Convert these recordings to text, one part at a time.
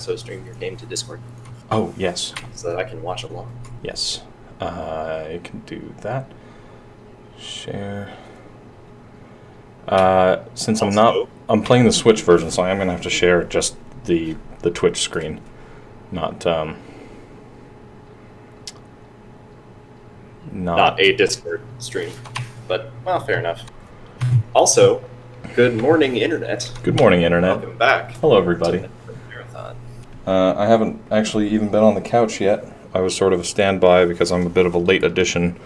also stream your game to Discord Oh, yes. so that I can watch along. Yes. I can do that. Share. Since I'm playing the Switch version, so I am going to have to share just the Twitch screen, not a Discord stream. But, well, fair enough. Also, good morning, Internet. Good morning, Internet. Welcome back. Hello, everybody. To Marathon. I haven't actually even been on the couch yet. I was sort of a standby because I'm a bit of a late addition.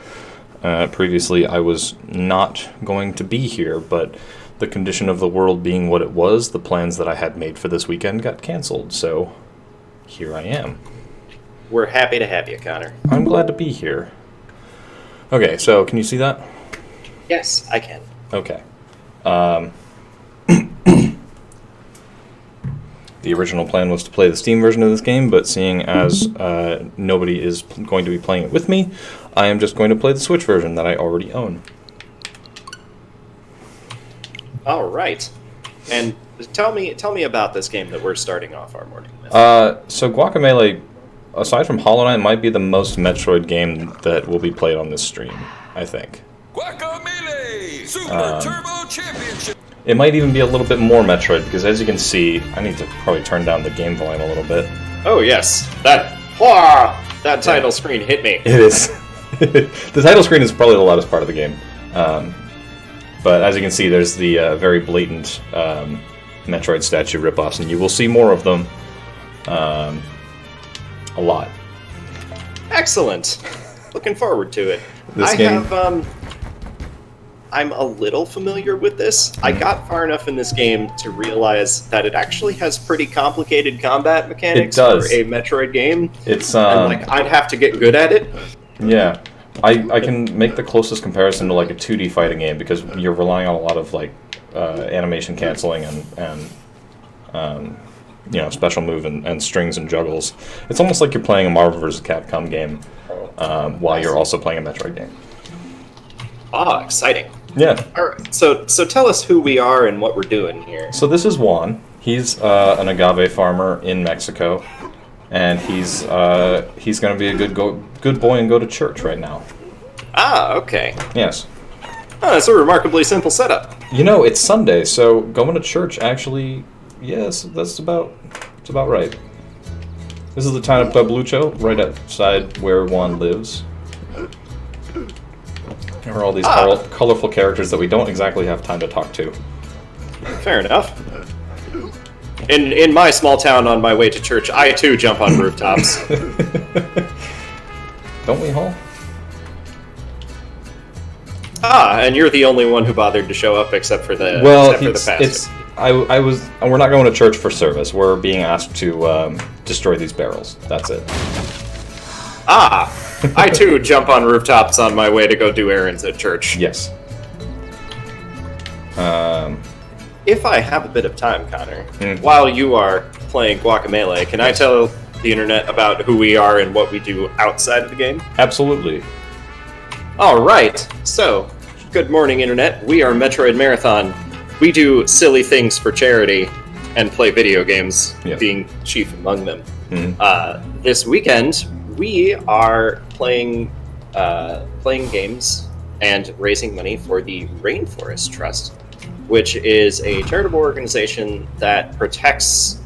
Previously, I was not going to be here, but the condition of the world being what it was, the plans that I had made for this weekend got canceled, so here I am. We're happy to have you, Connor. I'm glad to be here. Okay, so can you see that? Yes, I can. Okay. The original plan was to play the Steam version of this game, but seeing as nobody is going to be playing it with me, I am just going to play the Switch version that I already own. All right. And tell me about this game that we're starting off our morning with. So Guacamelee, aside from Hollow Knight, might be the most Metroid game that will be played on this stream, I think. Guacamelee! Super Turbo Championship! It might even be a little bit more Metroid, because as you can see, I need to probably turn down the game volume a little bit. Oh, yes. That title screen hit me. It is. The title screen is probably the loudest part of the game. But as you can see, there's the very blatant Metroid statue ripoffs, and you will see more of them a lot. Excellent. Looking forward to it. I'm a little familiar with this. I got far enough in this game to realize that it actually has pretty complicated combat mechanics for a Metroid game. It's and I'd have to get good at it. Yeah. I can make the closest comparison to like a 2D fighting game because you're relying on a lot of like animation canceling and special move and strings and juggles. It's almost like you're playing a Marvel vs. Capcom game while you're also playing a Metroid game. Ah, exciting. Yeah. All right. So tell us who we are and what we're doing here. So this is Juan. He's an agave farmer in Mexico, and he's going to be a good boy and go to church right now. Ah, okay. Yes. Oh, that's a remarkably simple setup. It's Sunday, so going to church actually, yes, that's about right. This is the town of Pueblucho, right outside where Juan lives. There are all these colorful characters that we don't exactly have time to talk to. Fair enough. In my small town on my way to church, I too jump on rooftops. Don't we all? And you're the only one who bothered to show up except for the pastor. We're not going to church for service. We're being asked to destroy these barrels. That's it. I too jump on rooftops on my way to go do errands at church. Yes. If I have a bit of time, Connor, while you are playing Guacamelee, can I tell the internet about who we are and what we do outside of the game? Absolutely. All right. So, good morning, internet. We are Metroid Marathon. We do silly things for charity and play video games, being chief among them. This weekend, we are playing games and raising money for the Rainforest Trust, which is a charitable organization that protects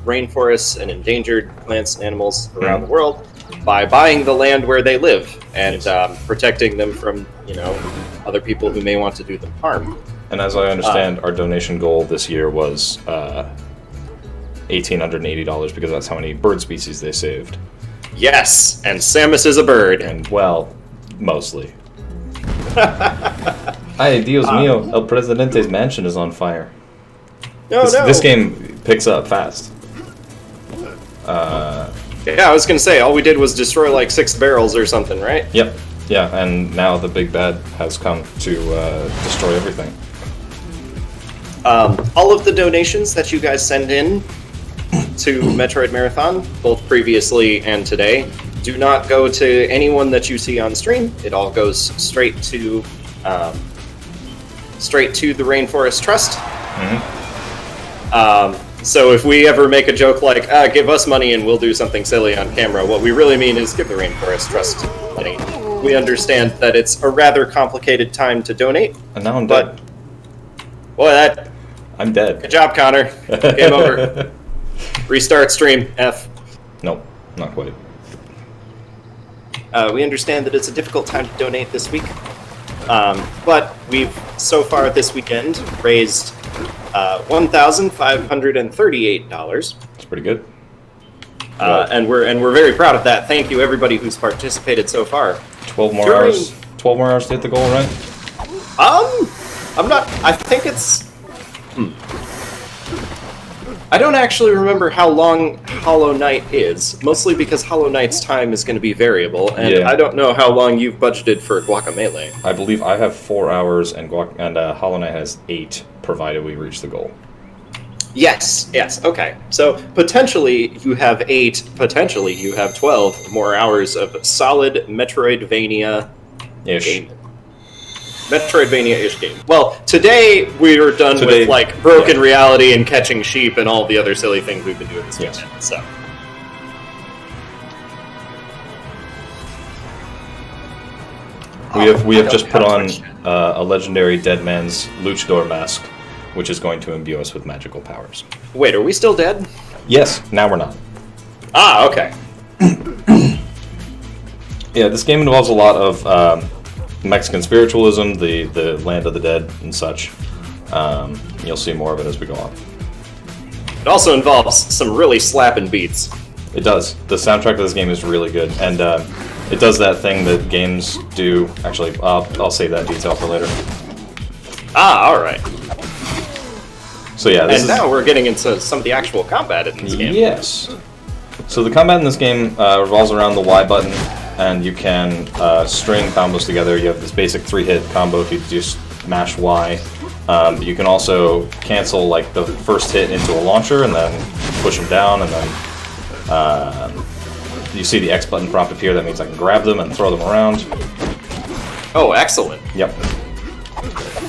rainforests and endangered plants and animals around the world by buying the land where they live and protecting them from other people who may want to do them harm. And as I understand, our donation goal this year was $1,880 because that's how many bird species they saved. Yes, and Samus is a bird. And, well, mostly. Ay, Dios mío, El Presidente's mansion is on fire. This game picks up fast. Yeah, I was going to say, all we did was destroy like 6 barrels or something, right? Yep. Yeah, and now the big bad has come to destroy everything. All of the donations that you guys send in to Metroid Marathon, both previously and today, do not go to anyone that you see on stream. It all goes straight to the Rainforest Trust. So if we ever make a joke like, give us money and we'll do something silly on camera, what we really mean is give the Rainforest Trust money. We understand that it's a rather complicated time to donate. And now I'm dead. Boy, I'm dead. Good job, Connor. Game over. Restart stream. F. Nope, not quite. We understand that it's a difficult time to donate this week. But we've, so far this weekend, raised $1,538. That's pretty good. And we're very proud of that. Thank you, everybody who's participated so far. 12 more hours. 12 more hours to hit the goal, right? I'm not. I think it's. I don't actually remember how long Hollow Knight is, mostly because Hollow Knight's time is going to be variable, and I don't know how long you've budgeted for Guacamelee. I believe I have 4 hours, and Hollow Knight has 8, provided we reach the goal. Yes, okay. So potentially you have 8, potentially you have 12 more hours of solid Metroidvania-ish game. Metroidvania-ish game. Well, today we are done with, like, Broken Reality and Catching Sheep and all the other silly things we've been doing this weekend, so. We have just put on a legendary Dead Man's Luchador mask, which is going to imbue us with magical powers. Wait, are we still dead? Yes, now we're not. Ah, okay. Yeah, this game involves a lot of Mexican spiritualism, the land of the dead and such. You'll see more of it as we go on. It also involves some really slapping beats. It does. The soundtrack of this game is really good, and it does that thing that games do. Actually, I'll save that detail for later. Ah, alright. So yeah, now we're getting into some of the actual combat in this game. Yes. So the combat in this game revolves around the Y button, and you can string combos together. You have this basic 3-hit combo if you just mash Y. You can also cancel like the first hit into a launcher and then push them down, and then you see the X button prompt appear. That means I can grab them and throw them around. Oh, excellent. Yep.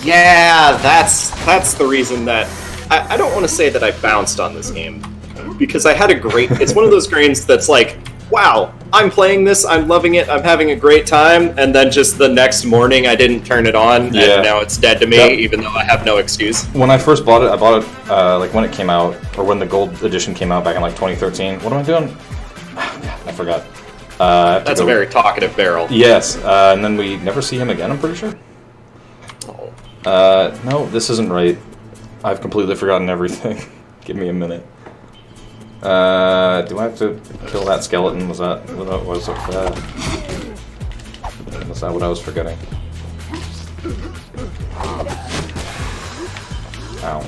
Yeah, that's the reason that I don't want to say that I bounced on this game, because I had a great. It's one of those games that's like, wow, I'm playing this, I'm loving it, I'm having a great time, and then just the next morning I didn't turn it on, and now it's dead to me, even though I have no excuse. When I first bought it, I bought it like when it came out, or when the gold edition came out back in like 2013. What am I doing? I forgot. That's a very talkative barrel. Yes, and then we never see him again, I'm pretty sure. No, this isn't right. I've completely forgotten everything. Give me a minute. Do I have to kill that skeleton? Was that what I was forgetting? Ow.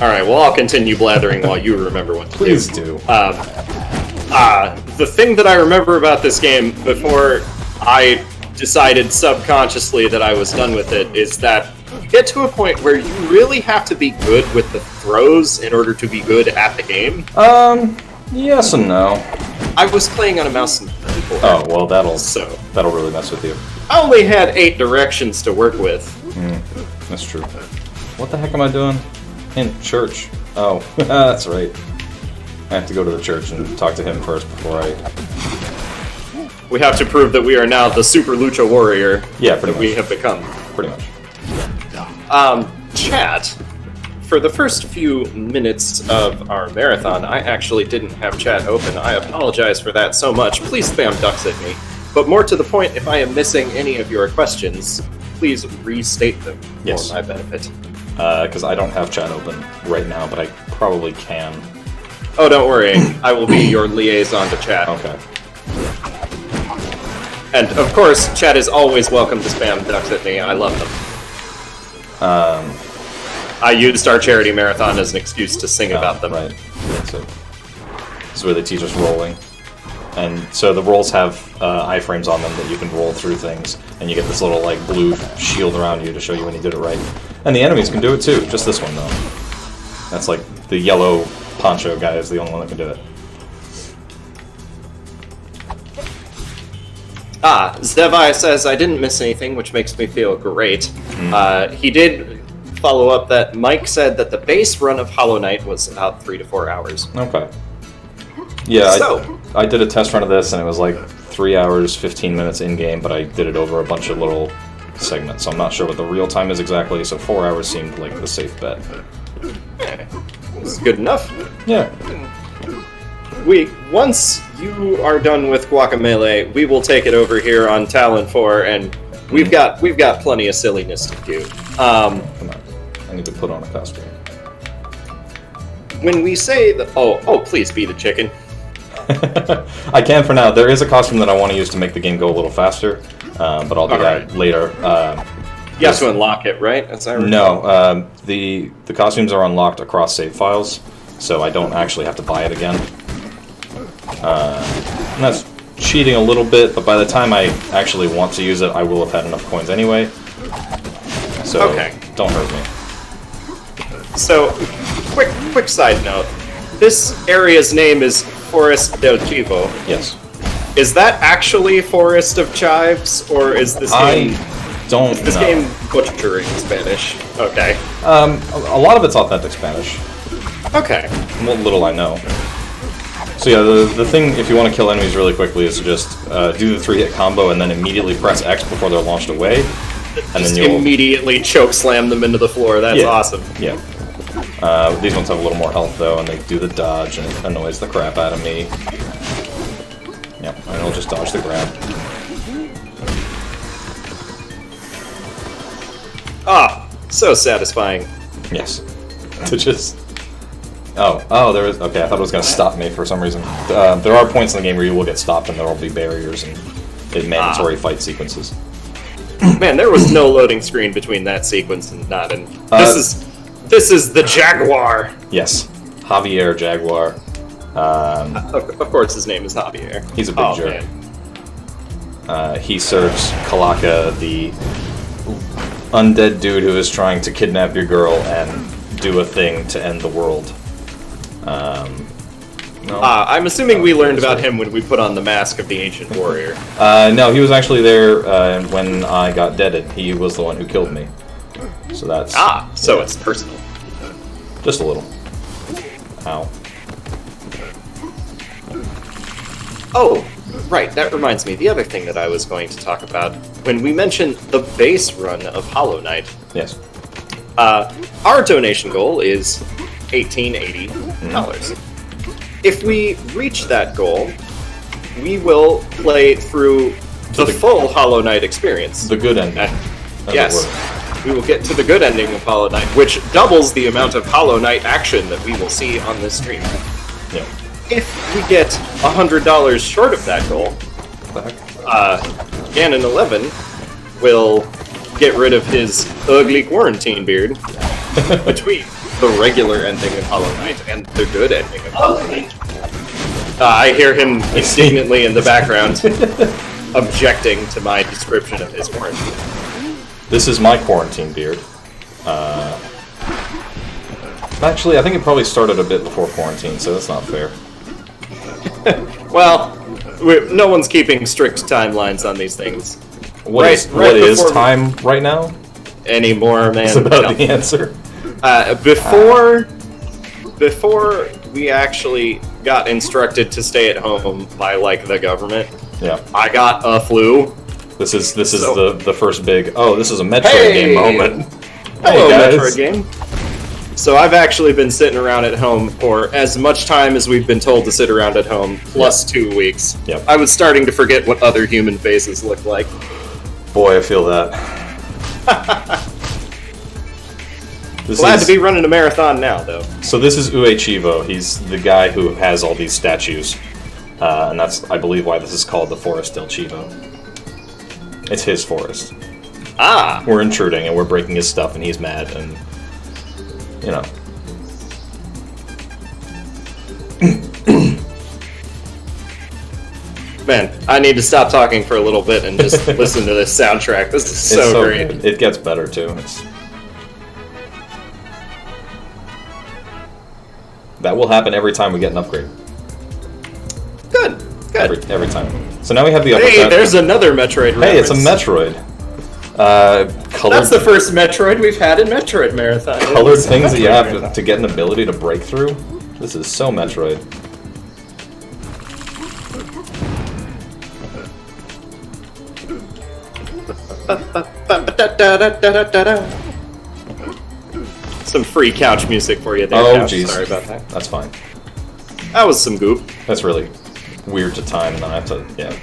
Alright, well, I'll continue blathering while you remember what to do. Please do. The thing that I remember about this game before I decided subconsciously that I was done with it is that you get to a point where you really have to be good with the throws in order to be good at the game. Yes and no. I was playing on a mouse and keyboard. Oh, well, that'll really mess with you. I only had 8 directions to work with. That's true. What the heck am I doing? In church. Oh, that's right. I have to go to the church and talk to him first before I... We have to prove that we are now the Super Lucha Warrior we have become. Pretty much. Chat. For the first few minutes of our marathon, I actually didn't have chat open. I apologize for that so much. Please spam ducks at me. But more to the point, if I am missing any of your questions, please restate them for my benefit. Because I don't have chat open right now, but I probably can. Oh, don't worry. I will be your liaison to chat. Okay. And, of course, chat is always welcome to spam ducks at me. I love them. I used our charity marathon as an excuse to sing about them. Right. So, this is where they teach us rolling. And so the rolls have iframes on them that you can roll through things, and you get this little like blue shield around you to show you when you did it right. And the enemies can do it too, just this one though. That's like the yellow poncho guy is the only one that can do it. Zdevi says, I didn't miss anything, which makes me feel great. He did follow up that Mike said that the base run of Hollow Knight was about 3 to 4 hours. Okay. Yeah, So, I did a test run of this, and it was like 3 hours, 15 minutes in-game, but I did it over a bunch of little segments, so I'm not sure what the real time is exactly, so 4 hours seemed like the safe bet. it's good enough. Yeah. Once you are done with Guacamelee, we will take it over here on Talon 4, and we've got plenty of silliness to do. Come on. I need to put on a costume. When we say that... Oh, please be the chicken. I can for now. There is a costume that I want to use to make the game go a little faster, but I'll do that later. You have to unlock it, right? No, the costumes are unlocked across save files, so I don't actually have to buy it again. And that's cheating a little bit, but by the time I actually want to use it, I will have had enough coins anyway. So don't hurt me. So, quick side note. This area's name is Forest del Chivo. Yes. Is that actually Forest of Chives, or is this game... game butchering Spanish? Okay. A lot of it's authentic Spanish. Okay. What little I know. So yeah, the thing, if you want to kill enemies really quickly, is to just do the 3-hit combo and then immediately press X before they're launched away. And Just then you'll immediately choke slam them into the floor. That's awesome. Yeah. These ones have a little more health though, and they do the dodge, and it annoys the crap out of me. Yep, and it'll just dodge the grab. Ah, so satisfying. Yes. To just... Oh, there is... Okay, I thought it was going to stop me for some reason. There are points in the game where you will get stopped, and there will be barriers and mandatory fight sequences. Man, there was no loading screen between that sequence and not. And this is the Jaguar. Yes, Javier Jaguar. Of course, his name is Javier. He's a big jerk. He serves Kalaka, the undead dude who is trying to kidnap your girl and do a thing to end the world. I'm assuming we learned about him when we put on the mask of the Ancient Warrior. No, he was actually there when I got deaded. He was the one who killed me. So that's... so it's personal. Just a little. Ow. Oh, right, that reminds me. The other thing that I was going to talk about, when we mentioned the base run of Hollow Knight, Yes. our donation goal is $1880. If we reach that goal, we will play through the full Hollow Knight experience. The good ending. Yes. We will get to the good ending of Hollow Knight, which doubles the amount of Hollow Knight action that we will see on this stream. Yeah. If we get $100 short of that goal, Ganon11 will get rid of his ugly quarantine beard between the regular ending of Hollow Knight and the good ending of Hollow Knight. I hear him indignantly in the background objecting to my description of his quarantine. This is my quarantine beard. Actually, I think it probably started a bit before quarantine, so that's not fair. Well, no one's keeping strict timelines on these things. What is time right now? Anymore, man. That's about the answer. Before we actually got instructed to stay at home by the government, I got a flu. This is the first big this is a Metroid game moment. Hello, Metroid game. So I've actually been sitting around at home for as much time as we've been told to sit around at home, plus 2 weeks. Yep. I was starting to forget what other human faces look like. Boy, I feel that. Glad to be running a marathon now, though. So this is Uechivo. He's the guy who has all these statues. And that's, I believe, why this is called the Forest del Chivo. It's his forest. We're intruding, and we're breaking his stuff, and he's mad, and... You know. Man, I need to stop talking for a little bit and just listen to this soundtrack. This is so great. Good. It gets better, too. That will happen every time we get an upgrade. Good. Every time. So now we have the uppercut. Hey, there's another Metroid reference. Hey, it's a Metroid. Colored, That's the first Metroid we've had in Metroid Marathon. colored things that you have to get an ability to break through. This is so Metroid. Some free couch music for you there. Oh, Couch. jeez. Sorry about that. That's fine. That was some goop. That's really weird to time, and then I have to, yeah.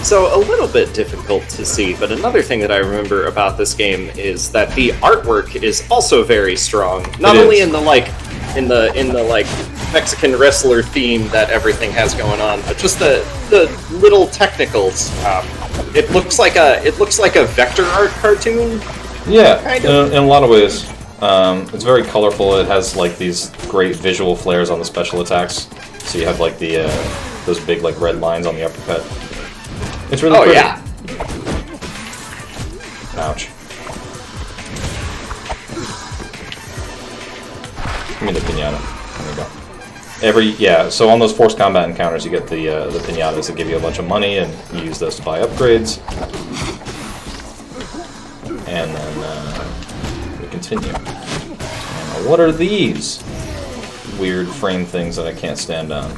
So a little bit difficult to see, but another thing that I remember about this game is that the artwork is also very strong. Not only in the Mexican wrestler theme that everything has going on, but just the little technicals. It looks like a vector art cartoon. Yeah, Kind of. in a lot of ways. It's very colorful. It has like these great visual flares on the special attacks. So you have like the those big like red lines on the uppercut. It's really pretty. Yeah. Ouch. Give me the pinata. There we go. So on those forced combat encounters, you get the pinatas that give you a bunch of money, and you use those to buy upgrades. And then we continue. And what are these weird frame things that I can't stand on?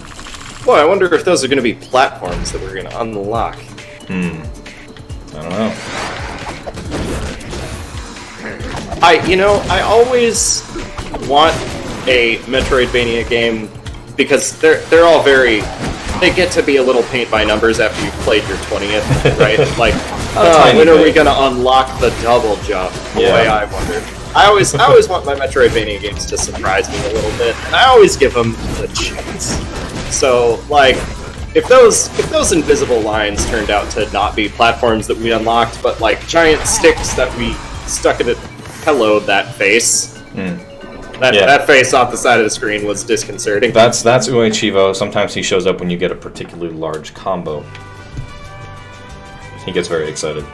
Well, I wonder if those are going to be platforms that we're going to unlock. I don't know. I always want a Metroidvania game because they're all very. They get to be a little paint by numbers after you've played your 20th, right? Like, when are we going to unlock the double jump? The way I wondered. I always want my Metroidvania games to surprise me a little bit, and I always give them the chance. So, like, if those invisible lines turned out to not be platforms that we unlocked, but like giant sticks that we stuck in it, hello, that face. That face off the side of the screen was disconcerting. That's Uechivo. Sometimes he shows up when you get a particularly large combo. He gets very excited.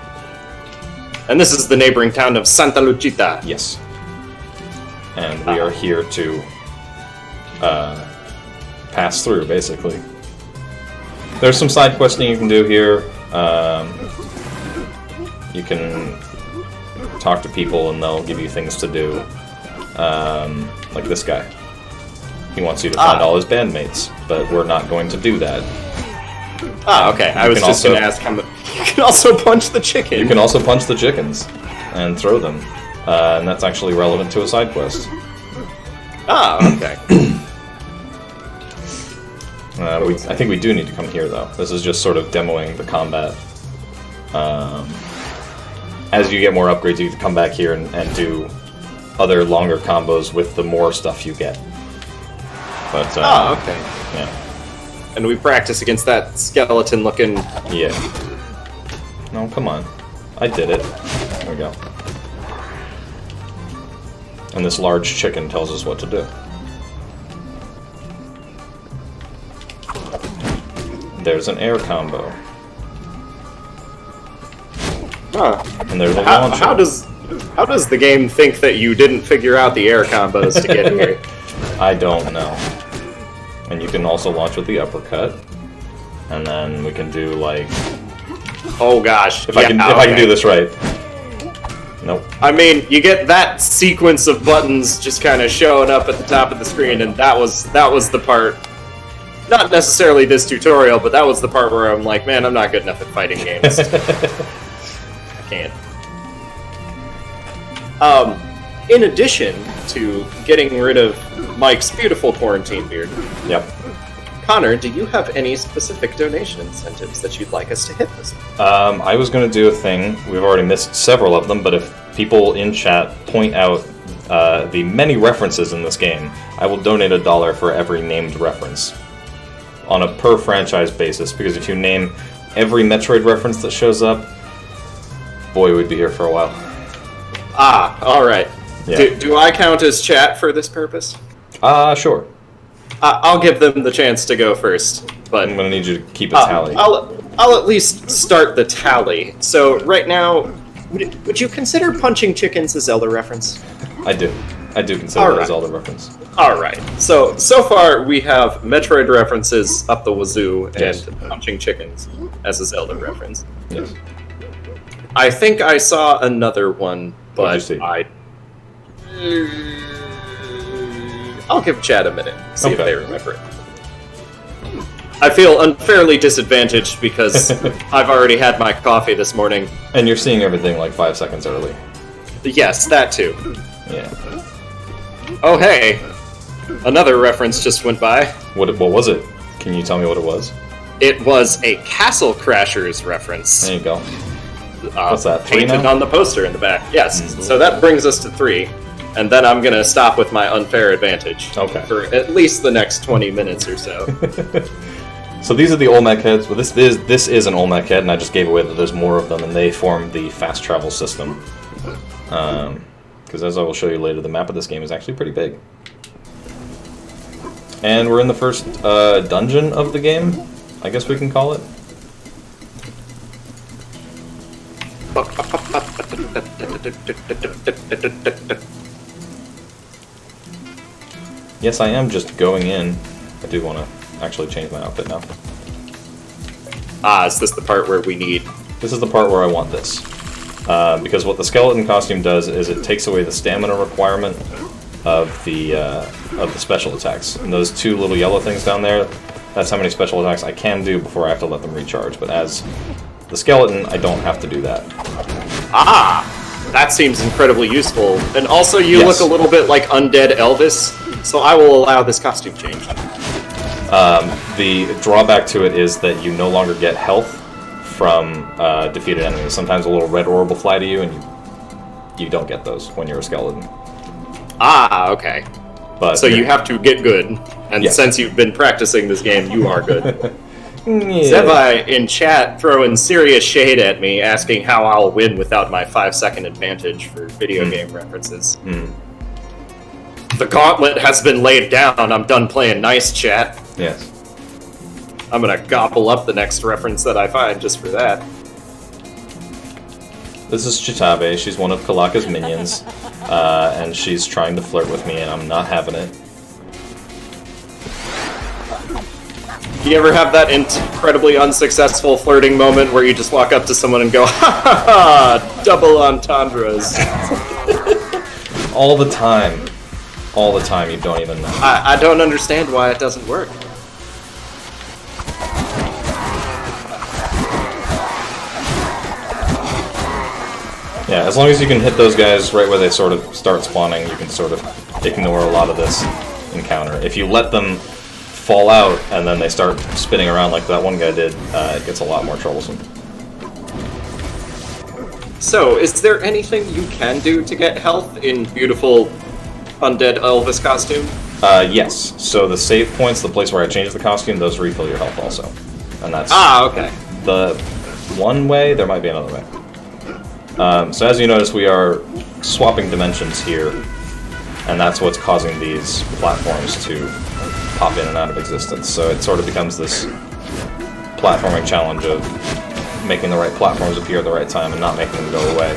And this is the neighboring town of Santa Lucita. Yes. And we are here to pass through, basically. There's some side questing you can do here. You can talk to people and they'll give you things to do. Like this guy. He wants you to find all his bandmates, but we're not going to do that. Okay. I was just going to ask how much. You can also punch the chicken. You can also punch the chickens and throw them. And that's actually relevant to a side quest. Okay. I think we do need to come here, though. This is just sort of demoing the combat. As you get more upgrades, you can come back here and do other longer combos with the more stuff you get. But, okay. Yeah. And we practice against that skeleton-looking... Yeah. No, come on. I did it. There we go. And this large chicken tells us what to do. There's an air combo. And there's a launcher. How does the game think that you didn't figure out the air combos to get here? I don't know. And you can also launch with the uppercut. And then we can do like... Oh gosh. If I can do this right. Nope. I mean, you get that sequence of buttons just kind of showing up at the top of the screen, and that was the part. Not necessarily this tutorial, but that was the part where I'm like, man, I'm not good enough at fighting games. I can't. In addition to getting rid of Mike's beautiful quarantine beard, Yep. Connor, do you have any specific donation incentives that you'd like us to hit this week? I was going to do a thing. We've already missed several of them, but if people in chat point out the many references in this game, I will donate $1 for every named reference on a per franchise basis, because if you name every Metroid reference that shows up, boy, we'd be here for a while. Alright. Yeah. Do I count as chat for this purpose? Sure. I'll give them the chance to go first, but I'm going to need you to keep a tally. I'll at least start the tally. So right now, would you consider punching chickens a Zelda reference? I do. I do consider it a Zelda reference. Alright, so far we have Metroid references up the wazoo and punching chickens as a Zelda reference. Yes. I think I saw another one, but I'll give Chad a minute, see if they remember it. I feel unfairly disadvantaged because I've already had my coffee this morning. And you're seeing everything like 5 seconds early. Yes, that too. Yeah. Oh hey, another reference just went by. What was it? Can you tell me what it was? It was a Castle Crashers reference. There you go. What's that? Painted on the poster in the back. Yes. So that brings us to 3, and then I'm gonna stop with my unfair advantage. Okay. For at least the next 20 minutes or so. So these are the Olmec heads. Well, this is an Olmec head, and I just gave away that there's more of them, and they form the fast travel system. Because as I will show you later, the map of this game is actually pretty big. And we're in the first dungeon of the game, I guess we can call it. Yes, I am just going in. I do want to actually change my outfit now. Is this the part where we need... This is the part where I want this. Because what the skeleton costume does is it takes away the stamina requirement of the special attacks. And those 2 little yellow things down there, that's how many special attacks I can do before I have to let them recharge. But as the skeleton, I don't have to do that. That seems incredibly useful. And also you look a little bit like Undead Elvis, so I will allow this costume change. The drawback to it is that you no longer get health from defeated enemies. Sometimes a little red orb will fly to you, and you don't get those when you're a skeleton. Okay. But so you have to get good, and since you've been practicing this game, you are good. Zevi in chat throwing serious shade at me, asking how I'll win without my 5-second advantage for video game references. The gauntlet has been laid down. I'm done playing nice, chat. Yes. I'm gonna gobble up the next reference that I find just for that. This is Chitabe. She's one of Kalaka's minions, and she's trying to flirt with me, and I'm not having it. Do you ever have that incredibly unsuccessful flirting moment where you just walk up to someone and go, ha ha ha, double entendres? All the time. All the time, you don't even know. I don't understand why it doesn't work. Yeah, as long as you can hit those guys right where they sort of start spawning, you can sort of ignore a lot of this encounter. If you let them fall out and then they start spinning around like that one guy did, it gets a lot more troublesome. So, is there anything you can do to get health in beautiful Undead Elvis costume? Yes. So the save points, the place where I changed the costume, those refill your health also. And that's okay. The one way. There might be another way. So as you notice, we are swapping dimensions here, and that's what's causing these platforms to pop in and out of existence. So it sort of becomes this platforming challenge of making the right platforms appear at the right time and not making them go away.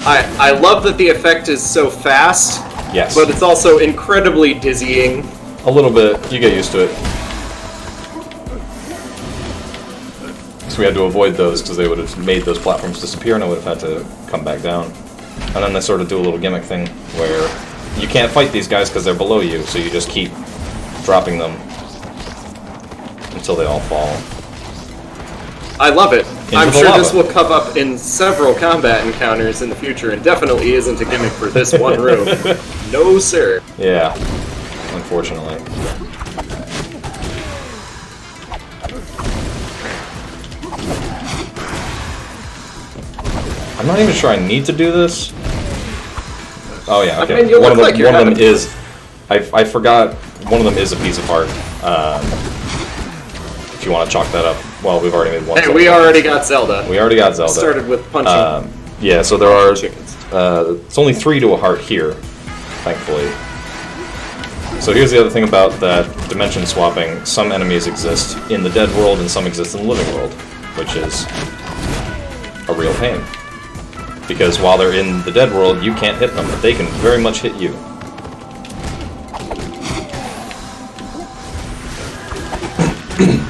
I love that the effect is so fast. Yes. But it's also incredibly dizzying. A little bit. You get used to it. So we had to avoid those because they would have made those platforms disappear and I would have had to come back down. And then they sort of do a little gimmick thing where you can't fight these guys because they're below you, so you just keep dropping them until they all fall. I love it. I'm sure this will come up in several combat encounters in the future, and definitely isn't a gimmick for this one room. No, sir. Yeah, unfortunately. I'm not even sure I need to do this. Oh yeah, okay. I mean, one of them is... I forgot, one of them is a piece of art. If you want to chalk that up. Well, we've already made one. Hey, we already got Zelda. We already got Zelda. Started with punching. Yeah, so there are... it's only 3 to a heart here, thankfully. So here's the other thing about that dimension swapping. Some enemies exist in the dead world and some exist in the living world, which is a real pain. Because while they're in the dead world, you can't hit them, but they can very much hit you.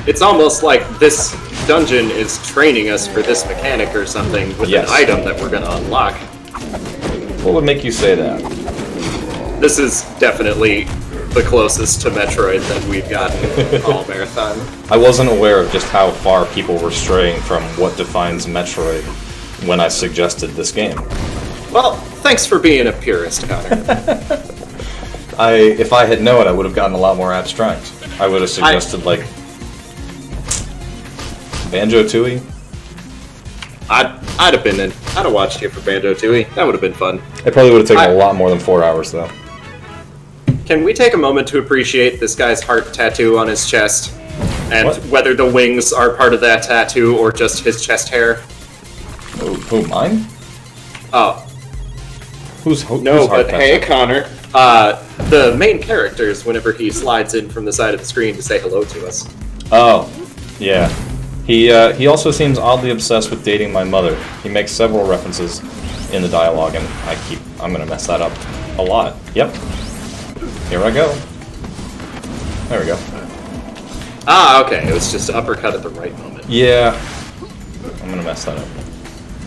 It's almost like this dungeon is training us for this mechanic or something with an item that we're going to unlock. What would make you say that? This is definitely the closest to Metroid that we've gotten all marathon. I wasn't aware of just how far people were straying from what defines Metroid when I suggested this game. Well, thanks for being a purist, Connor. If I had known, I would have gotten a lot more abstract. I would have suggested, like, Banjo-Tooie. I'd have been in. I'd have watched you for Banjo-Tooie. That would have been fun. It probably would have taken a lot more than 4 hours, though. Can we take a moment to appreciate this guy's heart tattoo on his chest? And whether the wings are part of that tattoo or just his chest hair? Who, mine? Oh. Who's heart but tattoo? Hey, Connor. The main characters, whenever he slides in from the side of the screen to say hello to us. Oh, yeah. He also seems oddly obsessed with dating my mother. He makes several references in the dialogue, and I'm gonna mess that up a lot. Yep. Here I go. There we go. Ah, okay. It was just uppercut at the right moment. Yeah. I'm gonna mess that up.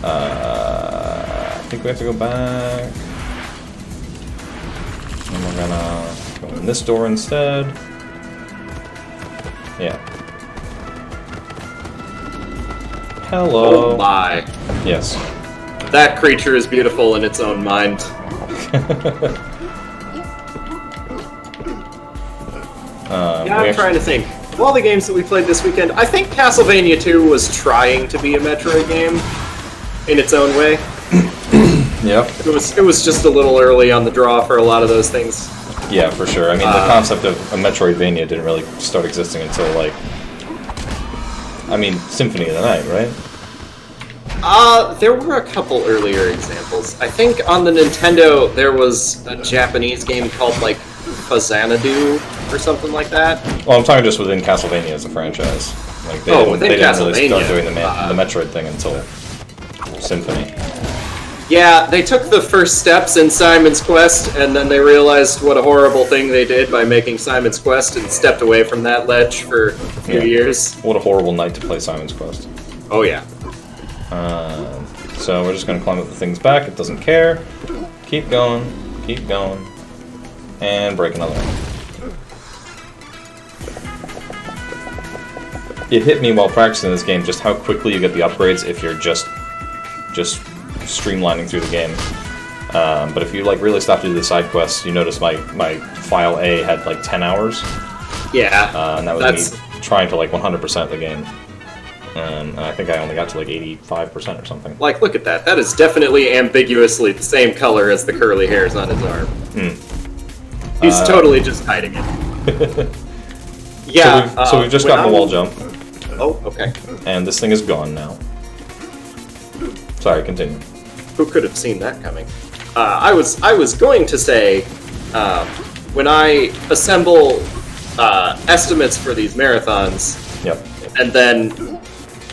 I think we have to go back. And we're gonna go in this door instead. Yeah. Hello. Oh my. Yes. That creature is beautiful in its own mind. I'm trying to think. Of all the games that we played this weekend, I think Castlevania 2 was trying to be a Metroid game in its own way. Yep. It was just a little early on the draw for a lot of those things. Yeah, for sure. I mean, the concept of a Metroidvania didn't really start existing until, like, Symphony of the Night, right? There were a couple earlier examples. I think on the Nintendo there was a Japanese game called, like, Fazanadu or something like that. Well, I'm talking just within Castlevania as a franchise. Like, they didn't really start doing the Metroid thing until Symphony. Yeah, they took the first steps in Simon's Quest, and then they realized what a horrible thing they did by making Simon's Quest and stepped away from that ledge for a few years. What a horrible night to play Simon's Quest. Oh, yeah. So we're just going to climb up the things back. It doesn't care. Keep going. And break another one. It hit me while practicing this game just how quickly you get the upgrades if you're just streamlining through the game. But if you really stop to do the side quests, you notice my file A had 10 hours. Yeah. And that was me trying to 100% the game. And I think I only got to 85% or something. Look at that. That is definitely ambiguously the same color as the curly hairs on his arm. He's totally just hiding it. Yeah. So we've just gotten the wall jump. Oh, okay. And this thing is gone now. Sorry, continue. Who could have seen that coming? I was going to say, when I assemble estimates for these marathons, yep. And then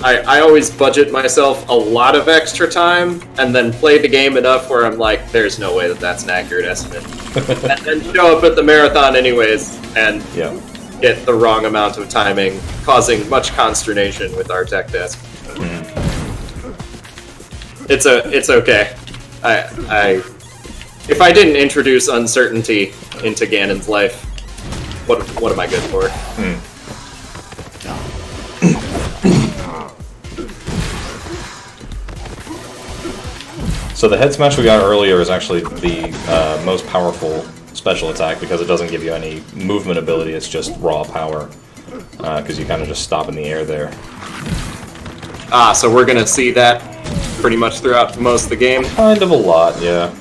I always budget myself a lot of extra time, and then play the game enough where I'm like, there's no way that that's an accurate estimate. And then show up at the marathon anyways, and get the wrong amount of timing, causing much consternation with our tech desk. It's okay. If I didn't introduce uncertainty into Ganon's life, what am I good for? So the head smash we got earlier is actually the most powerful special attack because it doesn't give you any movement ability, it's just raw power. Because you kind of just stop in the air there. So we're gonna see that pretty much throughout most of the game? Kind of a lot, yeah.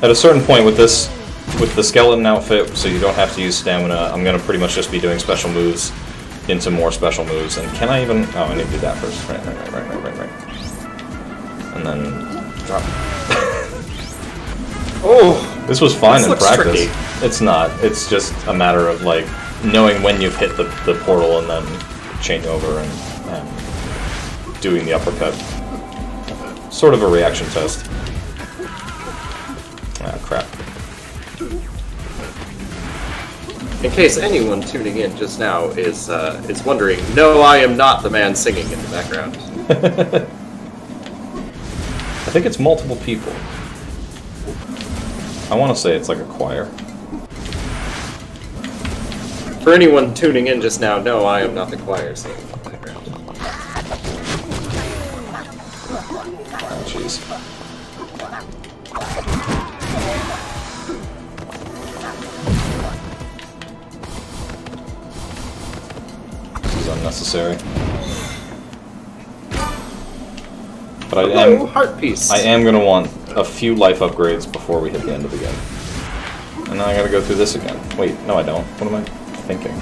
At a certain point with the skeleton outfit, so you don't have to use stamina, I'm gonna pretty much just be doing special moves into more special moves. And can I even... Oh, I need to do that first. Right. And then drop. Oh! This was fine in practice. Tricky. It's not. It's just a matter of, knowing when you've hit the portal and then changing over and doing the uppercut. Sort of a reaction test. Ah, crap. In case anyone tuning in just now is wondering, no, I am not the man singing in the background. I think it's multiple people. I want to say it's like a choir. For anyone tuning in just now, no, I am not the choir singing in the background. Oh, jeez. This is unnecessary. But I am gonna want a few life upgrades before we hit the end of the game. And now I gotta go through this again. Wait, no I don't. What am I thinking?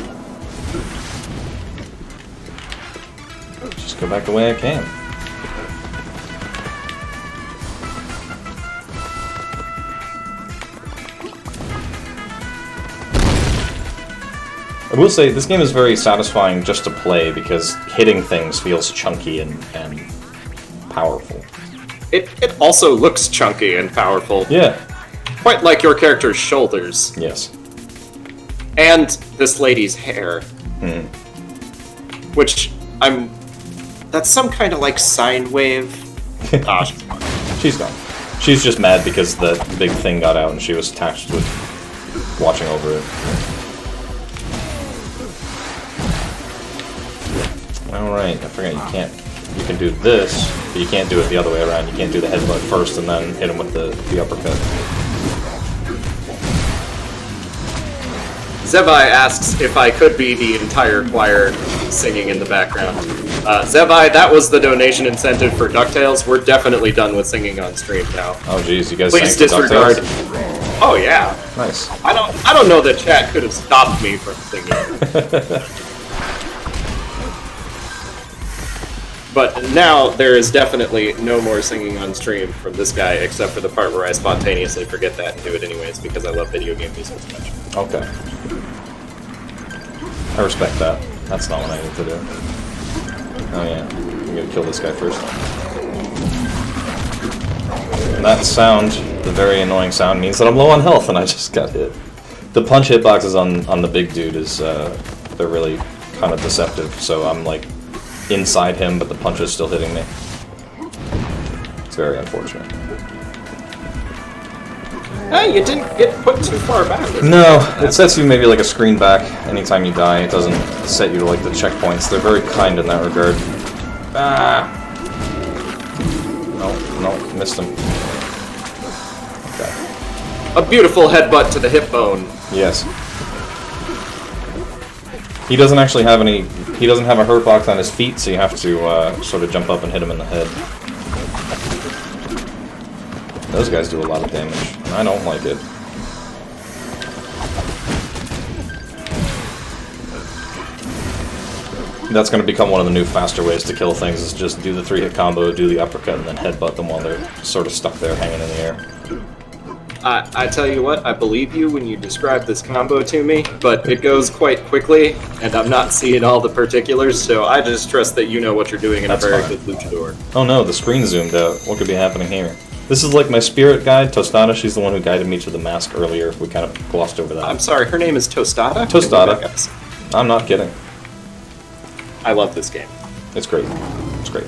Just go back the way I came. I will say, this game is very satisfying just to play because hitting things feels chunky and powerful. It also looks chunky and powerful. Yeah. Quite like your character's shoulders. Yes. And this lady's hair. Which, that's some kind of like sine wave. Gosh. She's gone. She's just mad because the big thing got out and she was attached with watching over it. Alright, I forgot you can do this, but you can't do it the other way around. You can't do the headbutt first and then hit him with the uppercut. Zevi asks if I could be the entire choir singing in the background. Zevi, that was the donation incentive for DuckTales. We're definitely done with singing on stream now. Oh geez, you guys Please sang for disregard. DuckTales? Oh yeah. Nice. I don't know that chat could have stopped me from singing. But now there is definitely no more singing on stream from this guy, except for the part where I spontaneously forget that and do it anyways because I love video game music so much. Okay. I respect that. That's not what I need to do. Oh yeah, I'm gonna kill this guy first. And that sound, the very annoying sound, means that I'm low on health and I just got hit. The punch hitboxes on the big dude is, they're really kind of deceptive, so I'm like inside him, but the punch is still hitting me. It's very unfortunate. Hey, you didn't get put too far back. No, it sets you maybe like a screen back anytime you die. It doesn't set you to like the checkpoints. They're very kind in that regard. Ah! No, missed him. Okay. A beautiful headbutt to the hip bone. Yes. He doesn't actually have any. He doesn't have a hurt box on his feet, so you have to sort of jump up and hit him in the head. Those guys do a lot of damage, and I don't like it. That's going to become one of the new faster ways to kill things, is just do the 3-hit combo, do the uppercut, and then headbutt them while they're sort of stuck there hanging in the air. I tell you what, I believe you when you describe this combo to me, but it goes quite quickly, and I'm not seeing all the particulars, so I just trust that you know what you're doing in a very good luchador. Oh no, the screen zoomed out. What could be happening here? This is like my spirit guide, Tostada. She's the one who guided me to the mask earlier. We kind of glossed over that. I'm sorry, her name is Tostada? Tostada. I'm not kidding. I love this game. It's great. It's great.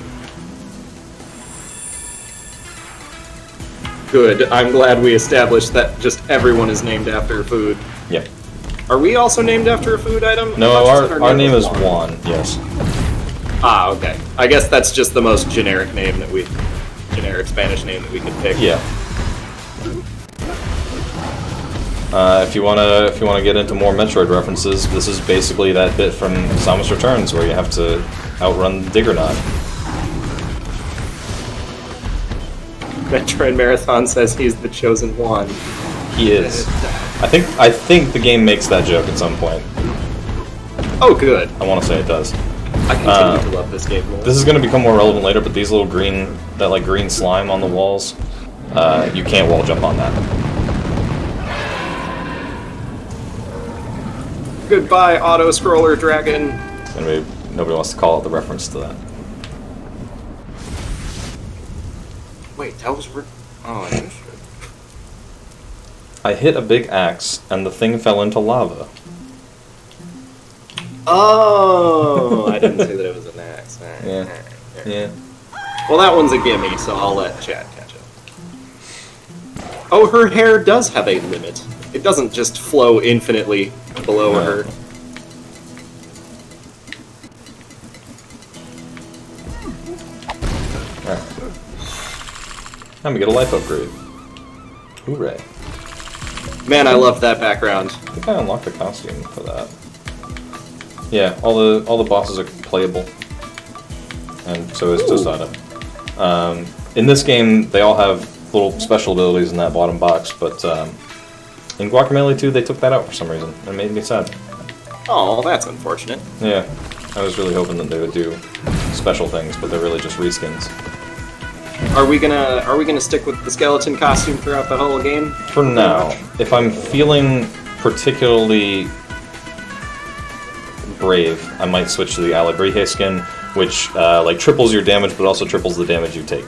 Good. I'm glad we established that just everyone is named after a food. Yeah. Are we also named after a food item? No, our name is Juan, yes. Ah, okay. I guess that's just the most generic name that generic Spanish name that we could pick. Yeah. If you wanna get into more Metroid references, this is basically that bit from Samus Returns where you have to outrun the Diggernaut. Metroid Marathon says he's the chosen one. He is. I think the game makes that joke at some point. Oh, good. I want to say it does. I continue to love this game more. This is going to become more relevant later, but these little green slime on the walls, you can't wall jump on that. Goodbye, auto-scroller dragon. And nobody wants to call out the reference to that. Wait, that was... Oh, I missed it. I hit a big axe, and the thing fell into lava. Oh, I didn't say that it was an axe. Yeah. Yeah. Well, that one's a gimme, so I'll let chat catch it. Oh, her hair does have a limit. It doesn't just flow infinitely below her. Alright. Time to get a life upgrade. Hooray. Man, I love that background. I think I unlocked the costume for that. Yeah, all the bosses are playable. And so is Tosada. In this game, they all have little special abilities in that bottom box, but in Guacamelee 2, they took that out for some reason. It made me sad. Oh, that's unfortunate. Yeah, I was really hoping that they would do special things, but they're really just reskins. Are we gonna stick with the skeleton costume throughout the whole game? For now, if I'm feeling particularly brave, I might switch to the Alebrije skin, which like triples your damage, but also triples the damage you take.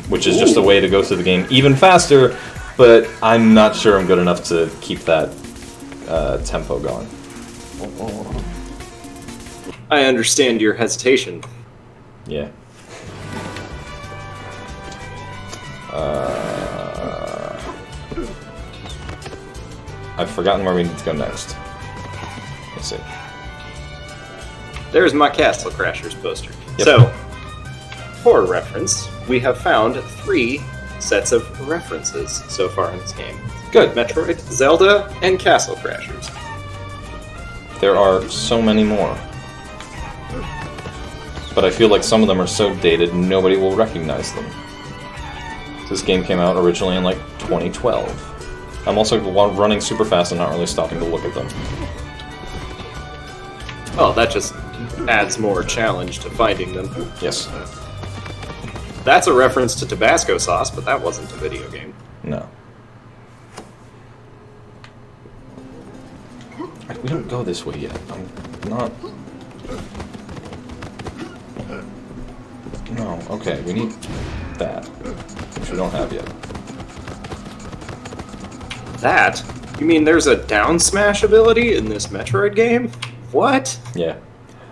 Which is just a way to go through the game even faster, but I'm not sure I'm good enough to keep that tempo going. I understand your hesitation. Yeah. I've forgotten where we need to go next. Let's see. There's my Castle Crashers poster. Yep. So, for reference, we have found 3 sets of references so far in this game. Good. Metroid, Zelda, and Castle Crashers. There are so many more. But I feel like some of them are so dated, nobody will recognize them. This game came out originally in like 2012. I'm also running super fast and not really stopping to look at them. Oh, that just adds more challenge to finding them. Yes. That's a reference to Tabasco sauce, but that wasn't a video game. No. We don't go this way yet. I'm not... No, okay, we need that, which we don't have yet. That? You mean there's a down smash ability in this Metroid game? What? Yeah.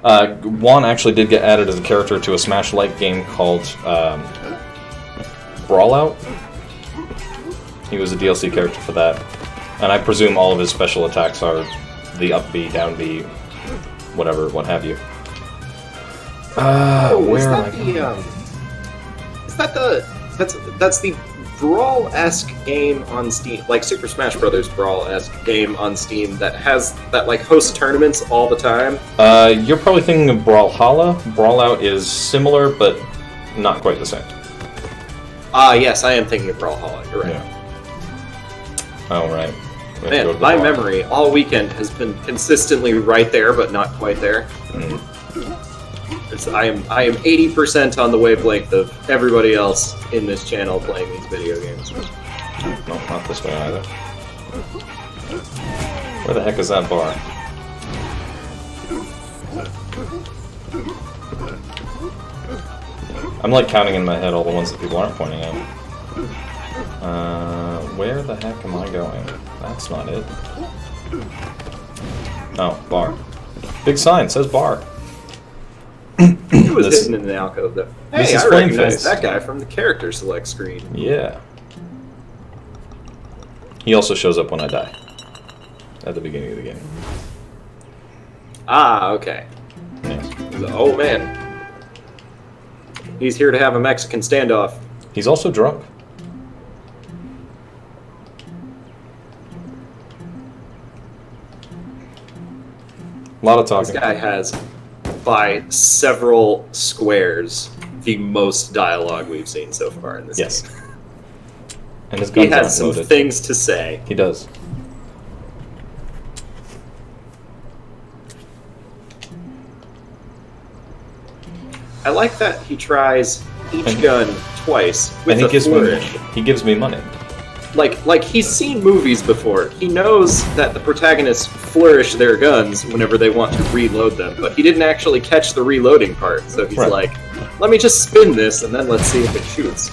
Juan actually did get added as a character to a Smash-like game called Brawlout. He was a DLC character for that. And I presume all of his special attacks are the up B, down B, whatever, what have you. Where am I going? Is that the... That's the Brawl-esque game on Steam, like Super Smash Bros. Brawl-esque game on Steam that has, that like hosts tournaments all the time? You're probably thinking of Brawlhalla. Brawlout is similar, but not quite the same. Yes, I am thinking of Brawlhalla, you're right. Yeah. Oh, right. Man, my memory all weekend has been consistently right there, but not quite there. Mm. I am 80% on the wavelength of everybody else in this channel playing these video games. No, not this way either. Where the heck is that bar? I'm like counting in my head all the ones that people aren't pointing out. Where the heck am I going? That's not it. Oh, bar. Big sign, says bar. He was hidden in the alcove, though. Hey, I recognize Flameface. that guy from the character select screen. Yeah. He also shows up when I die. At the beginning of the game. Ah, okay. Yes. Oh, man. He's here to have a Mexican standoff. He's also drunk. A lot of talking. This guy has, by several squares, the most dialogue we've seen so far in this Yes. game. And his He guns has aren't some loaded. things to say. He does. I like that he tries each gun twice with And he a gives flourish. he gives me money. Like he's seen movies before. He knows that the protagonists flourish their guns whenever they want to reload them, but he didn't actually catch the reloading part. So he's Right. like, "Let me just spin this, and then let's see if it shoots."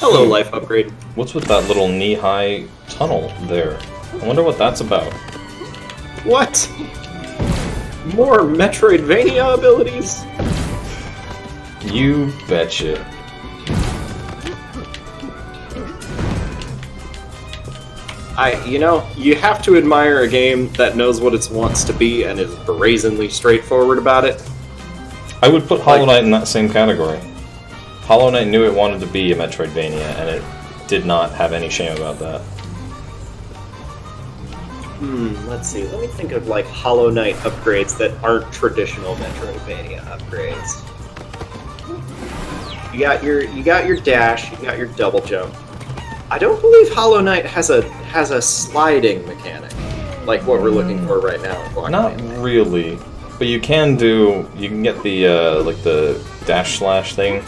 Hello, life upgrade. What's with that little knee-high tunnel there? I wonder what that's about. What? More Metroidvania abilities? You betcha. You have to admire a game that knows what it wants to be and is brazenly straightforward about it. I would put Hollow Knight in that same category. Hollow Knight knew it wanted to be a Metroidvania, and it did not have any shame about that. Let's see. Let me think of like Hollow Knight upgrades that aren't traditional Metroidvania upgrades. You got your dash, you got your double jump. I don't believe Hollow Knight has a sliding mechanic like what we're looking for right now. Not really, but you can get the like the dash slash thing.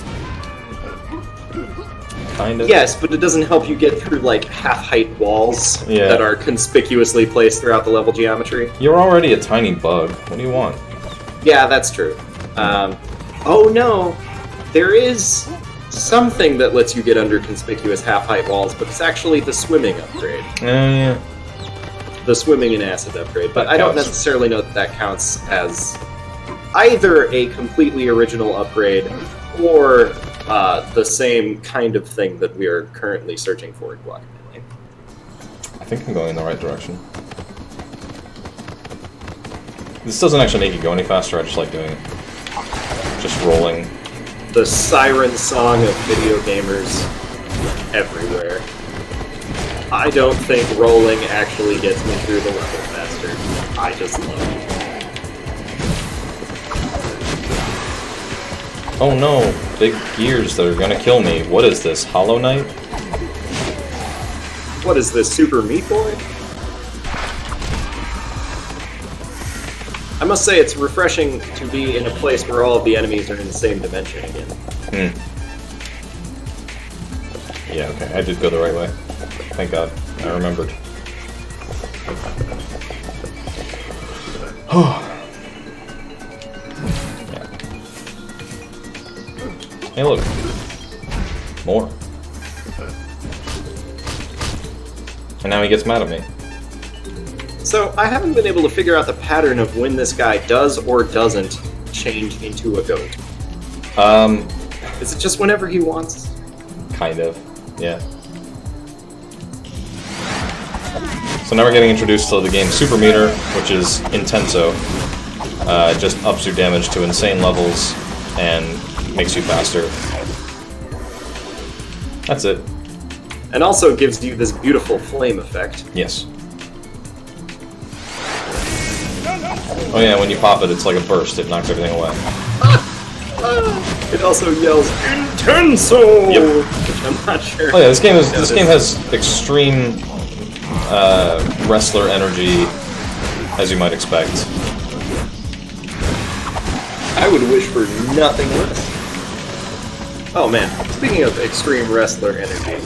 Kind of. Yes, but it doesn't help you get through like half-height walls that are conspicuously placed throughout the level geometry. You're already a tiny bug. What do you want? Yeah, that's true. Oh no, there is something that lets you get under conspicuous half-height walls, but it's actually the swimming upgrade. Yeah. The swimming and acid upgrade, but I don't necessarily know that counts as either a completely original upgrade or the same kind of thing that we are currently searching for in Guacamelee. I think I'm going in the right direction. This doesn't actually make you go any faster, I just like doing it. Just rolling. The siren song of video gamers everywhere. I don't think rolling actually gets me through the level faster. I just love it. Oh no, big gears that are gonna kill me. What is this, Hollow Knight? What is this, Super Meat Boy? I must say it's refreshing to be in a place where all of the enemies are in the same dimension again. Yeah, okay, I did go the right way. Thank God, I remembered. Hey, look. More. And now he gets mad at me. So, I haven't been able to figure out the pattern of when this guy does or doesn't change into a goat. Is it just whenever he wants? Kind of, yeah. So now we're getting introduced to the game Super Meter, which is Intenso. It just ups your damage to insane levels and makes you faster. That's it. And also gives you this beautiful flame effect. Yes. Oh yeah, when you pop it, it's like a burst. It knocks everything away. It also yells Intenso! Yep. Which I'm not sure. Oh yeah, this game has extreme wrestler energy, as you might expect. I would wish for nothing less. Oh man, speaking of extreme wrestler energy,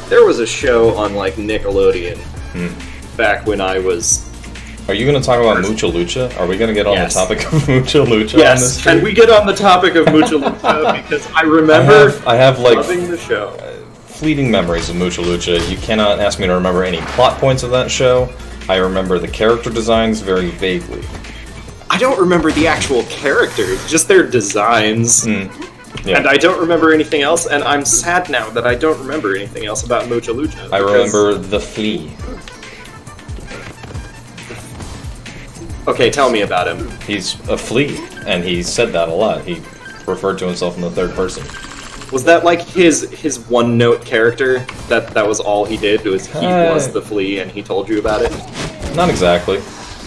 there was a show on like Nickelodeon back when I was... Are you going to talk about Mucha Lucha? Are we going to get on the topic of Mucha Lucha? Yes, on this stream? can we get on the topic of Mucha Lucha? Because I remember I have like loving the show. Fleeting memories of Mucha Lucha. You cannot ask me to remember any plot points of that show. I remember the character designs very vaguely. I don't remember the actual characters, just their designs. Yeah. And I don't remember anything else, and I'm sad now that I don't remember anything else about Mucha Lucha. I remember the flea. Okay, tell me about him. He's a flea, and he said that a lot. He referred to himself in the third person. Was that like his one-note character? That was all he did? Was he was the flea and he told you about it? Not exactly.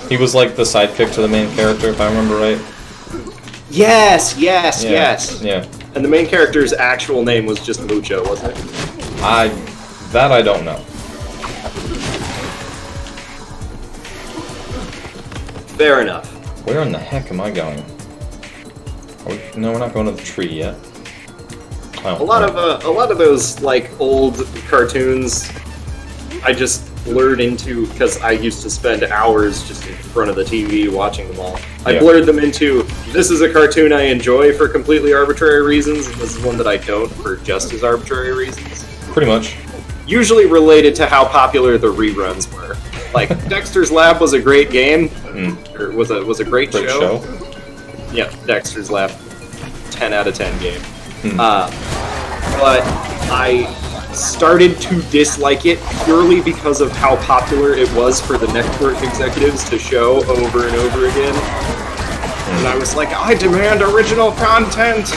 He was like the sidekick to the main character, if I remember right. Yes. Yeah. And the main character's actual name was just Mucho, wasn't it? I don't know. Fair enough. Where in the heck am I going? No, we're not going to the tree yet. Oh, A lot of those like old cartoons, blurred into, because I used to spend hours just in front of the TV watching them all. I Yeah. blurred them into, this is a cartoon I enjoy for completely arbitrary reasons, and this is one that I don't for just as arbitrary reasons. Pretty much. Usually related to how popular the reruns were. Like, Dexter's Lab was a great game, or was a great show. Yeah, Dexter's Lab, 10 out of 10 game. But I started to dislike it purely because of how popular it was for the network executives to show over and over again. And I was like, I demand original content!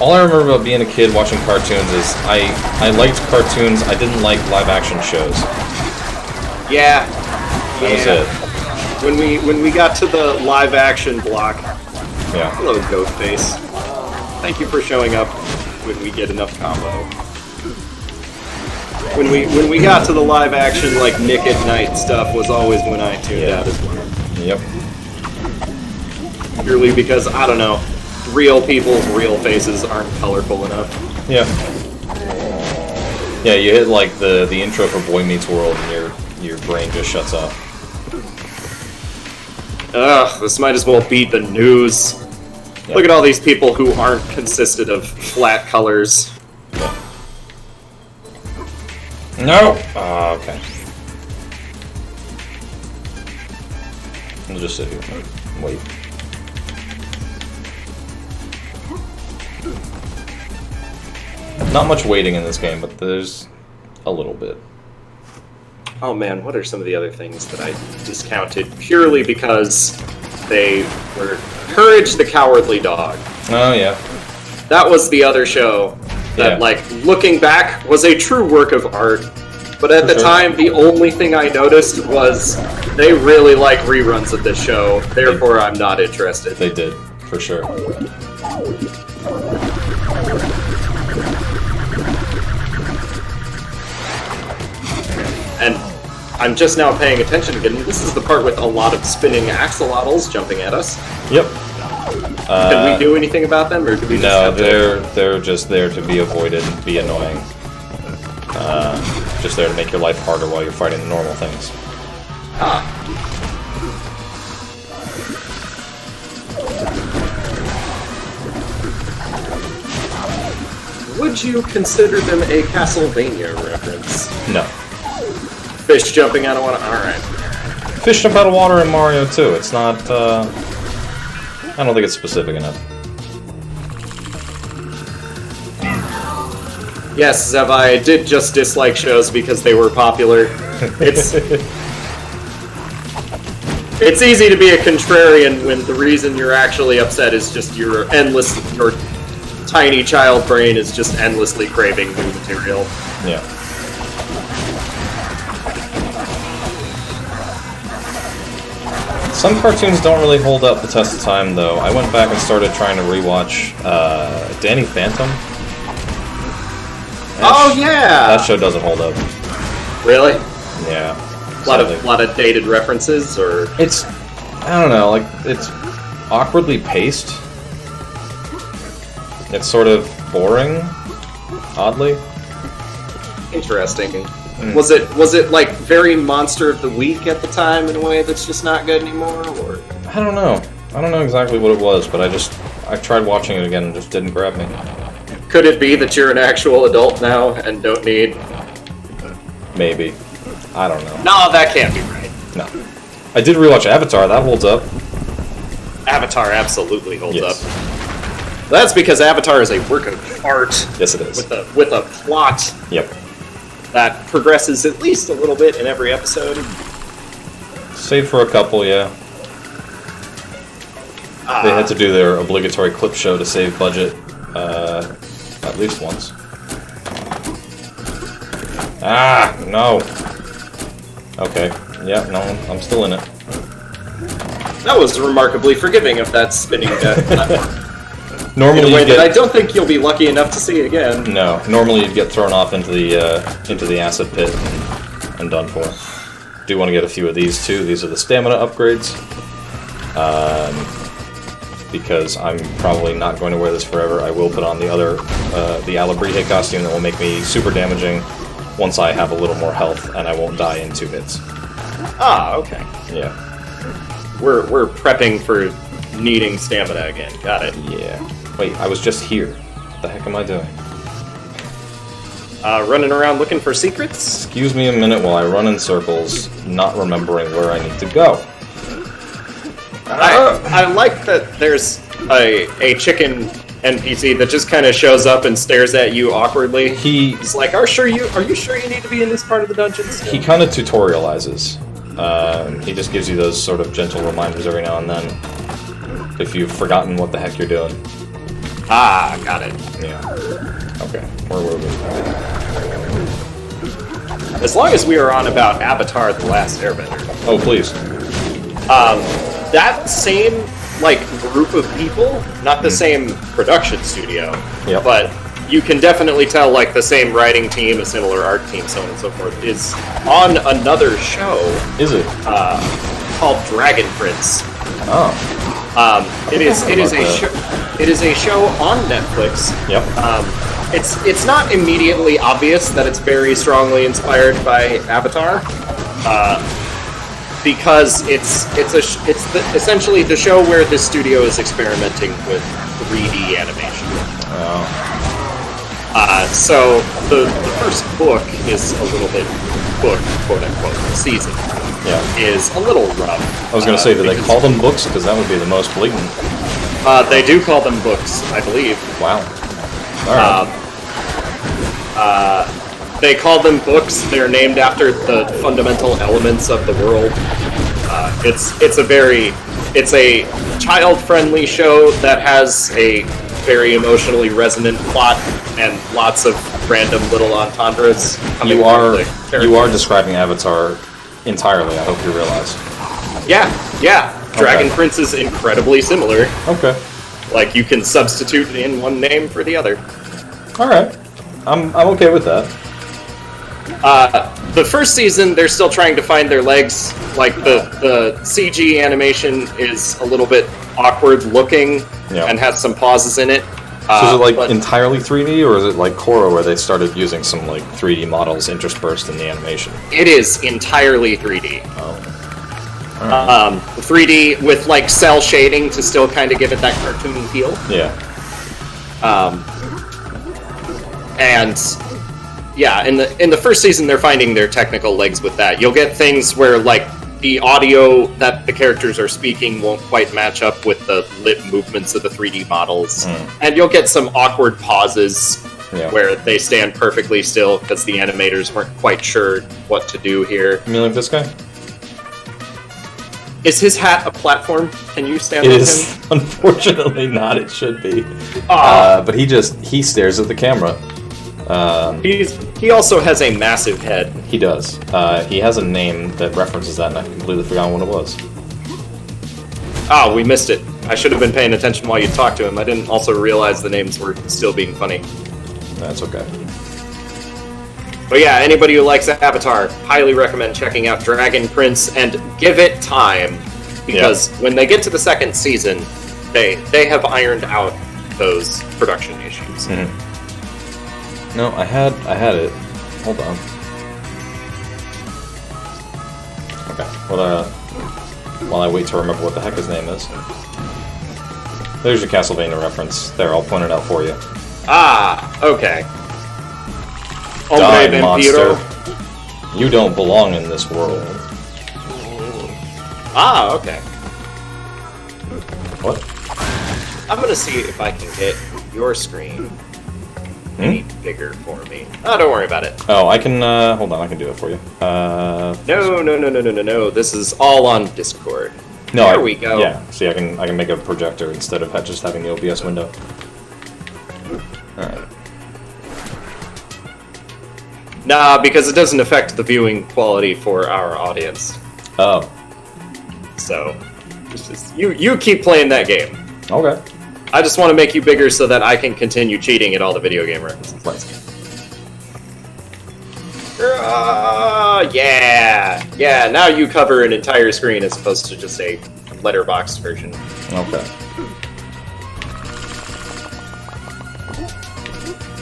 All I remember about being a kid watching cartoons is I liked cartoons, I didn't like live-action shows. Yeah. That was it. When we got to the live-action block, Yeah. hello, Goatface. Thank you for showing up when we get enough combo. When we got to the live action, like Nick at Night stuff was always when I tuned out as well. Yep. Purely because, I don't know, real people's real faces aren't colorful enough. Yeah. Yeah, you hit like the intro for Boy Meets World and your brain just shuts off. Ugh, this might as well beat the news. Yep. Look at all these people who aren't consisted of flat colors. Yeah. No! Okay. I'll just sit here. Wait. Not much waiting in this game, but there's a little bit. Oh man, what are some of the other things that I discounted purely because they were Courage the Cowardly Dog. Oh, yeah. That was the other show that, like, looking back, was a true work of art. But at the time, the only thing I noticed was they really like reruns of this show, therefore I'm not interested. They did, for sure. And I'm just now paying attention again. This is the part with a lot of spinning axolotls jumping at us. Yep. Can we do anything about them, or do we just have they're just there to be avoided and be annoying. Just there to make your life harder while you're fighting the normal things. Would you consider them a Castlevania reference? No. Fish jumping out of water? Alright. Fish jump out of water in Mario too. It's not, I don't think it's specific enough. Yes, Zev, I did just dislike shows because they were popular. It's easy to be a contrarian when the reason you're actually upset is just your tiny child brain is just endlessly craving new material. Yeah. Some cartoons don't really hold up the test of time, though. I went back and started trying to rewatch Danny Phantom. Yeah! That show doesn't hold up. Really? Yeah. A lot of dated references, or It's, I don't know, like, it's awkwardly paced. It's sort of boring, oddly. interesting. Was it like very Monster of the Week at the time in a way that's just not good anymore, or? I don't know. I don't know exactly what it was, but I tried watching it again and just didn't grab me. Could it be that you're an actual adult now and don't need? Maybe. I don't know. No, that can't be right. No. I did rewatch Avatar, that holds up. Avatar absolutely holds Yes. up. That's because Avatar is a work of art. Yes, it is. With a plot Yep. that progresses at least a little bit in every episode. Save for a couple, yeah. They had to do their obligatory clip show to save budget, at least once. Ah, no. Okay. Yeah, no, I'm still in it. That was remarkably forgiving of that spinning platform. Normally, in a way you that I get... don't think you'll be lucky enough to see again. No, normally you'd get thrown off into the acid pit and done for. Do want to get a few of these too. These are the stamina upgrades. Because I'm probably not going to wear this forever, I will put on the other, the Alabrije costume that will make me super damaging once I have a little more health and I won't die in 2 hits. Ah, okay. Yeah. We're prepping for needing stamina again. Got it. Yeah. Wait, I was just here. What the heck am I doing? Running around looking for secrets? Excuse me a minute while I run in circles, not remembering where I need to go. I like that there's a chicken NPC that just kind of shows up and stares at you awkwardly. He's like, are you sure you need to be in this part of the dungeon still? He kind of tutorializes. He just gives you those sort of gentle reminders every now and then, if you've forgotten what the heck you're doing. Ah, got it. Yeah. Okay, where were we? As long as we are on about Avatar: The Last Airbender. Oh, please. That same, like, group of people, not the same production studio, Yep. but you can definitely tell, like, the same writing team, a similar art team, so on and so forth, is on another show. Is it? Called Dragon Prince. Oh. It is a show on Netflix. Yep. It's not immediately obvious that it's very strongly inspired by Avatar, because it's essentially the show where this studio is experimenting with 3D animation. Oh. So the first book is a little bit quote unquote season. Yeah. Is a little rough. I was going to say, do they call them books? Because that would be the most blatant. They do call them books, I believe. Wow. All right. They call them books. They're named after the fundamental elements of the world. It's a child-friendly show that has a very emotionally resonant plot and lots of random little entendres. You are describing Avatar entirely, I hope you realize. Yeah. Dragon Prince is incredibly similar. Okay. Like, you can substitute in one name for the other. Alright. I'm okay with that. The first season, they're still trying to find their legs. Like, the CG animation is a little bit awkward looking and has some pauses in it. So is it like entirely 3D, or is it like Korra where they started using some like 3D models interspersed in the animation? It is entirely 3D. Oh. 3D with like cell shading to still kind of give it that cartoon feel. Yeah. And yeah, in the first season, they're finding their technical legs with that. You'll get things where like the audio that the characters are speaking won't quite match up with the lip movements of the 3D models. And you'll get some awkward pauses where they stand perfectly still because the animators weren't quite sure what to do here. You mean like this guy? Is his hat a platform? Can you stand on him? It is unfortunately not. It should be. But he stares at the camera. He also has a massive head. He does. He has a name that references that, and I've completely forgotten what it was. Ah, we missed it. I should have been paying attention while you talked to him. I didn't also realize the names were still being funny. That's okay. But yeah, anybody who likes Avatar, highly recommend checking out Dragon Prince and give it time, because when they get to the second season, they have ironed out those production issues. Mm-hmm. No, I had it. Hold on. Okay. Well, while I wait to remember what the heck his name is. There's your Castlevania reference. There, I'll point it out for you. Ah, okay. Die, monster. You don't belong in this world. Ah, okay. What? I'm gonna see if I can get your screen any bigger for me. Oh, don't worry about it. Oh, I can, hold on, I can do it for you. No. This is all on Discord. No, there we go. Yeah, see, I can make a projector instead of just having the OBS window. Alright. Nah, because it doesn't affect the viewing quality for our audience. Oh. So, it's just, you keep playing that game. Okay. I just want to make you bigger so that I can continue cheating at all the video game references. Yeah, now you cover an entire screen as opposed to just a letterbox version. Okay.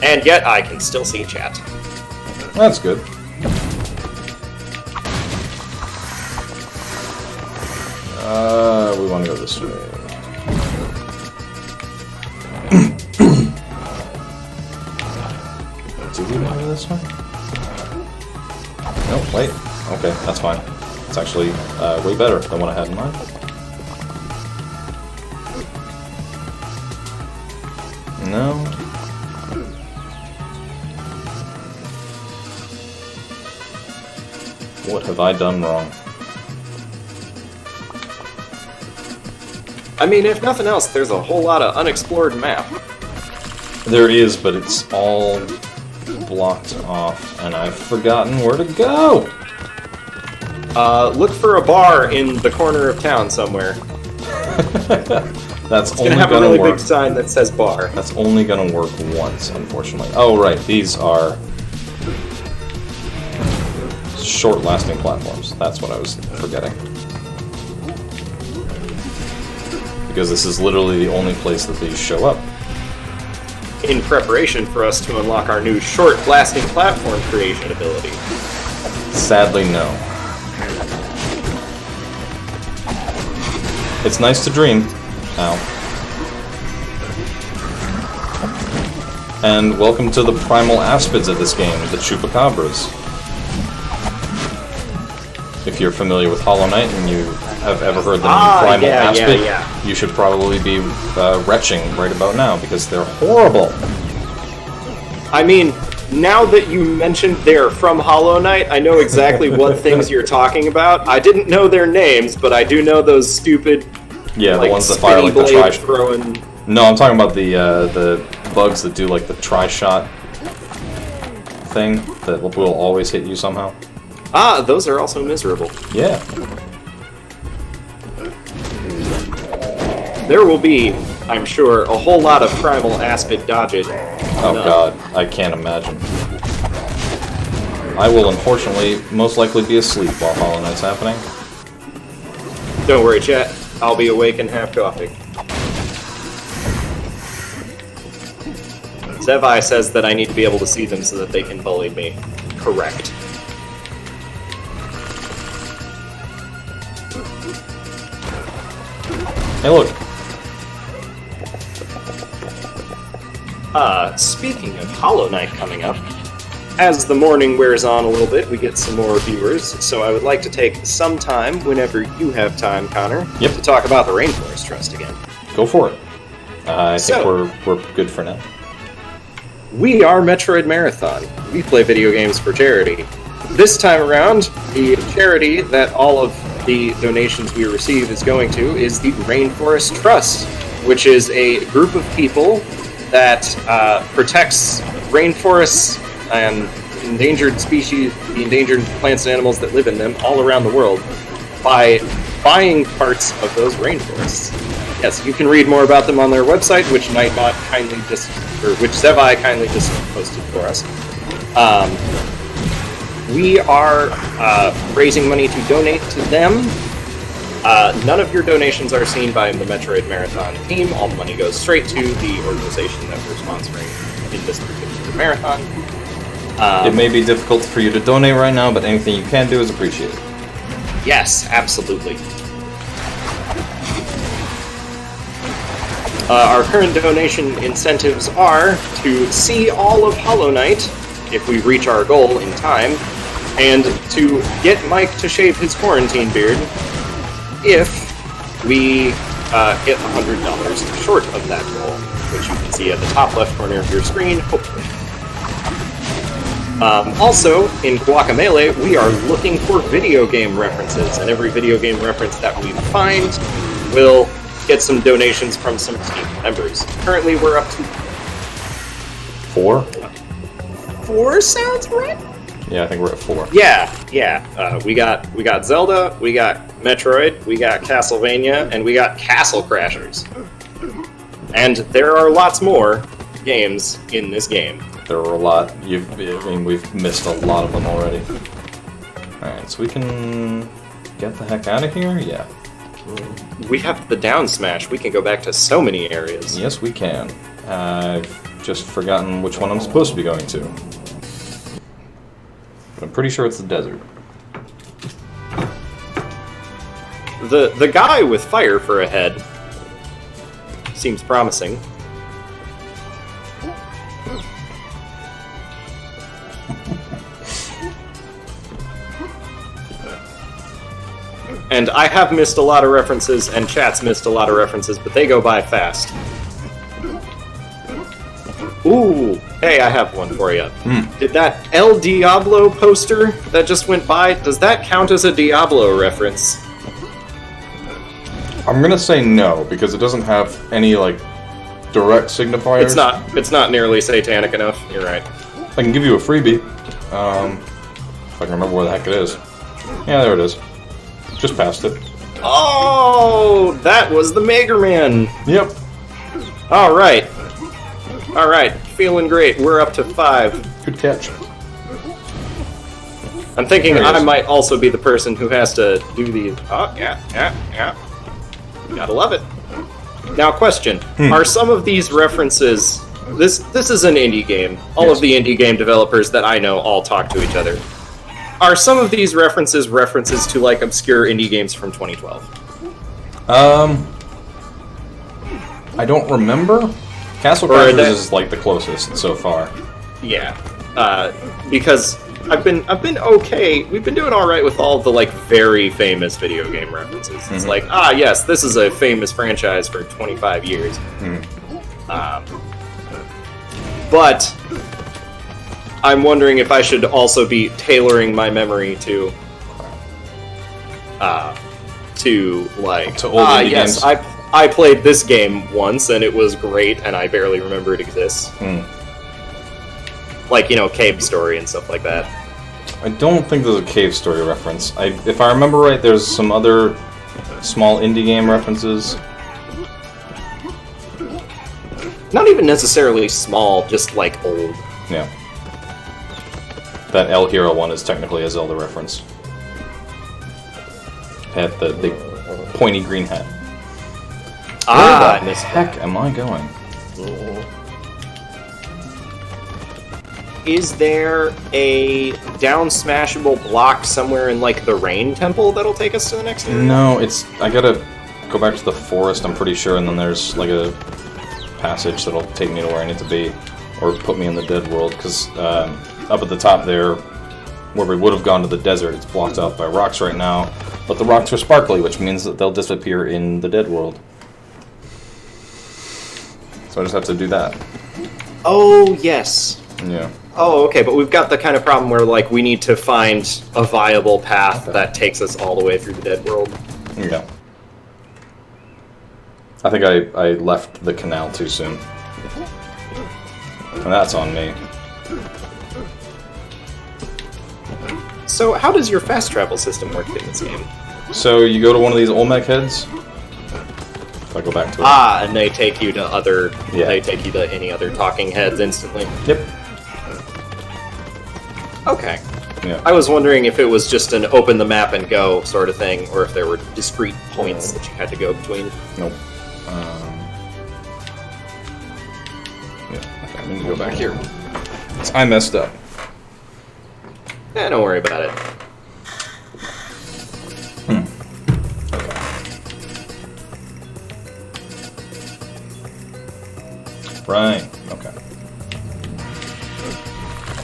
And yet I can still see chat. That's good. We want to go this way. Do we want to go this way? No, wait. Okay, that's fine. It's actually way better than what I had in mind. No. What have I done wrong? I mean, if nothing else, there's a whole lot of unexplored map. There is, but it's all blocked off, and I've forgotten where to go! Look for a bar in the corner of town somewhere. That's It's only gonna have a gonna really work. big sign that says bar. That's only gonna work once, unfortunately. Oh, right, these are short-lasting platforms. That's what I was forgetting. Because this is literally the only place that these show up. In preparation for us to unlock our new short-lasting platform creation ability. Sadly, no. It's nice to dream. Ow. And welcome to the primal aspids of this game, the chupacabras. If you're familiar with Hollow Knight and you have ever heard the name primal aspid, you should probably be retching right about now because they're horrible. I mean, now that you mentioned they're from Hollow Knight, I know exactly what things you're talking about. I didn't know their names, but I do know those stupid, Yeah, like, the ones that fire like the spinny blade tri. throwing. No, I'm talking about the bugs that do like the tri-shot thing that will always hit you somehow. Ah, those are also miserable. Yeah. There will be, I'm sure, a whole lot of primal aspid dodging. Oh god, I can't imagine. I will unfortunately most likely be asleep while Hollow Knight's happening. Don't worry, chat. I'll be awake and half coffee. Zevi says that I need to be able to see them so that they can bully me. Correct. Hey look, Speaking of Hollow Knight coming up, as the morning wears on a little bit, we get some more viewers, so I would like to take some time, whenever you have time, Connor, Yep. to talk about the Rainforest Trust again. go for it. I think So- we're good for now. We are Metroid Marathon. We play video games for charity. This time around, the charity that all of the donations we receive is going to is the Rainforest Trust, which is a group of people that protects rainforests and endangered species, the endangered plants and animals that live in them all around the world by buying parts of those rainforests. Yes, you can read more about them on their website, which Nightbot kindly which Zevi kindly just posted for us. We are raising money to donate to them. None of your donations are seen by the Metroid Marathon team. All the money goes straight to the organization that we're sponsoring in this particular marathon. It may be difficult for you to donate right now, but anything you can do is appreciated. Yes, absolutely. Our current donation incentives are to see all of Hollow Knight, if we reach our goal in time, and to get Mike to shave his quarantine beard, if we hit $100 short of that goal, which you can see at the top left corner of your screen, hopefully. Also, in Guacamelee, we are looking for video game references, and every video game reference that we find will get some donations from some team members. Currently, we're up to 4? 4, sounds right? Yeah, I think we're at 4. Yeah. We got Zelda, we got Metroid, we got Castlevania, and we got Castle Crashers. And there are lots more games in this game. There are a lot. We've missed a lot of them already. Alright, so we can get the heck out of here? Yeah. We have the down smash. We can go back to so many areas. Yes, we can. I've just forgotten which one I'm supposed to be going to. But I'm pretty sure it's the desert. The guy with fire for a head seems promising. And I have missed a lot of references, and chat's missed a lot of references, but they go by fast. Ooh, hey, I have one for you. Did that El Diablo poster that just went by, does that count as a Diablo reference? I'm gonna say no, because it doesn't have any, like, direct signifiers. It's not nearly satanic enough, you're right. I can give you a freebie. If I can remember where the heck it is. Yeah, there it is. Just past it. Oh, that was the Mega Man. Yep. All right, feeling great. We're up to 5. Good catch. I'm thinking I might also be the person who has to do these. Oh, yeah. Gotta love it. Now, question: are some of these references? This is an indie game. All of the indie game developers that I know all talk to each other. Are some of these references to like obscure indie games from 2012? I don't remember. Castle Crashers is like the closest so far. Yeah, because I've been okay. We've been doing all right with all the like very famous video game references. It's like, yes, this is a famous franchise for 25 years. But I'm wondering if I should also be tailoring my memory to like, to old indie yes, games. I played this game once and it was great and I barely remember it exists. Like, Cave Story and stuff like that. I don't think there's a Cave Story reference. If I remember right, there's some other small indie game references. Not even necessarily small, just like old. Yeah. That El Hero one is technically a Zelda reference. At the big pointy green hat. Where the heck am I going? Is there a down smashable block somewhere in like the Rain Temple that'll take us to the next area? No, I gotta go back to the forest, I'm pretty sure, and then there's like a passage that'll take me to where I need to be, or put me in the dead world, because up at the top there, where we would have gone to the desert, it's blocked off by rocks right now, but the rocks are sparkly, which means that they'll disappear in the dead world. So I just have to do that. Oh, yes. Yeah. Oh, okay, but we've got the kind of problem where, like, we need to find a viable path that takes us all the way through the dead world. Yeah. I think I left the canal too soon. And that's on me. So, how does your fast travel system work in this game? So you go to one of these Olmec heads. If I go back to it. And they take you to they take you to any other talking heads instantly? Yep. Okay. Yeah. I was wondering if it was just an open the map and go sort of thing, or if there were discrete points that you had to go between. Nope. Yeah, okay, I'm gonna go back here. I messed up. Don't worry about it. Right, okay. I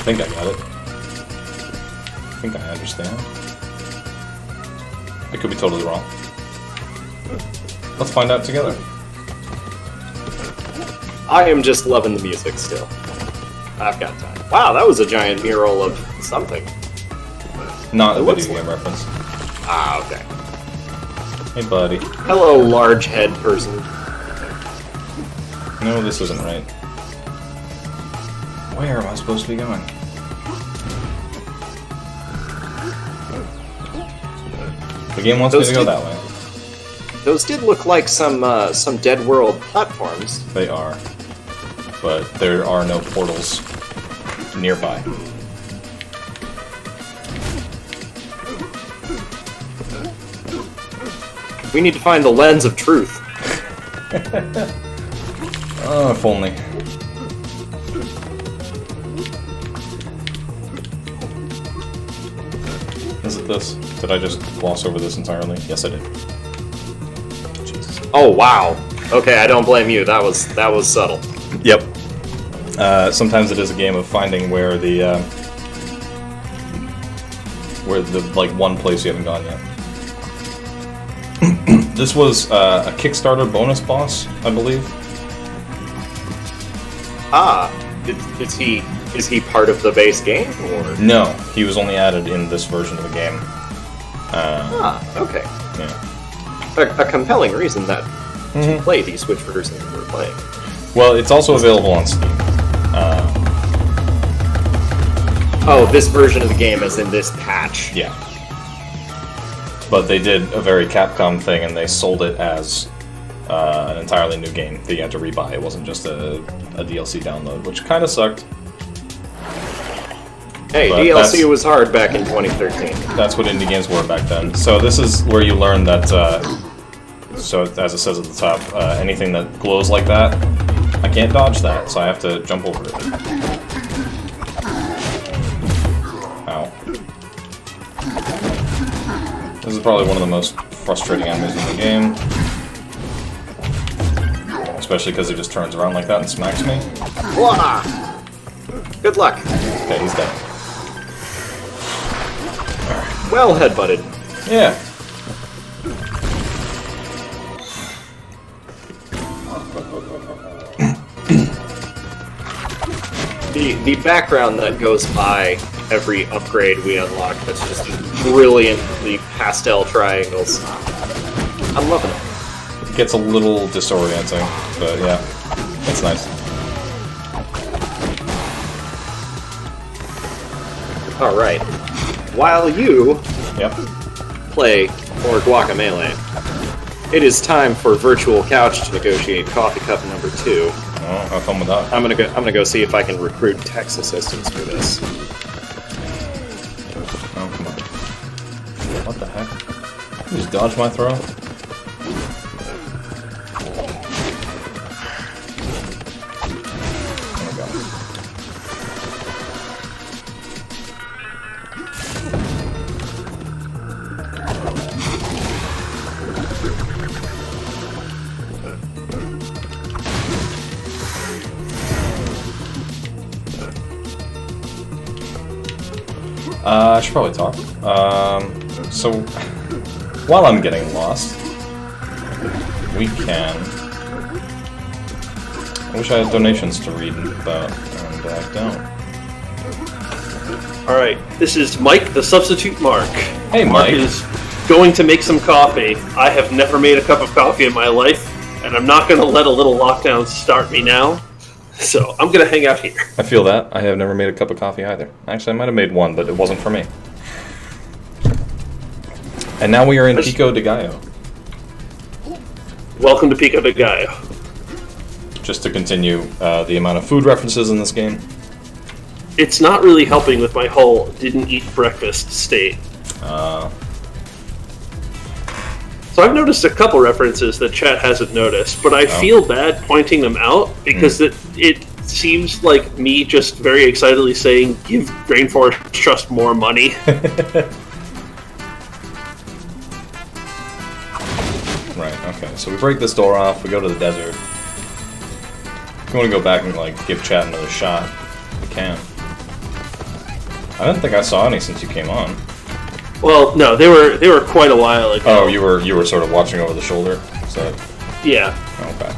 think I got it. I think I understand. I could be totally wrong. Let's find out together. I am just loving the music still. I've got time. Wow, that was a giant mural of something. Not a video game reference. Okay. Hey, buddy. Hello, large head person. No, this isn't right. Where am I supposed to be going? The game wants me to go that way. Those did look like some Dead World platforms. They are. But there are no portals nearby. We need to find the lens of truth. Oh, if only. with this? Did I just gloss over this entirely? Yes, I did. Jesus. Oh wow. Okay, I don't blame you. That was subtle. Yep. Sometimes it is a game of finding where the like one place you haven't gone yet. This was a Kickstarter bonus boss, I believe. Ah, is he part of the base game or? No, he was only added in this version of the game. Okay. Yeah. A compelling reason that to play the Switch version that we're playing. Well, it's also available on Steam. Oh, this version of the game is in this patch. Yeah. But they did a very Capcom thing, and they sold it as an entirely new game that you had to rebuy. It wasn't just a DLC download, which kind of sucked. Hey, But DLC was hard back in 2013. That's what indie games were back then. So this is where you learn that, so as it says at the top, anything that glows like that, I can't dodge that, so I have to jump over it. Ow. This is probably one of the most frustrating enemies in the game. Especially because he just turns around like that and smacks me. Wah! Good luck. Okay, he's dead. Well headbutted. Yeah. The background that goes by every upgrade we unlock that's just brilliantly pastel triangles. I'm loving it. It gets a little disorienting, but yeah, it's nice. Alright. While you Yep. play more Guacamelee, it is time for Virtual Couch to negotiate coffee cup number 2. Oh, how fun with that? I'm gonna go see if I can recruit text assistants for this. Oh, come on. What the heck? You just dodged my throw? Oh my god. I should probably talk. So, while I'm getting lost, we can... I wish I had donations to read about, and I don't. Alright, this is Mike, the substitute Mark. Hey, Mark Mike. is going to make some coffee. I have never made a cup of coffee in my life, and I'm not going to let a little lockdown start me now. So, I'm going to hang out here. I feel that. I have never made a cup of coffee either. Actually, I might have made one, but it wasn't for me. And now we are in Pico de Gallo. Welcome to Pico de Gallo. Just to continue the amount of food references in this game. It's not really helping with my whole didn't eat breakfast state. So I've noticed a couple references that chat hasn't noticed, but I feel bad pointing them out because it seems like me just very excitedly saying, give Rainforest Trust more money. Right, okay. So we break this door off, we go to the desert. If you want to go back and like give chat another shot, we can. I didn't think I saw any since you came on. Well, no, they were quite a while ago. Oh, you were sort of watching over the shoulder? So Yeah. okay.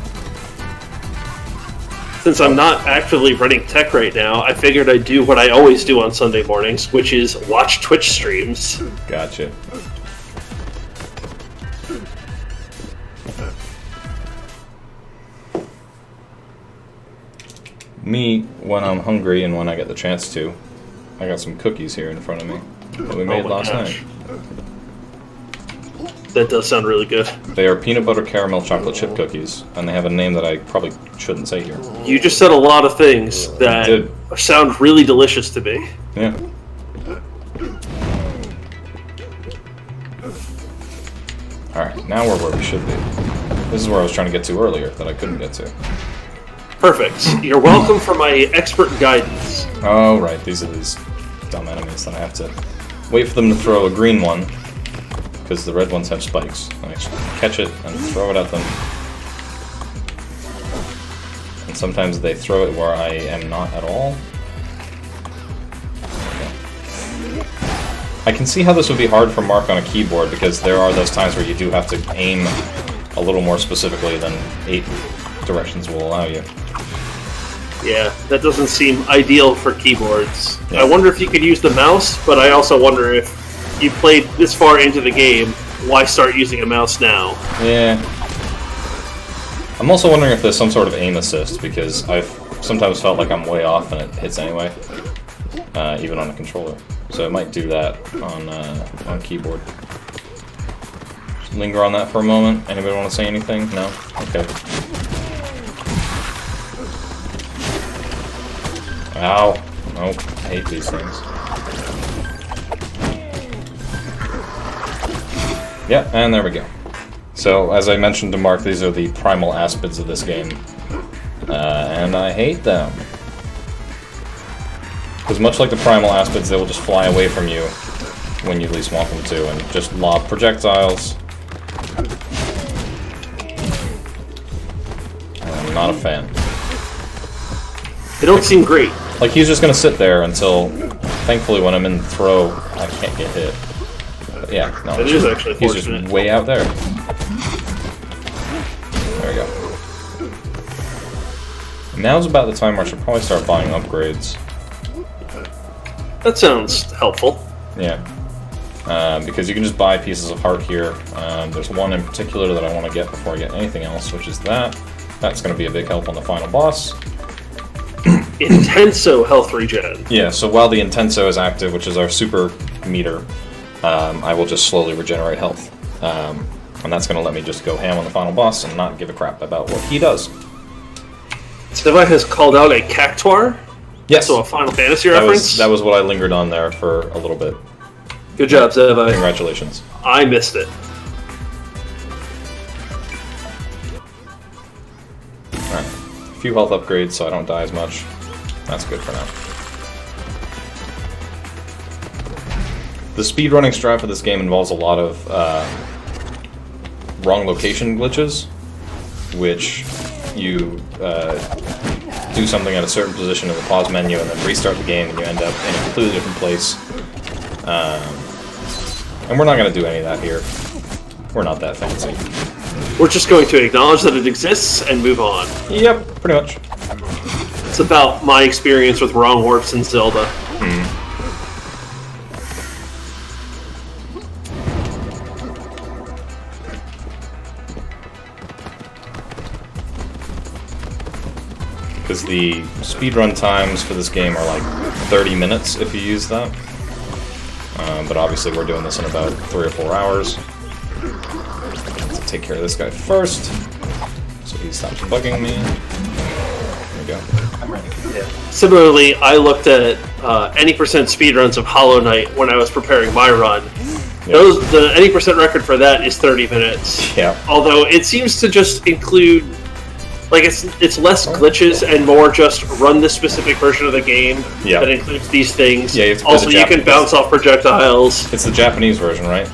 Since I'm not actively running tech right now, I figured I'd do what I always do on Sunday mornings, which is watch Twitch streams. Gotcha. Me, when I'm hungry and when I get the chance to, I got some cookies here in front of me that we made my last gosh. night. That does sound really good. They are peanut butter caramel chocolate chip cookies, and they have a name that I probably shouldn't say here. You just said a lot of things that did. sound really delicious to me. Yeah. Alright, now we're where we should be. This is where I was trying to get to earlier that I couldn't get to. Perfect. You're welcome for my expert guidance. Oh, right, these are these dumb enemies that I have to wait for them to throw a green one, because the red ones have spikes. I catch it and throw it at them. And sometimes they throw it where I am not at all. Okay. I can see how this would be hard for Mark on a keyboard, because there are those times where you do have to aim a little more specifically than 8 directions will allow you. Yeah, that doesn't seem ideal for keyboards. Yeah. I wonder if you could use the mouse, but I also wonder if you played this far into the game, why start using a mouse now? Yeah. I'm also wondering if there's some sort of aim assist, because I've sometimes felt like I'm way off and it hits anyway, even on a controller. So it might do that on keyboard. Just linger on that for a moment. Anybody want to say anything? No? Okay. Ow. Nope. I hate these things. Yeah, and there we go. So, as I mentioned to Mark, these are the primal aspids of this game. And I hate them. Because much like the primal aspids, they will just fly away from you when you least want them to, and just lob projectiles. I'm not a fan. They don't seem great. Like, he's just gonna sit there until, thankfully, when I'm in the throw, I can't get hit. But yeah, no, It is actually he's just fortunate. way out there. There we go. Now's about the time where I should probably start buying upgrades. That sounds helpful. Yeah. Because you can just buy pieces of heart here. There's one in particular that I want to get before I get anything else, which is that. That's going to be a big help on the final boss. Intenso health regen. Yeah, so while the Intenso is active, which is our super meter, I will just slowly regenerate health. And that's going to let me just go ham on the final boss and not give a crap about what he does. Seva has called out a cactuar. Yes. So a Final Fantasy reference. That was what I lingered on there for a little bit. Good job, Seva. Congratulations. I missed it. Alright. A few health upgrades so I don't die as much. That's good for now. The speedrunning strat for this game involves a lot of wrong location glitches, which you do something at a certain position in the pause menu and then restart the game and you end up in a completely different place. And we're not going to do any of that here. We're not that fancy. We're just going to acknowledge that it exists and move on. Yep, pretty much. It's about my experience with wrong warps in Zelda. Because the speedrun times for this game are like 30 minutes if you use that. But obviously we're doing this in about 3 or 4 hours. Let's take care of this guy first, so he stops bugging me. There we go. I'm ready. Yeah. Similarly, I looked at any percent speedruns of Hollow Knight when I was preparing my run. Yep. The any percent record for that is 30 minutes. Yeah. Although it seems to just include, like, it's less glitches and more just run this specific version of the game that includes these things. Yeah, you have to also, you can bounce off projectiles. It's the Japanese version, right?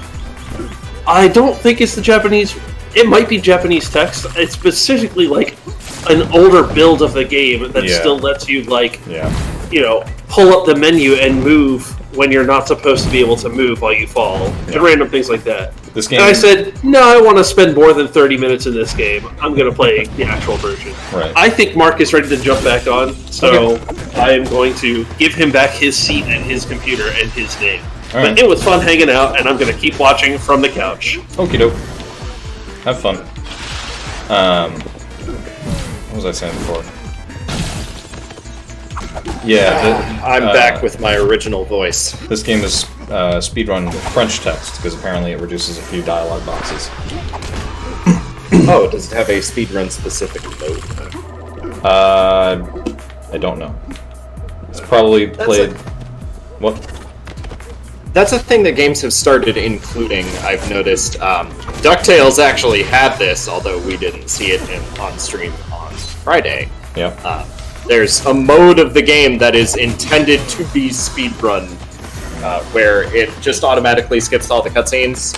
I don't think it's the Japanese. It might be Japanese text. It's specifically like an older build of the game that still lets you, like, pull up the menu and move when you're not supposed to be able to move while you fall. And random things like that. This game. And I said, no, I want to spend more than 30 minutes in this game. I'm going to play the actual version. Right. I think Mark is ready to jump back on, so I am going to give him back his seat and his computer and his name. But it was fun hanging out, and I'm going to keep watching from the couch. Okie doke. Have fun. What was I saying before? Yeah, I'm back with my original voice. This game is speedrun with French text, because apparently it reduces a few dialogue boxes. Oh, does it have a speedrun specific mode? I don't know. It's probably played... What? That's a thing that games have started including, I've noticed. DuckTales actually had this, although we didn't see it on stream on Friday. Yeah. There's a mode of the game that is intended to be speedrun where it just automatically skips all the cutscenes.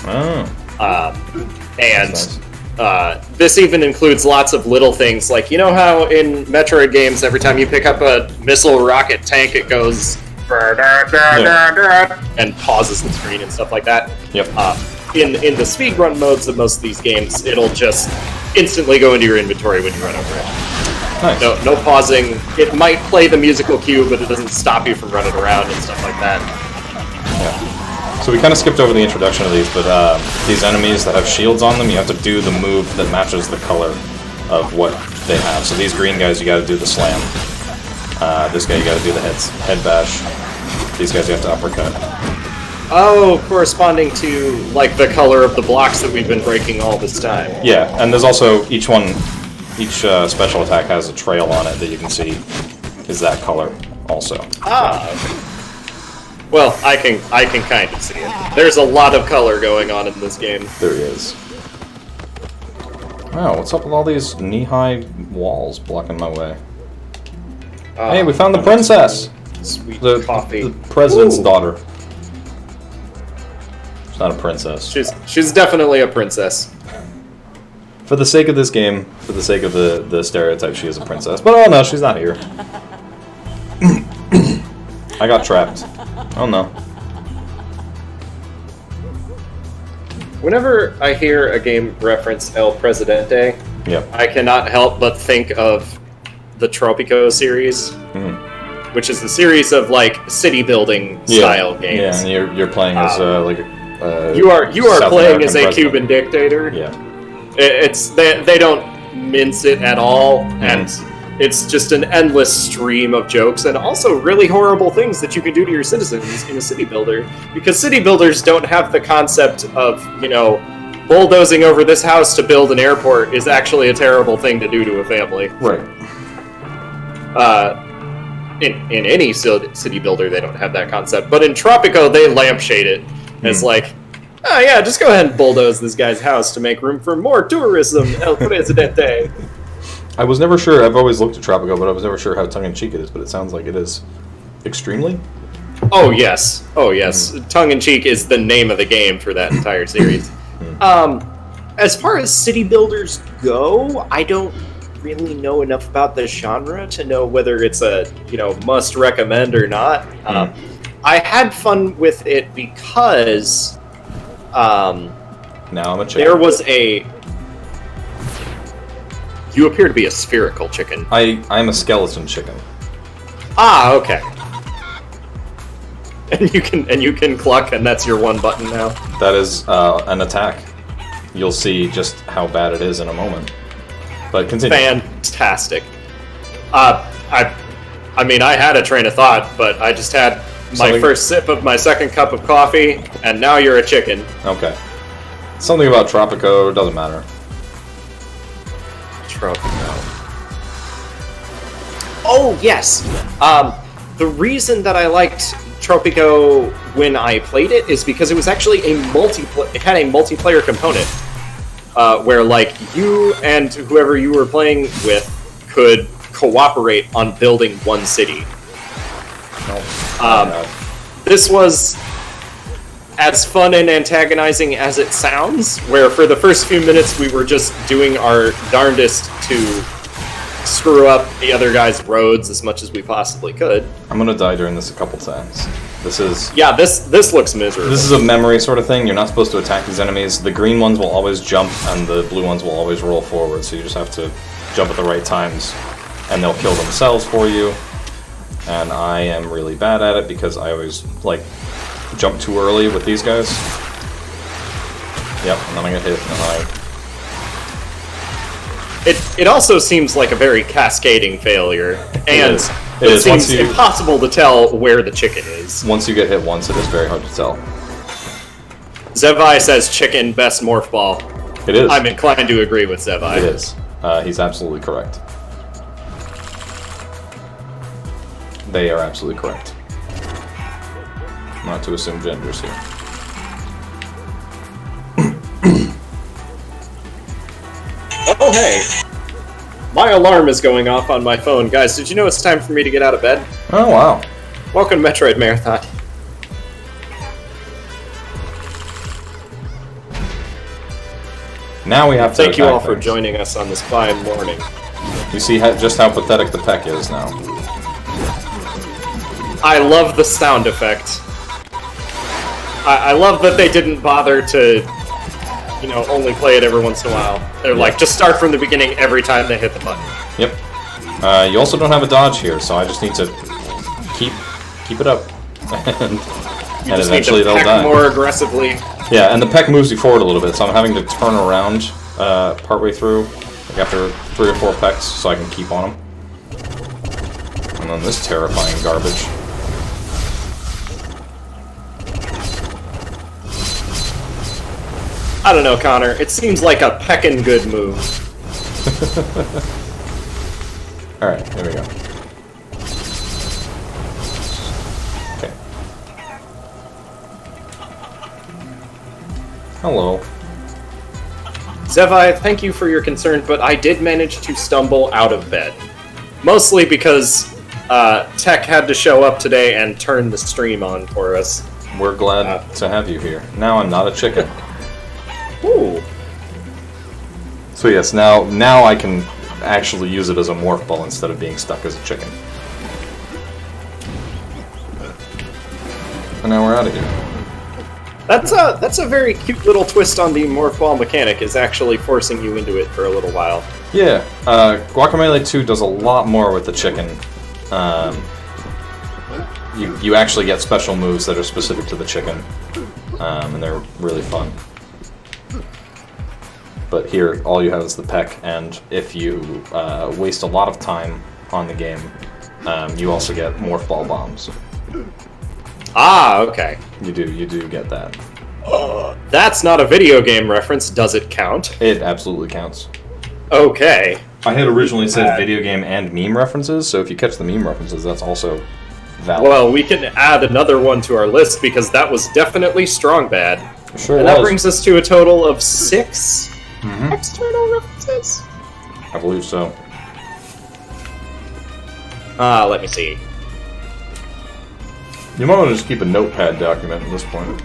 And this even includes lots of little things, like, you know how in Metroid games, every time you pick up a missile rocket tank, it goes and pauses the screen and stuff like that. Yep. In the speedrun modes of most of these games, it'll just instantly go into your inventory when you run over it. Nice. No pausing. It might play the musical cue, but it doesn't stop you from running around and stuff like that. Yeah. So we kind of skipped over the introduction of these, but these enemies that have shields on them, you have to do the move that matches the color of what they have. So these green guys, you got to do the slam. This guy, you got to do the head bash. These guys, you have to uppercut. Oh, corresponding to, like, the color of the blocks that we've been breaking all this time. Yeah, and there's also each special attack has a trail on it that you can see is that color also. Ah. Well, I can kind of see it. There's a lot of color going on in this game. There is. Wow, what's up with all these knee-high walls blocking my way? Hey, we found the princess! Sweet The coffee. the president's daughter. She's not a princess. She's definitely a princess. For the sake of this game, for the sake of the stereotype, she is a princess. But oh no, she's not here. I got trapped. Oh no. Whenever I hear a game reference El Presidente, Yep. I cannot help but think of the Tropico series, which is the series of, like, city building style games. Yeah, and you're playing as like a You are South playing American as a president. Cuban dictator. Yeah. They don't mince it at all, and it's just an endless stream of jokes and also really horrible things that you can do to your citizens in a city builder, because city builders don't have the concept of, you know, bulldozing over this house to build an airport is actually a terrible thing to do to a family. Right. In any city builder, they don't have that concept, but in Tropico, they lampshade it as like, oh yeah, just go ahead and bulldoze this guy's house to make room for more tourism, El Presidente. I was never sure. I've always looked at Tropico, but I was never sure how tongue-in-cheek it is. But it sounds like it is extremely. Oh yes. Tongue-in-cheek is the name of the game for that entire series. As far as city builders go, I don't really know enough about the genre to know whether it's a, you know, must recommend or not. I had fun with it because Now I'm a chicken. there was a. You appear to be a spherical chicken. I'm a skeleton chicken. Ah, okay. And you can cluck, and that's your one button now. That is an attack. You'll see just how bad it is in a moment. But continue. Fantastic. I mean, I had a train of thought, but I just had my first sip of my second cup of coffee, and now you're a chicken. Okay. Something about Tropico doesn't matter. Tropico. Oh, yes! The reason that I liked Tropico when I played it is because it was actually it had a multiplayer component. Where, like, you and whoever you were playing with could cooperate on building one city. This was as fun and antagonizing as it sounds, where for the first few minutes we were just doing our darndest to screw up the other guy's roads as much as we possibly could. I'm gonna die during this a couple times. This looks miserable. This is a memory sort of thing. You're not supposed to attack these enemies. The green ones will always jump, and the blue ones will always roll forward, so you just have to jump at the right times, and they'll kill themselves for you. And I am really bad at it because I always, like, jump too early with these guys. Yep, and then I get hit, and It also seems like a very cascading failure, and it seems impossible to tell where the chicken is. Once you get hit once, it is very hard to tell. Zevi says chicken, best morph ball. It is. I'm inclined to agree with Zevi. It is. He's absolutely correct. They are absolutely correct. Not to assume genders here. Oh, hey! My alarm is going off on my phone. Guys, did you know it's time for me to get out of bed? Oh, wow. Welcome to Metroid Marathon. Now we have to Thank you all attack for things. joining us on this fine morning. You see just how pathetic the peck is now. I love the sound effect. I love that they didn't bother to, you know, only play it every once in a while. They're like, just start from the beginning every time they hit the button. Yep. You also don't have a dodge here, so I just need to keep it up. and Just eventually need to they'll peck die. more aggressively. Yeah, and the peck moves you forward a little bit, so I'm having to turn around partway through, like after 3 or 4 pecks, so I can keep on them. And then this terrifying garbage. I don't know, Connor. It seems like a peckin' good move. Alright, here we go. Okay. Hello. Zevi, thank you for your concern, but I did manage to stumble out of bed. Mostly because Tech had to show up today and turn the stream on for us. We're glad to have you here. Now I'm not a chicken. Ooh. So yes, now I can actually use it as a morph ball instead of being stuck as a chicken. And now we're out of here. That's a very cute little twist on the morph ball mechanic, is actually forcing you into it for a little while. Yeah, Guacamelee 2 does a lot more with the chicken. You actually get special moves that are specific to the chicken, and they're really fun. But here, all you have is the peck, and if you waste a lot of time on the game, you also get morph ball bombs. Ah, okay. You do get that. That's not a video game reference. Does it count? It absolutely counts. Okay. I had originally said video game and meme references, so if you catch the meme references, that's also valid. Well, we can add another one to our list because that was definitely strong bad. Sure And was. that brings us to a total of 6 external references. I believe so. Let me see. You might want to just keep a notepad document at this point.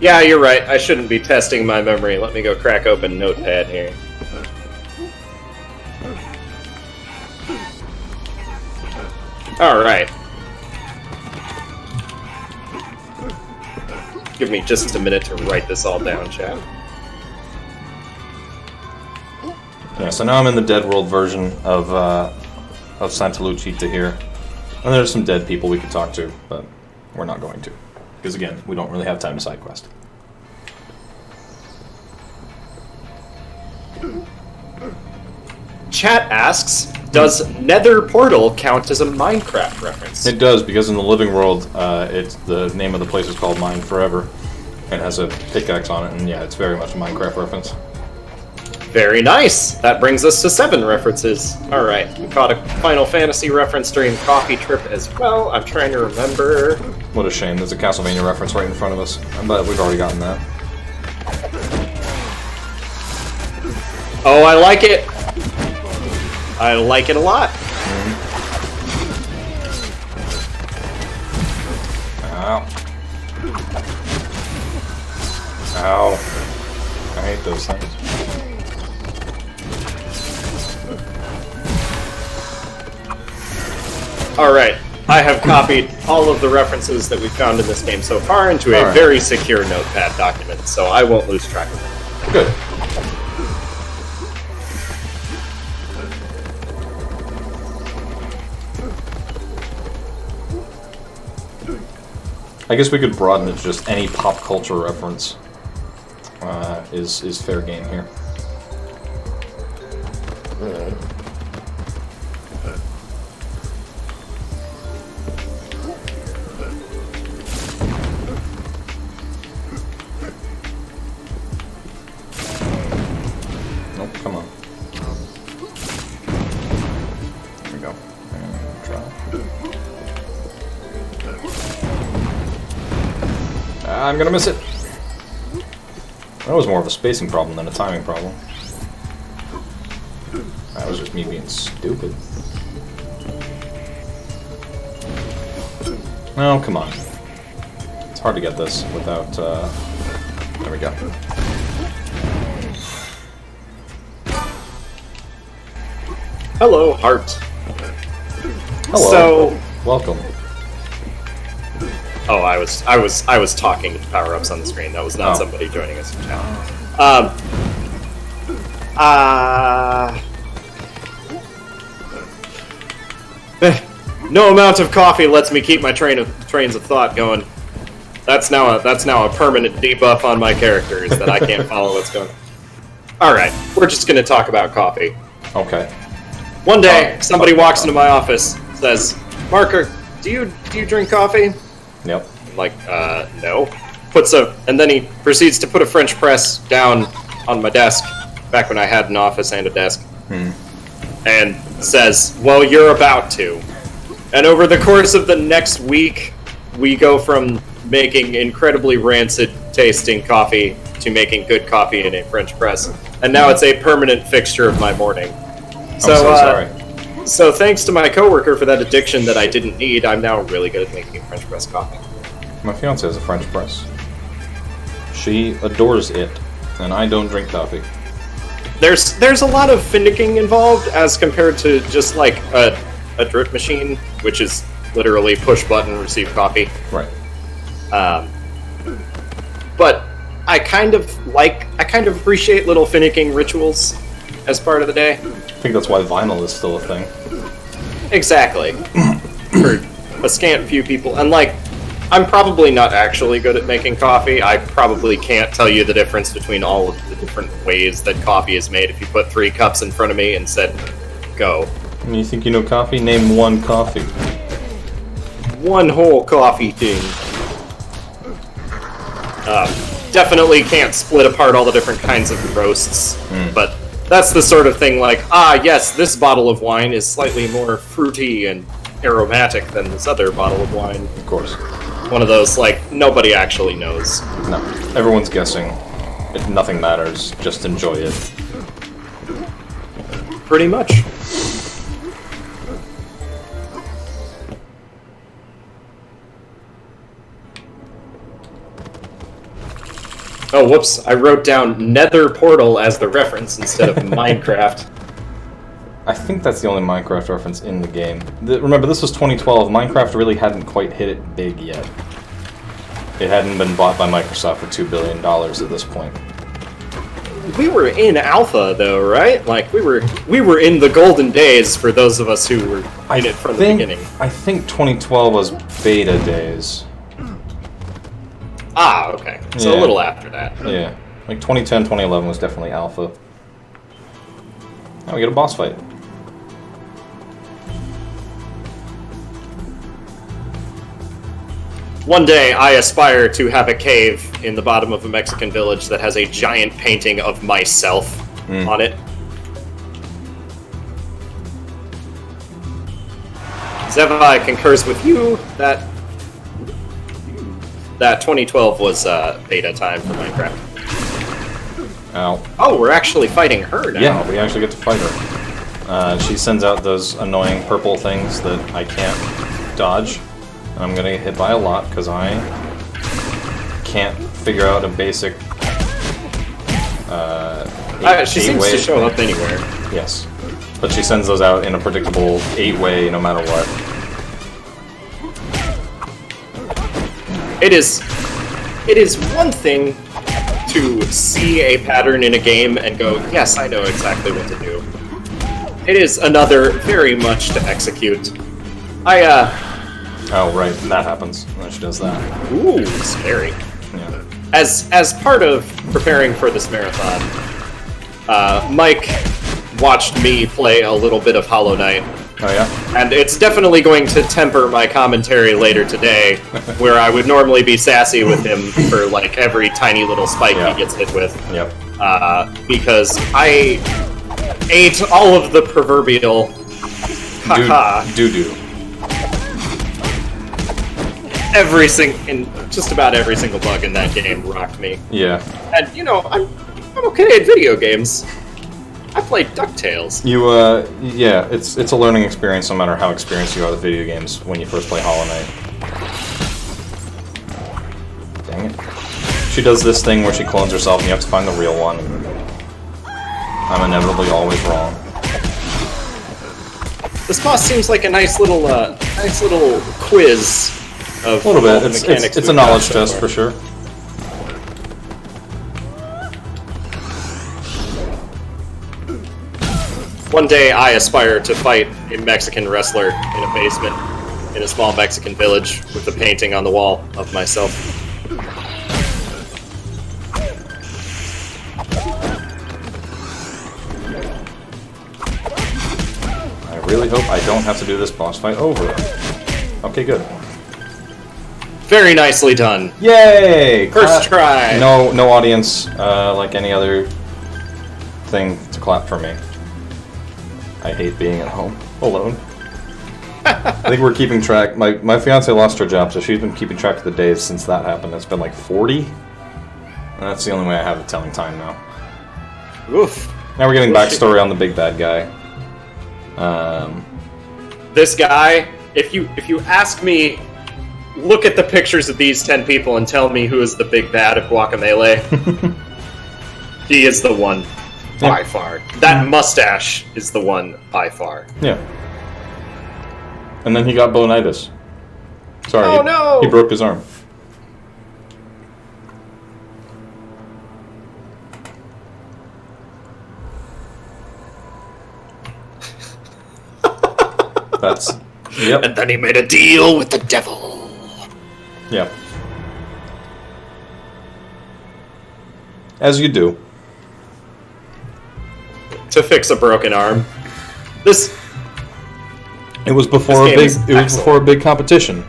Yeah, you're right. I shouldn't be testing my memory. Let me go crack open Notepad here. Alright. Give me just a minute to write this all down, chat. Yeah, so now I'm in the Dead World version of Santa Lucita here. And there's some dead people we could talk to, but we're not going to. Because again, we don't really have time to side quest. Chat asks, does Nether Portal count as a Minecraft reference? It does, because in the living world, it's the name of the place is called Mine Forever. It has a pickaxe on it, and yeah, it's very much a Minecraft reference. Very nice! That brings us to 7 references. Alright, we caught a Final Fantasy reference during Coffee Trip as well. I'm trying to remember. What a shame, there's a Castlevania reference right in front of us. But we've already gotten that. Oh, I like it! I like it a lot. Ow. Ow. I hate those things. Alright, I have copied all of the references that we found in this game so far into a Alright. very secure notepad document, so I won't lose track of them. Good. I guess we could broaden it to just any pop culture reference is fair game here. Nope, come on. There we go. And drop. I'm gonna miss it. That was more of a spacing problem than a timing problem. That was just me being stupid. Oh, come on. It's hard to get this without, there we go. Hello, Heart. Hello. So, welcome. oh, I was talking to power-ups on the screen. That was not somebody joining us in chat. No amount of coffee lets me keep my trains of thought going. That's now a permanent debuff on my characters that I can't follow what's going on. Alright, we're just gonna talk about coffee. Okay. One day, somebody walks into my office, says, Marker, do you drink coffee? Yep. I'm like, no. And then he proceeds to put a French press down on my desk, back when I had an office and a desk, and says, well, you're about to. And over the course of the next week, we go from making incredibly rancid tasting coffee to making good coffee in a French press. And now it's a permanent fixture of my morning. I'm so sorry. So thanks to my coworker for that addiction that I didn't need, I'm now really good at making French press coffee. My fiance has a French press. She adores it, and I don't drink coffee. There's a lot of finicking involved as compared to just like a drip machine, which is literally push button, receive coffee. Right. But I kind of appreciate little finicking rituals as part of the day. I think that's why vinyl is still a thing. Exactly. For a scant few people. And like, I'm probably not actually good at making coffee. I probably can't tell you the difference between all of the different ways that coffee is made if you put 3 cups in front of me and said, go. You think you know coffee? Name one coffee. One whole coffee thing. Definitely can't split apart all the different kinds of roasts, but that's the sort of thing like, yes, this bottle of wine is slightly more fruity and aromatic than this other bottle of wine. Of course. One of those, like, nobody actually knows. No. Everyone's guessing. Nothing matters. Just enjoy it. Pretty much. Oh, whoops. I wrote down Nether Portal as the reference instead of Minecraft. I think that's the only Minecraft reference in the game. Remember, this was 2012. Minecraft really hadn't quite hit it big yet. It hadn't been bought by Microsoft for $2 billion at this point. We were in alpha, though, right? Like, we were in the golden days for those of us who were in it from the beginning. I think 2012 was beta days. Ah, okay. So a little after that. Yeah. Like 2010, 2011 was definitely alpha. Now we get a boss fight. One day, I aspire to have a cave in the bottom of a Mexican village that has a giant painting of myself on it. Zevi concurs with you that 2012 was beta time for Minecraft. Ow. Oh, we're actually fighting her now. Yeah, we actually get to fight her. She sends out those annoying purple things that I can't dodge. I'm gonna get hit by a lot because I can't figure out a basic. She seems to show up anywhere. Yes, but she sends those out in a predictable 8-way, no matter what. It is one thing to see a pattern in a game and go, yes, I know exactly what to do. It is another very much to execute. Oh, right, that happens when she does that. Ooh, scary. Yeah. As part of preparing for this marathon, Mike watched me play a little bit of Hollow Knight. Oh, yeah? And it's definitely going to temper my commentary later today, where I would normally be sassy with him for, like, every tiny little spike he gets hit with. Yep. Because I ate all of the proverbial caca. Doo-doo. In just about every single bug in that game rocked me. Yeah. And, you know, I'm okay at video games. I played DuckTales. Yeah, it's a learning experience no matter how experienced you are with video games when you first play Hollow Knight. Dang it. She does this thing where she clones herself and you have to find the real one. I'm inevitably always wrong. This boss seems like a nice little quiz of A little bit. all the It's mechanics a we've knowledge got so test far. for sure. One day I aspire to fight a Mexican wrestler in a basement in a small Mexican village with a painting on the wall of myself. I really hope I don't have to do this boss fight over. Okay, good. Very nicely done. Yay! First try. No audience, like any other thing to clap for me. I hate being at home alone. I think we're keeping track. My fiance lost her job, so she's been keeping track of the days since that happened. It's been like 40. And that's the only way I have of telling time now. Oof. Now we're getting backstory on the big bad guy. This guy, if you ask me, look at the pictures of these 10 people and tell me who is the big bad of Guacamelee. He is the one by far. That mustache is the one by far. Yeah. And then he got bonitis. Sorry. Oh, no! He broke his arm. That's... Yep. And then he made a deal with the devil. Yep. As you do. To fix a broken arm. It was before This a game big. is It was excellent. before a big competition.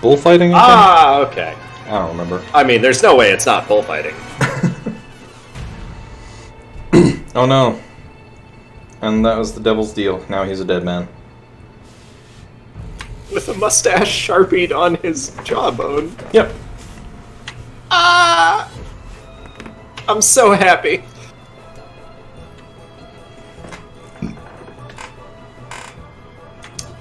Bullfighting. I Ah, okay. think? I don't remember. I mean, there's no way it's not bullfighting. Oh no. And that was the devil's deal. Now he's a dead man. With a mustache sharpied on his jawbone. Yep. Ah! I'm so happy.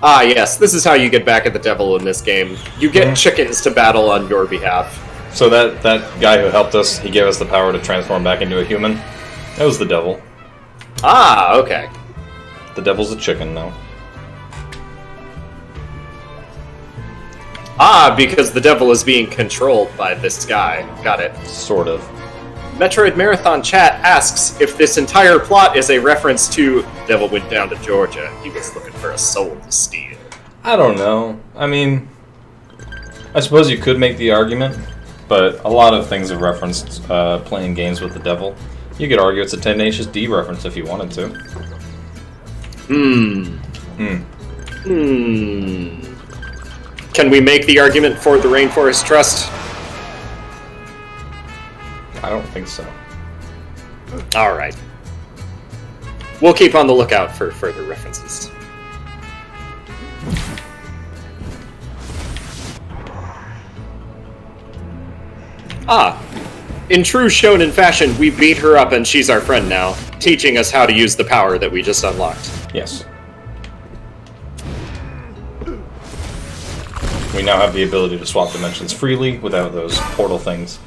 Ah, yes, this is how you get back at the devil in this game. You get chickens to battle on your behalf. So that guy who helped us, he gave us the power to transform back into a human. That was the devil. Ah, okay. The devil's a chicken now. Ah, because the devil is being controlled by this guy. Got it. Sort of. Metroid Marathon Chat asks if this entire plot is a reference to Devil went down to Georgia. He was looking for a soul to steal. I don't know. I mean, I suppose you could make the argument, but a lot of things have referenced playing games with the devil. You could argue it's a Tenacious D reference if you wanted to. Can we make the argument for the Rainforest Trust? I don't think so. Alright. We'll keep on the lookout for further references. Ah, in true shonen fashion, we beat her up and she's our friend now, teaching us how to use the power that we just unlocked. Yes. We now have the ability to swap dimensions freely without those portal things.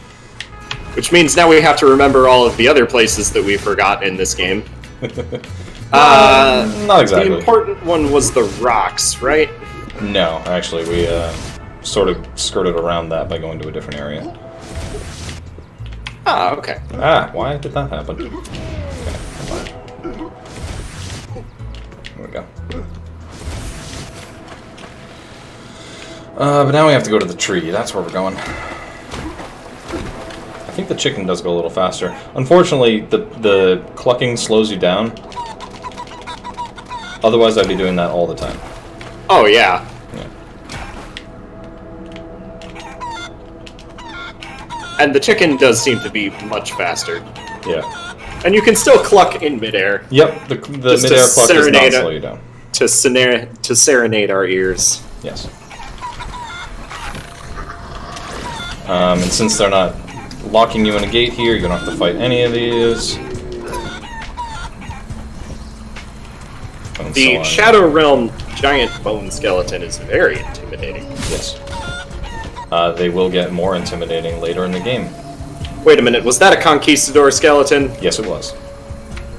Which means now we have to remember all of the other places that we forgot in this game. Not exactly. The important one was the rocks, right? No, actually, we sort of skirted around that by going to a different area. Ah, okay. Ah, why did that happen? Okay, hold on. There we go. But now we have to go to the tree. That's where we're going. I think the chicken does go a little faster. Unfortunately, the clucking slows you down. Otherwise, I'd be doing that all the time. Oh, yeah. And the chicken does seem to be much faster. Yeah. And you can still cluck in midair. Yep, the Just to midair cluck does not serenade slow you down. To serenade our ears. Yes. And since they're not locking you in a gate here, you don't have to fight any of these. And so The on. Shadow Realm giant bone skeleton is very intimidating. Yes. They will get more intimidating later in the game. Wait a minute, was that a conquistador skeleton? Yes, it was.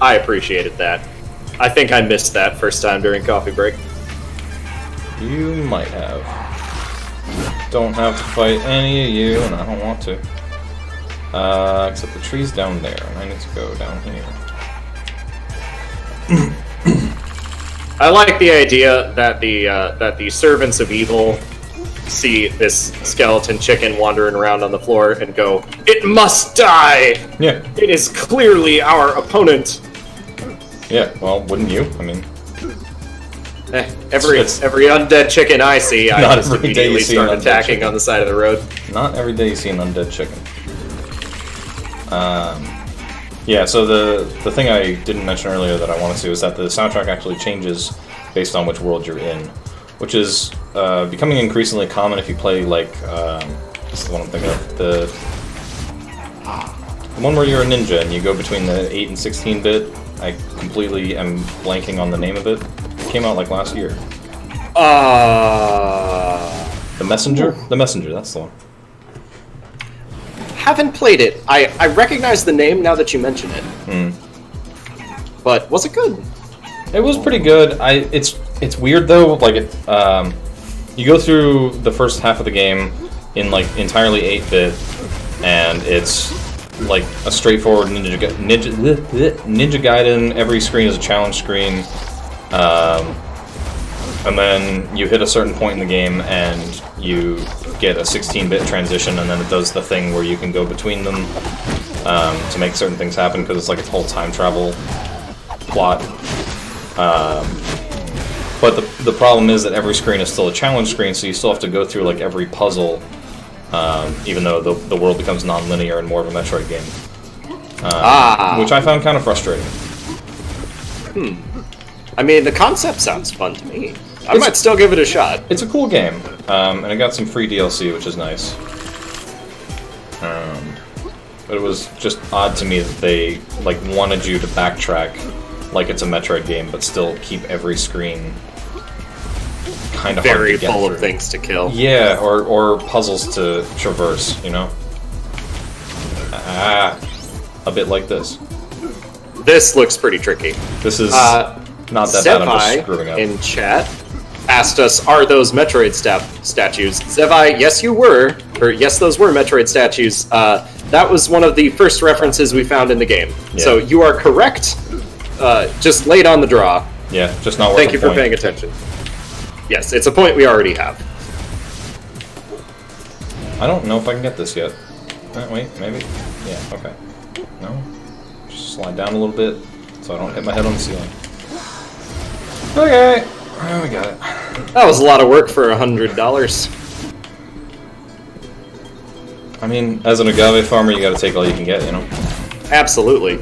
I appreciated that. I think I missed that first time during coffee break. You might have. Don't have to fight any of you, and I don't want to. Except the tree's down there, and I need to go down here. I like the idea that the servants of evil see this skeleton chicken wandering around on the floor and go, "It must die! Yeah. It is clearly our opponent!" Yeah, well, wouldn't you? I mean... every undead chicken I see, I just immediately start attacking on the side of the road. Not every day you see an undead chicken. Yeah, so the thing I didn't mention earlier that I wanted to is that the soundtrack actually changes based on which world you're in, which is becoming increasingly common if you play, like, this is the one I'm thinking of, the one where you're a ninja and you go between the 8 and 16-bit. I completely am blanking on the name of it. It came out, like, last year. The Messenger? The Messenger, that's the one. Haven't played it. I recognize the name now that you mention it. But was it good? It was pretty good. It's weird though. Like you go through the first half of the game in like entirely 8-bit, and it's like a straightforward Ninja Gaiden. Every screen is a challenge screen, and then you hit a certain point in the game and you get a 16-bit transition, and then it does the thing where you can go between them to make certain things happen, because it's like a whole time travel plot. But the problem is that every screen is still a challenge screen, so you still have to go through like every puzzle, even though the world becomes non-linear and more of a Metroid game. Which I found kind of frustrating. I mean, the concept sounds fun to me. I might still give it a shot. It's a cool game, and it got some free DLC, which is nice. But it was just odd to me that they like wanted you to backtrack like it's a Metroid game, but still keep every screen kind of very hard to get full through. of things to kill. Yeah, or puzzles to traverse, you know? A bit like this. This looks pretty tricky. This is not that bad, I'm just screwing up. in chat asked us, are those Metroid statues? Zevi, yes you were, or yes those were Metroid statues. That was one of the first references we found in the game. Yeah. So you are correct, just late on the draw. Yeah, just not worth Thank you a for point. paying attention. Yes, it's a point we already have. I don't know if I can get this yet. Wait, maybe? Yeah, okay. No? Just slide down a little bit so I don't hit my head on the ceiling. Okay, we got it. That was a lot of work for $100. I mean, as an agave farmer, you gotta take all you can get, you know? Absolutely.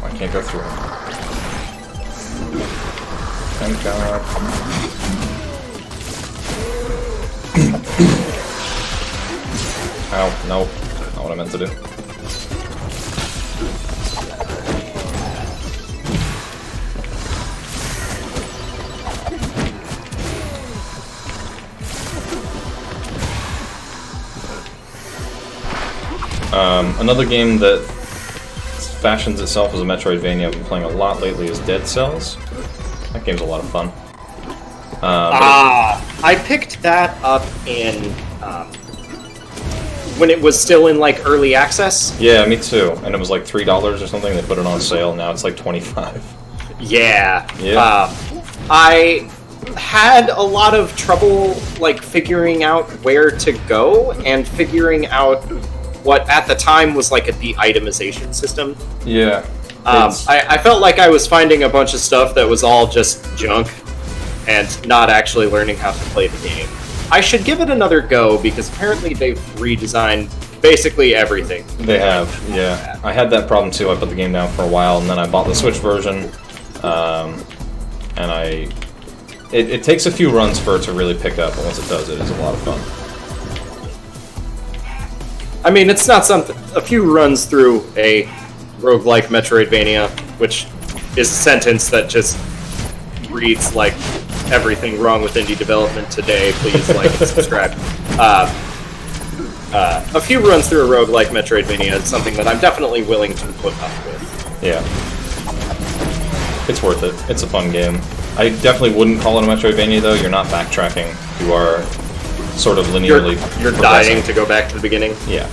I can't go through it. Thank God. Ow, no. Not what I meant to do. Another game that fashions itself as a Metroidvania I've been playing a lot lately is Dead Cells. That game's a lot of fun. I picked that up in when it was still in like early access. Yeah, me too. And it was like $3 or something. They put it on sale. Now it's like $25. Yeah. Yeah. I had a lot of trouble like figuring out where to go and figuring out what at the time was like the itemization system. Yeah. I felt like I was finding a bunch of stuff that was all just junk and not actually learning how to play the game. I should give it another go because apparently they've redesigned basically everything. They have, yeah. I had that problem too. I put the game down for a while, and then I bought the Switch version, and it takes a few runs for it to really pick up, but once it does, it is a lot of fun. I mean, it's not something. A few runs through a roguelike Metroidvania, which is a sentence that just reads like everything wrong with indie development today. Please like and subscribe. a few runs through a roguelike Metroidvania is something that I'm definitely willing to put up with. Yeah. It's worth it. It's a fun game. I definitely wouldn't call it a Metroidvania, though. You're not backtracking. You are sort of linearly You're dying to go back to the beginning? Yeah.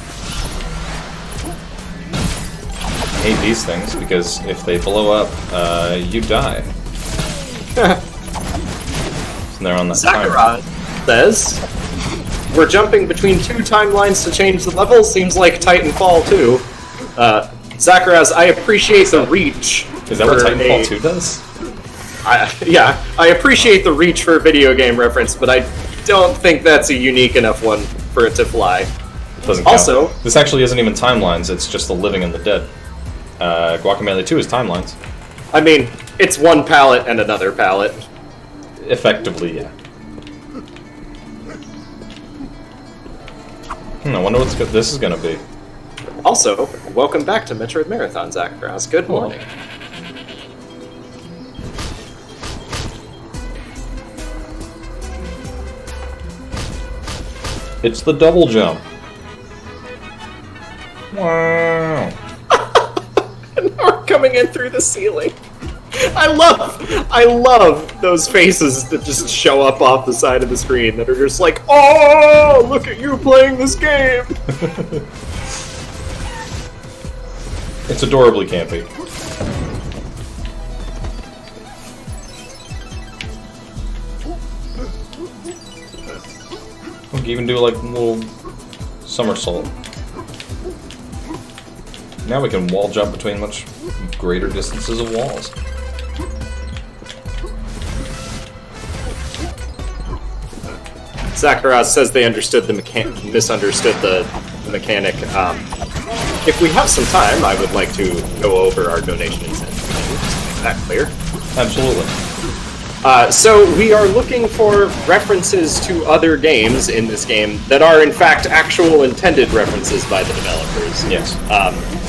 I hate these things, because if they blow up, you die. And they're on that Sakura says, we're jumping between 2 timelines to change the level. Seems like Titanfall 2. Zacharias, I appreciate the reach. Is that what Titanfall 2 does? I appreciate the reach for a video game reference, but I don't think that's a unique enough one for it to fly. Doesn't count. Also, this actually isn't even timelines, it's just the living and the dead. Guacamelee 2 is timelines. I mean, it's one palette and another palette. Effectively, yeah. I wonder what this is going to be. Also, welcome back to Metroid Marathon, Zacharias. Good morning. It's the double jump. Wow. And we're coming in through the ceiling. I love those faces that just show up off the side of the screen that are just like, oh, look at you playing this game. It's adorably campy. We can even do like a little somersault. Now we can wall jump between much greater distances of walls. Zacharias says they understood the misunderstood the mechanic. If we have some time, I would like to go over our donation incentive. Is that clear? Absolutely. So we are looking for references to other games in this game that are in fact actual intended references by the developers. Yes.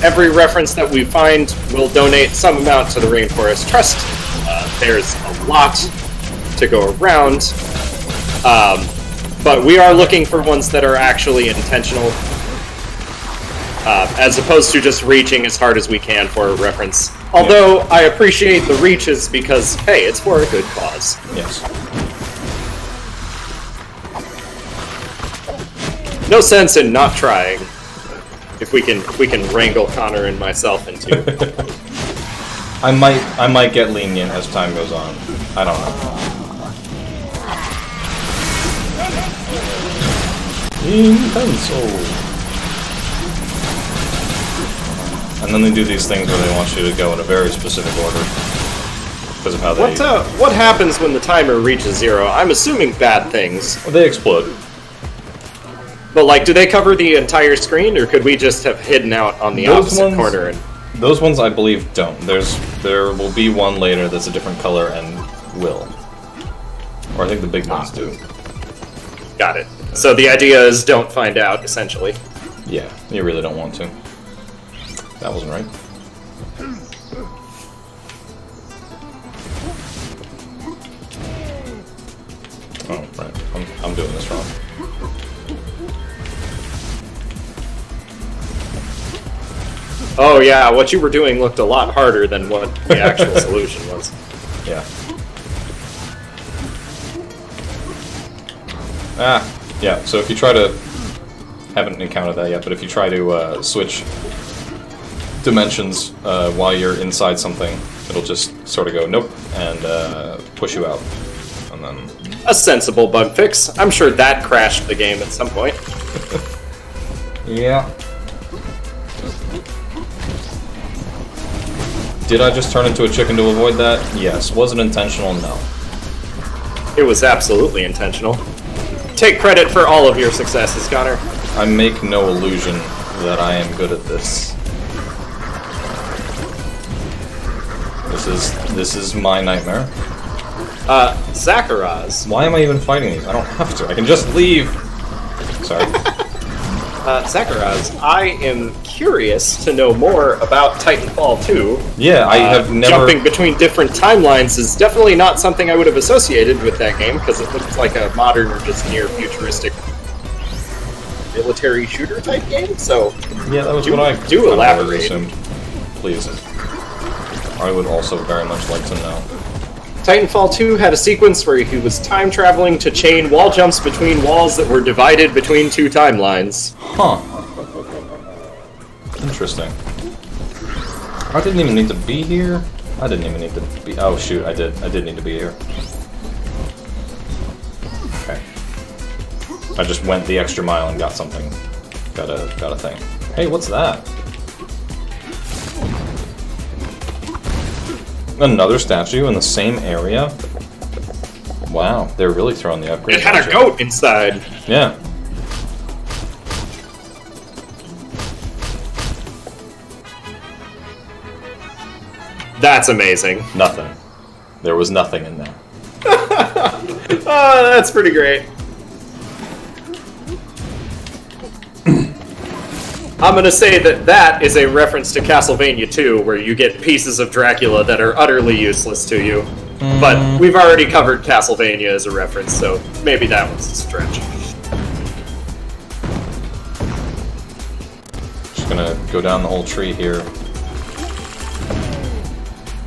Every reference that we find will donate some amount to the Rainforest Trust. There's a lot to go around. But we are looking for ones that are actually intentional, as opposed to just reaching as hard as we can for a reference. Although I appreciate the reaches because, hey, it's for a good cause. Yes. No sense in not trying. If we can wrangle Connor and myself into. I might get lenient as time goes on. I don't know. Intenso. And then they do these things where they want you to go in a very specific order because of how they. What happens when the timer reaches 0? I'm assuming bad things. Well, they explode. But like, do they cover the entire screen, or could we just have hidden out on the opposite corner? And those ones, I believe, don't. There will be one later that's a different color and will. Or I think the big ones do. Got it. So the idea is don't find out, essentially. Yeah, you really don't want to. That wasn't right. Oh, right. I'm doing this wrong. Oh yeah, what you were doing looked a lot harder than what the actual solution was. Yeah. Yeah, so if you try to... Haven't encountered that yet, but if you try to switch dimensions while you're inside something, it'll just sort of go, nope, and push you out. And then... A sensible bug fix. I'm sure that crashed the game at some point. Yeah. Did I just turn into a chicken to avoid that? Yes. Was it intentional? No. It was absolutely intentional. Take credit for all of your successes, Connor. I make no illusion that I am good at this. This is my nightmare. Zacharias. Why am I even fighting these? I don't have to. I can just leave. Sorry. Zacharias, I am curious to know more about Titanfall 2. Yeah, I have never... Jumping between different timelines is definitely not something I would have associated with that game, because it looks like a modern or just near futuristic military shooter type game. So yeah, that was what I do elaborate. Assumed. Please, I would also very much like to know. Titanfall 2 had a sequence where he was time traveling to chain wall jumps between walls that were divided between two timelines. Huh. Interesting. I didn't even need to be here. I didn't even need to be. Oh shoot, I did. I did need to be here. Okay. I just went the extra mile and got something. Got a thing. Hey, what's that? Another statue in the same area? Wow, they're really throwing the upgrades. It had a goat inside. Yeah. That's amazing. Nothing. There was nothing in there. Oh, that's pretty great. I'm gonna say that is a reference to Castlevania 2, where you get pieces of Dracula that are utterly useless to you. But we've already covered Castlevania as a reference, so maybe that one's a stretch. Just gonna go down the whole tree here.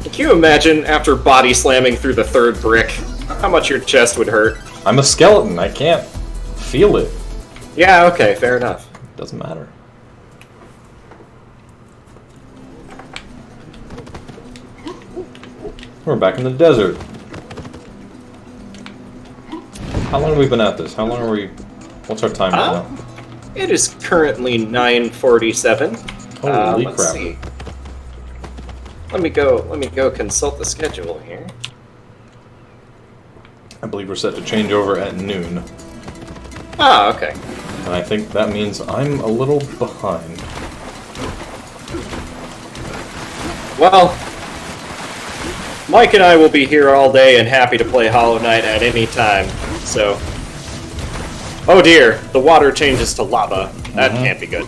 Can you imagine, after body slamming through the third brick, how much your chest would hurt? I'm a skeleton, I can't feel it. Yeah, okay, fair enough. Doesn't matter. We're back in the desert. How long have we been at this? How long are we... What's our time now? It is currently 9:47. Holy let's crap. see. Let me go consult the schedule here. I believe we're set to change over at noon. Ah, okay. And I think that means I'm a little behind. Well, Mike and I will be here all day and happy to play Hollow Knight at any time, so... Oh dear, the water changes to lava. That can't be good.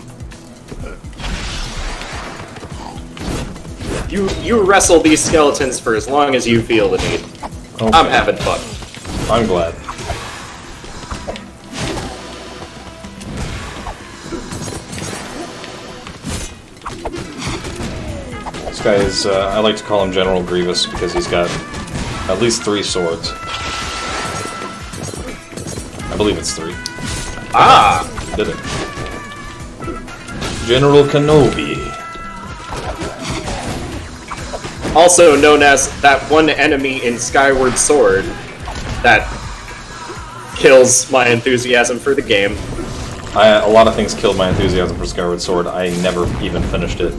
You wrestle these skeletons for as long as you feel the need. Okay. I'm having fun. I'm glad. This guy is, I like to call him General Grievous because he's got at least 3 swords. I believe it's 3. Ah! Did it. General Kenobi. Also known as that one enemy in Skyward Sword that kills my enthusiasm for the game. A lot of things killed my enthusiasm for Skyward Sword. I never even finished it.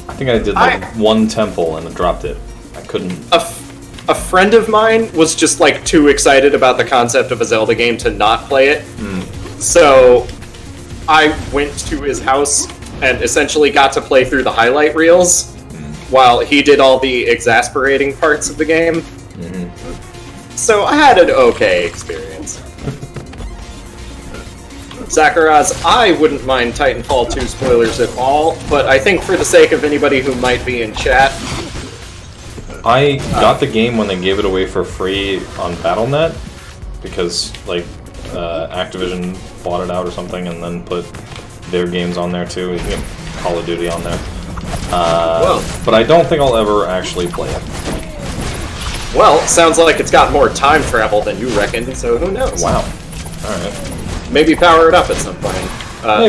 I think I did like one temple and then dropped it. I couldn't... A friend of mine was just like too excited about the concept of a Zelda game to not play it. So I went to his house and essentially got to play through the highlight reels while he did all the exasperating parts of the game. So I had an okay experience. Zacharias, I wouldn't mind Titanfall 2 spoilers at all, but I think for the sake of anybody who might be in chat... I got the game when they gave it away for free on Battle.net, because, like, Activision bought it out or something and then put their games on there too, Call of Duty on there. But I don't think I'll ever actually play it. Well, sounds like it's got more time travel than you reckoned, so who knows? Wow. Alright. Maybe power it up at some point.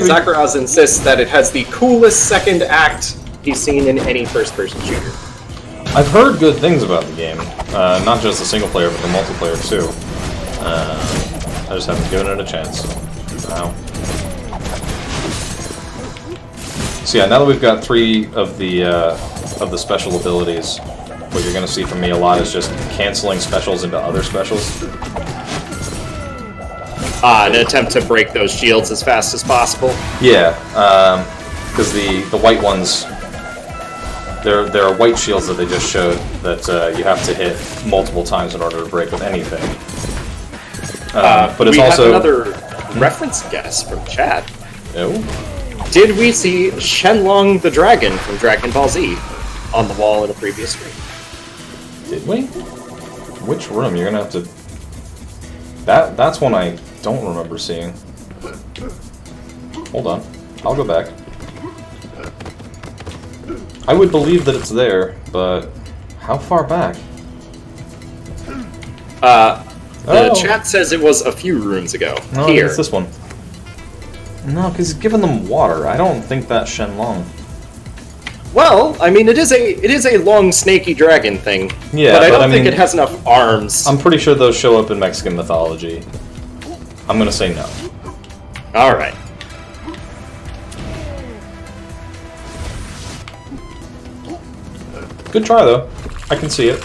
Zacharias insists that it has the coolest second act he's seen in any first-person shooter. I've heard good things about the game. Not just the single player, but the multiplayer too. I just haven't given it a chance. Wow. So yeah, now that we've got 3 of the special abilities, what you're going to see from me a lot is just canceling specials into other specials. An attempt to break those shields as fast as possible. Yeah, because the white ones, there are white shields that they just showed that you have to hit multiple times in order to break with anything. But it's we also have another reference guess from chat. Oh. Did we see Shenlong the Dragon from Dragon Ball Z on the wall in a previous stream? Did we? Which room? You're gonna have to... That's one I don't remember seeing. Hold on. I'll go back. I would believe that it's there, but how far back? The chat says it was a few rooms ago. No, Here. it's this one. No, because he's giving them water. I don't think that's Shenlong. Well, I mean, it is a long, snaky dragon thing. Yeah, but I don't I think mean, it has enough arms. I'm pretty sure those show up in Mexican mythology. I'm gonna say no. All right. Good try, though. I can see it.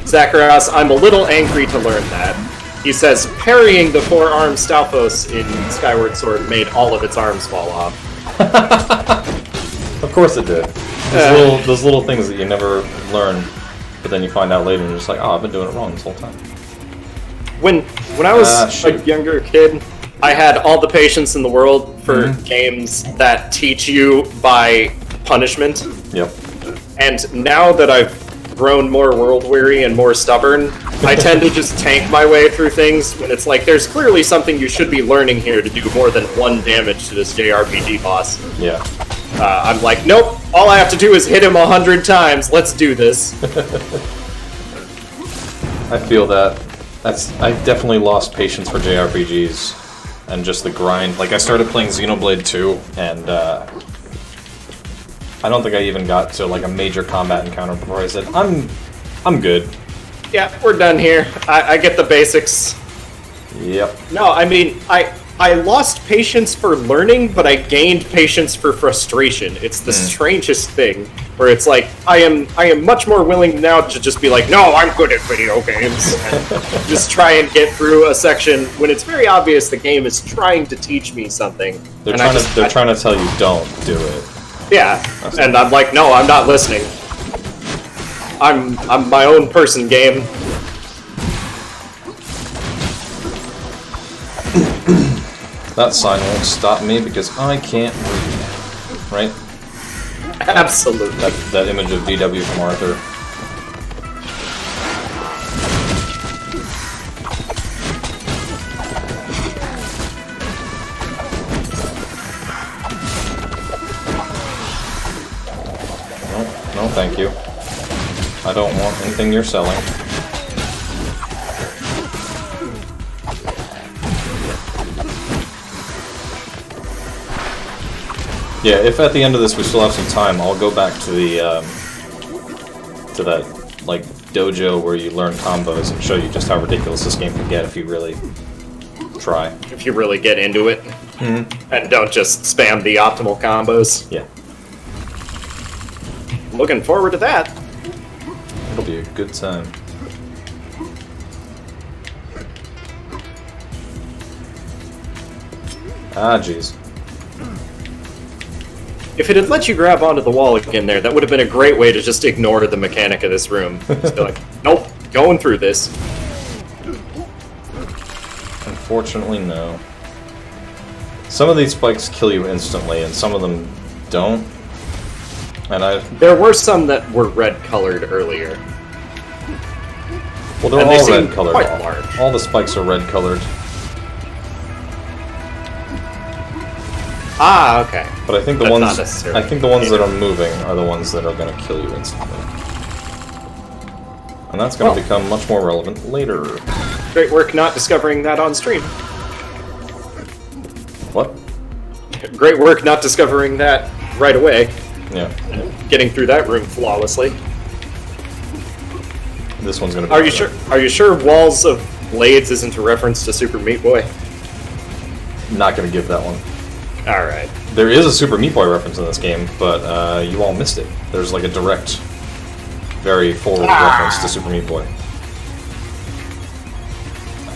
Zacharias, I'm a little angry to learn that. He says parrying the four-armed Stalfos in Skyward Sword made all of its arms fall off. Of course it did. Those little things that you never learn, but then you find out later and you're just like, oh, I've been doing it wrong this whole time. When I was a younger kid, I had all the patience in the world for games that teach you by punishment. Yep. And now that I've grown more world-weary and more stubborn, I tend to just tank my way through things when it's like, there's clearly something you should be learning here to do more than 1 damage to this JRPG boss. Yeah. I'm like, nope, all I have to do is hit him 100 times, let's do this. I feel that. I definitely lost patience for JRPGs and just the grind. Like, I started playing Xenoblade 2, and I don't think I even got to like a major combat encounter before I said, I'm good. Yeah, we're done here. I get the basics. Yep. No, I mean, I lost patience for learning, but I gained patience for frustration. It's the strangest thing, where it's like, I am much more willing now to just be like, no, I'm good at video games, and just try and get through a section when it's very obvious the game is trying to teach me something. They're trying to tell you don't do it. Yeah, and I'm like, no, I'm not listening. I'm my own person, game. That sign won't stop me because I can't read. Right? Absolutely. That image of VW from Arthur. No, thank you. I don't want anything you're selling. Yeah, if at the end of this we still have some time, I'll go back to the to that like dojo where you learn combos and show you just how ridiculous this game can get if you really try. If you really get into it, and don't just spam the optimal combos. Yeah. Looking forward to that. It'll be a good time. Ah, jeez. If it had let you grab onto the wall again there, that would have been a great way to just ignore the mechanic of this room. Just be like, nope, going through this. Unfortunately, no. Some of these spikes kill you instantly, and some of them don't. And there were some that were red-colored earlier. Well, they're and all they red-colored. Quite large. All the spikes are red-colored. Ah, okay. But I think the That's ones that are moving are the ones that are going to kill you instantly. And that's going to become much more relevant later. Great work not discovering that on stream. What? Great work not discovering that right away. Yeah. Getting through that room flawlessly. This one's going to be... Are you sure Walls of Blades isn't a reference to Super Meat Boy? Not going to give that one. Alright. There is a Super Meat Boy reference in this game, but you all missed it. There's like a direct, very forward reference to Super Meat Boy. I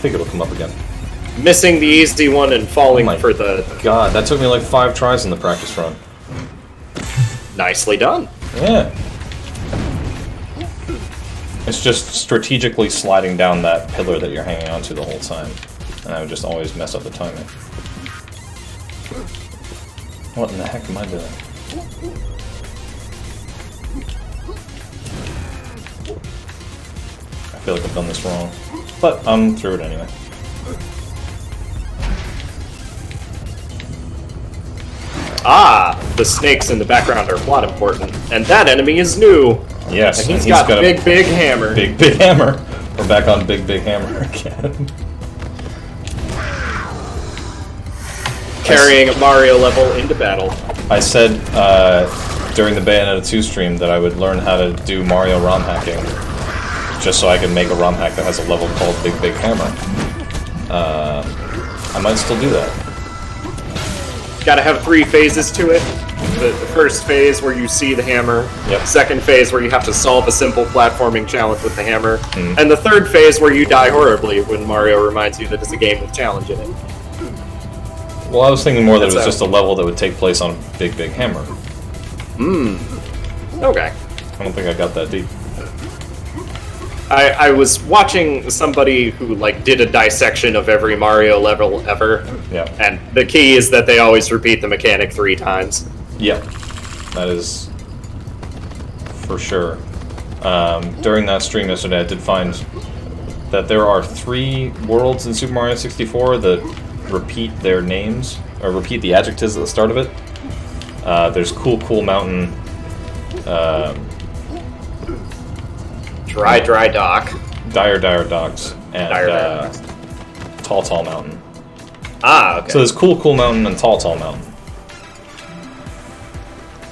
think it'll come up again. Missing the easy one and falling for the... God, that took me like 5 tries in the practice run. Nicely done. Yeah. It's just strategically sliding down that pillar that you're hanging onto the whole time. And I would just always mess up the timing. What in the heck am I doing? feel like I've done this wrong. But I'm through it anyway. Ah, the snakes in the background are plot important, and that enemy is new. Yes, and he's got a big hammer. Big hammer. We're back on big hammer again. Carrying a Mario level into battle. I said during the Bayonetta 2 stream that I would learn how to do Mario ROM hacking, just so I can make a ROM hack that has a level called Big Hammer. I might still do that. Gotta have 3 phases to it. The first phase where you see the hammer. Yep. Second phase where you have to solve a simple platforming challenge with the hammer. And the third phase where you die horribly when Mario reminds you that it's a game with challenge in it. Well, I was thinking more that it was just a level that would take place on Big Hammer. Okay. I don't think I got that deep. I was watching somebody who did a dissection of every Mario level ever. Yeah. And the key is that they always repeat the mechanic 3 times. Yeah. That is for sure. During that stream yesterday, I did find that there are 3 worlds in Super Mario 64 that repeat their names, or repeat the adjectives at the start of it. There's Cool Mountain, Dry Dock, Dire Docks, and Dire Tall Mountain. Ah, okay. So there's Cool Mountain and Tall Mountain.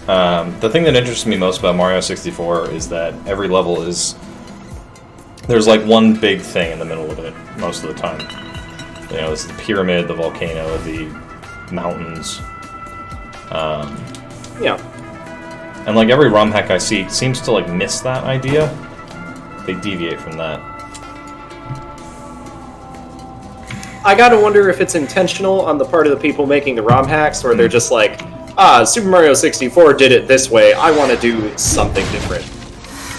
The thing that interests me most about Mario 64 is that every level there's one big thing in the middle of it most of the time. You know, it's the pyramid, the volcano, the mountains. Yeah. And every ROM hack I see seems to miss that idea. They deviate from that. I gotta wonder if it's intentional on the part of the people making the ROM hacks, or they're just Super Mario 64 did it this way, I want to do something different.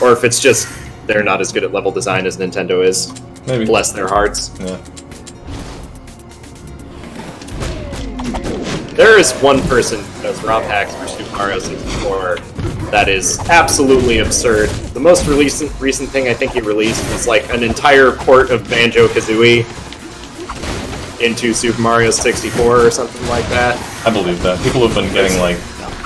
Or if it's just they're not as good at level design as Nintendo is. Maybe. Bless their hearts. Yeah. There is one person who does ROM hacks for Super Mario 64 that is absolutely absurd. The most recent thing I think he released was an entire port of Banjo-Kazooie into Super Mario 64 or something like that. I believe that. People have been getting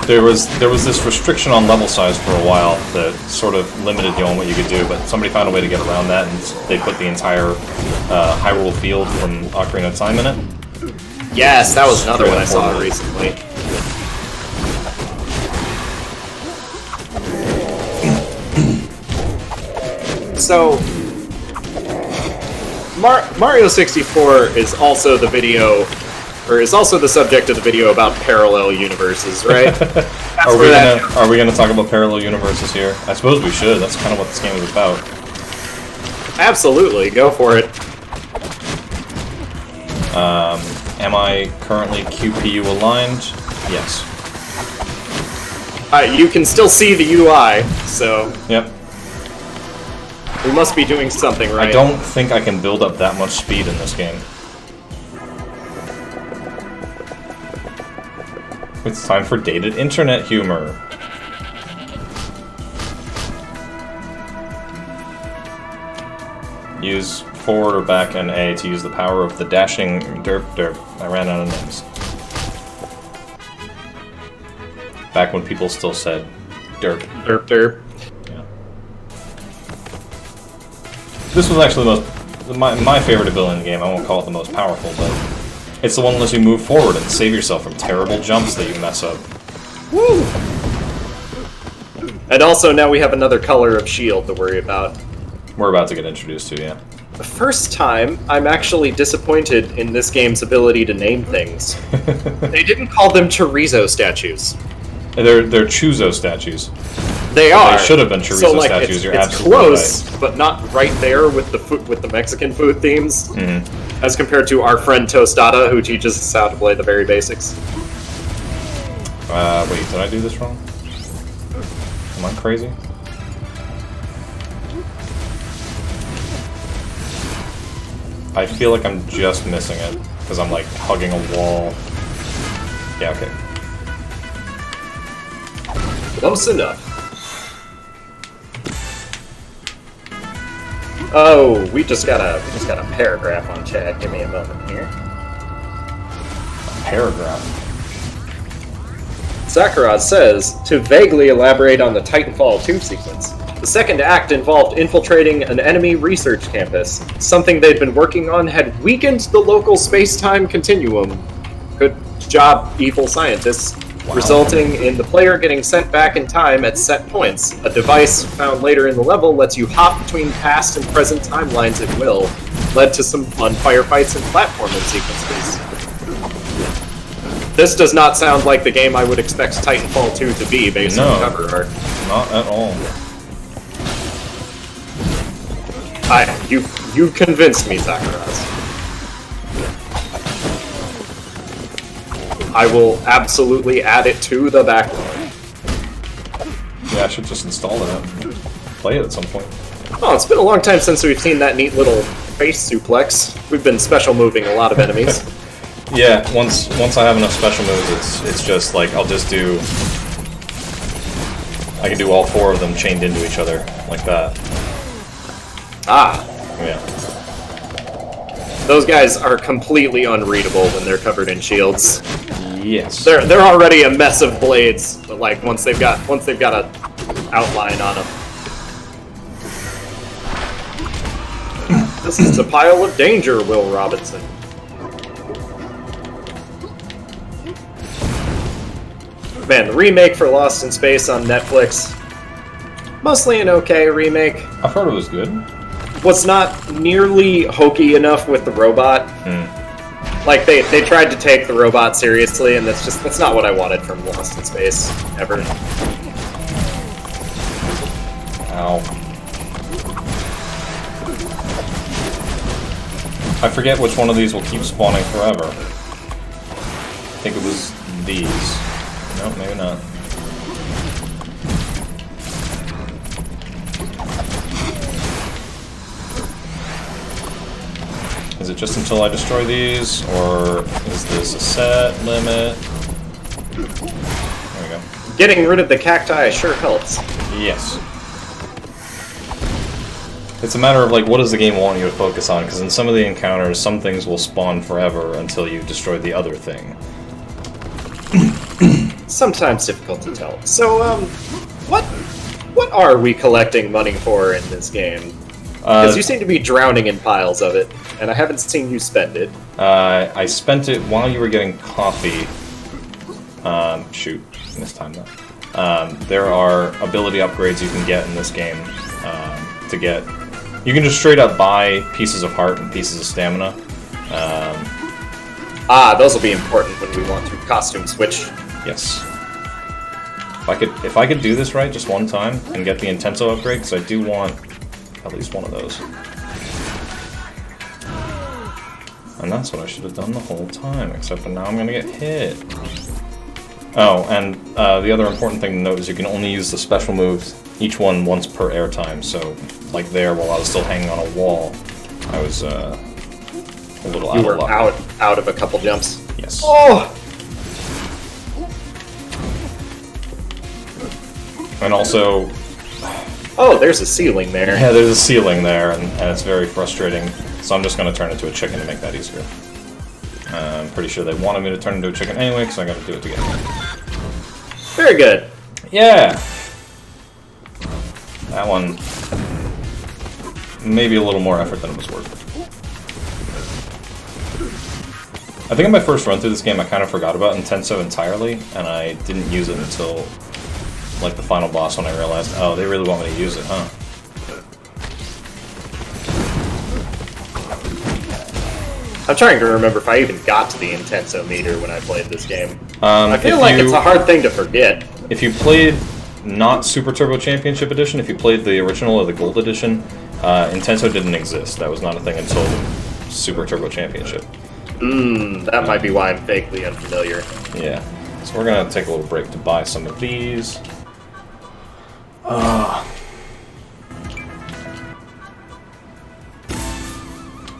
there was this restriction on level size for a while that sort of limited you on what you could do, but somebody found a way to get around that, and they put the entire Hyrule Field from Ocarina of Time in it. Yes, that was another one I saw recently. So, Mario 64 is also the video, or is also the subject of the video about parallel universes, right? Are we gonna talk about parallel universes here? I suppose we should. That's kind of what this game is about. Absolutely, go for it. Am I currently QPU aligned? Yes. You can still see the UI, so Yep. we must be doing something right. I don't think I can build up that much speed in this game. It's time for dated internet humor. Use forward or back and A to use the power of the dashing derp. I ran out of names. Back when people still said derp. Derp. Yeah. This was actually my favorite ability in the game. I won't call it the most powerful, but it's the one that lets you move forward and save yourself from terrible jumps that you mess up. Woo! And also now we have another color of shield to worry about. We're about to get introduced to, yeah. The first time, I'm actually disappointed in this game's ability to name things. They didn't call them chorizo statues. They're Chuzo statues. They are. They should have been chorizo statues. You're it's absolutely close, right. but not right there with the Mexican food themes. Mm-hmm. As compared to our friend Tostada, who teaches us how to play the very basics. Wait, did I do this wrong? Am I crazy? I feel like I'm just missing it, because I'm hugging a wall. Yeah, okay. Close enough. Oh, we just got a paragraph on chat. Give me a moment here. Paragraph. Sakharov says, to vaguely elaborate on the Titanfall 2 sequence, the second act involved infiltrating an enemy research campus. Something they'd been working on had weakened the local space-time continuum. Good job, evil scientists. Wow. Resulting in the player getting sent back in time at set points. A device found later in the level lets you hop between past and present timelines at will. Led to some fun firefights and platforming sequences. This does not sound like the game I would expect Titanfall 2 to be based on cover art. Not at all. You convinced me, Sakharov. I will absolutely add it to the backlog. Yeah, I should just install it and play it at some point. Oh, it's been a long time since we've seen that neat little face suplex. We've been special moving a lot of enemies. Yeah, once I have enough special moves, it's just like I can do all 4 of them chained into each other like that. Ah. Yeah. Those guys are completely unreadable when they're covered in shields. Yes. They're already a mess of blades, but like once they've got a outline on them. This is a pile of danger, Will Robinson. Man, the remake for Lost in Space on Netflix, mostly an okay remake. I've heard it was good. Was not nearly hokey enough with the robot. Like, they tried to take the robot seriously, and that's not what I wanted from Lost in Space, ever. Ow. I forget which one of these will keep spawning forever. I think it was these. No, maybe not. Is it just until I destroy these, or is this a set limit? There we go. Getting rid of the cacti sure helps. Yes. It's a matter of, like, what does the game want you to focus on? Because in some of the encounters, some things will spawn forever until you destroy the other thing. Sometimes difficult to tell. So, what are we collecting money for in this game? Because you seem to be drowning in piles of it, and I haven't seen you spend it. I spent it while you were getting coffee. Shoot, missed time though. There are ability upgrades you can get in this game. You can just straight up buy pieces of heart and pieces of stamina. Those will be important when we want to costume switch. Yes. If I could do this right just one time and get the Intenso upgrade, because I do want at least one of those. And that's what I should have done the whole time, except for now I'm gonna get hit. Oh, and the other important thing to note is you can only use the special moves, each one once per airtime, so like there, while I was still hanging on a wall, I was a little out of luck. You were out of a couple jumps. Yes. Oh! And also... Oh, there's a ceiling there. Yeah, there's a ceiling there, and it's very frustrating. So I'm just going to turn it to a chicken to make that easier. I'm pretty sure they wanted me to turn it into a chicken anyway, because I got to do it together. Very good. Yeah! That one... maybe a little more effort than it was worth. I think in my first run through this game I kind of forgot about Intenso entirely, and I didn't use it until like the final boss when I realized, oh, they really want me to use it, huh? I'm trying to remember if I even got to the Intenso meter when I played this game. I feel like it's a hard thing to forget. If you played not Super Turbo Championship Edition, if you played the original or the Gold Edition, Intenso didn't exist. That was not a thing until Super Turbo Championship. That might be why I'm vaguely unfamiliar. Yeah. So we're gonna take a little break to buy some of these.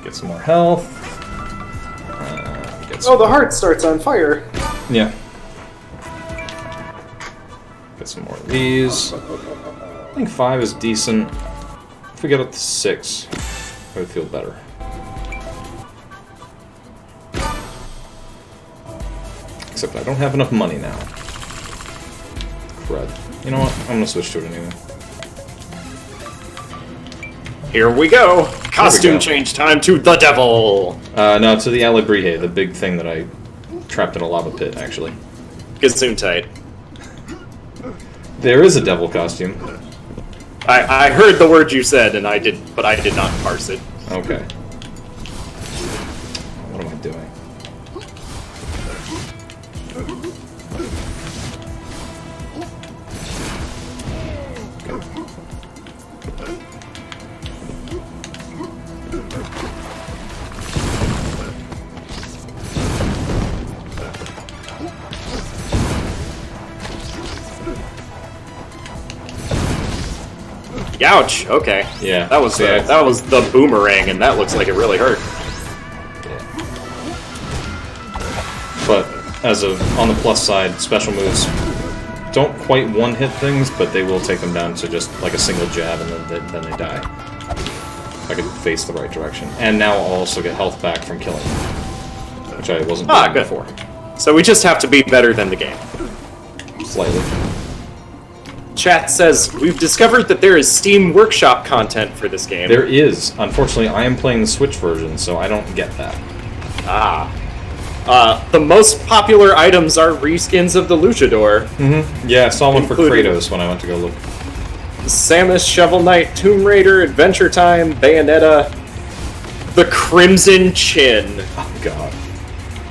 Get some more health. The heart starts on fire. Yeah. Get some more of these. I think 5 is decent. If we get up to 6. I would feel better. Except I don't have enough money now. Crud. You know what? I'm gonna switch to it anyway. Here we go! Costume change time to the devil! No, to the Alebrije, the big thing that I trapped in a lava pit, actually. Gesundheit. There is a devil costume. I heard the word you said, and but I did not parse it. Okay. What am I doing? Ouch. Okay. Yeah. That was the boomerang, and that looks like it really hurt. But on the plus side, special moves don't quite one-hit things, but they will take them down to just like a single jab, and then they die. If I could face the right direction. And now I'll also get health back from killing, which I wasn't doing good. before. So we just have to be better than the game. Slightly. Chat says, we've discovered that there is Steam Workshop content for this game. There is. Unfortunately, I am playing the Switch version, so I don't get that. The most popular items are reskins of the Luchador. Mm-hmm. Yeah, I saw one for Kratos when I went to go look. Samus, Shovel Knight, Tomb Raider, Adventure Time, Bayonetta, the Crimson Chin. Oh, God.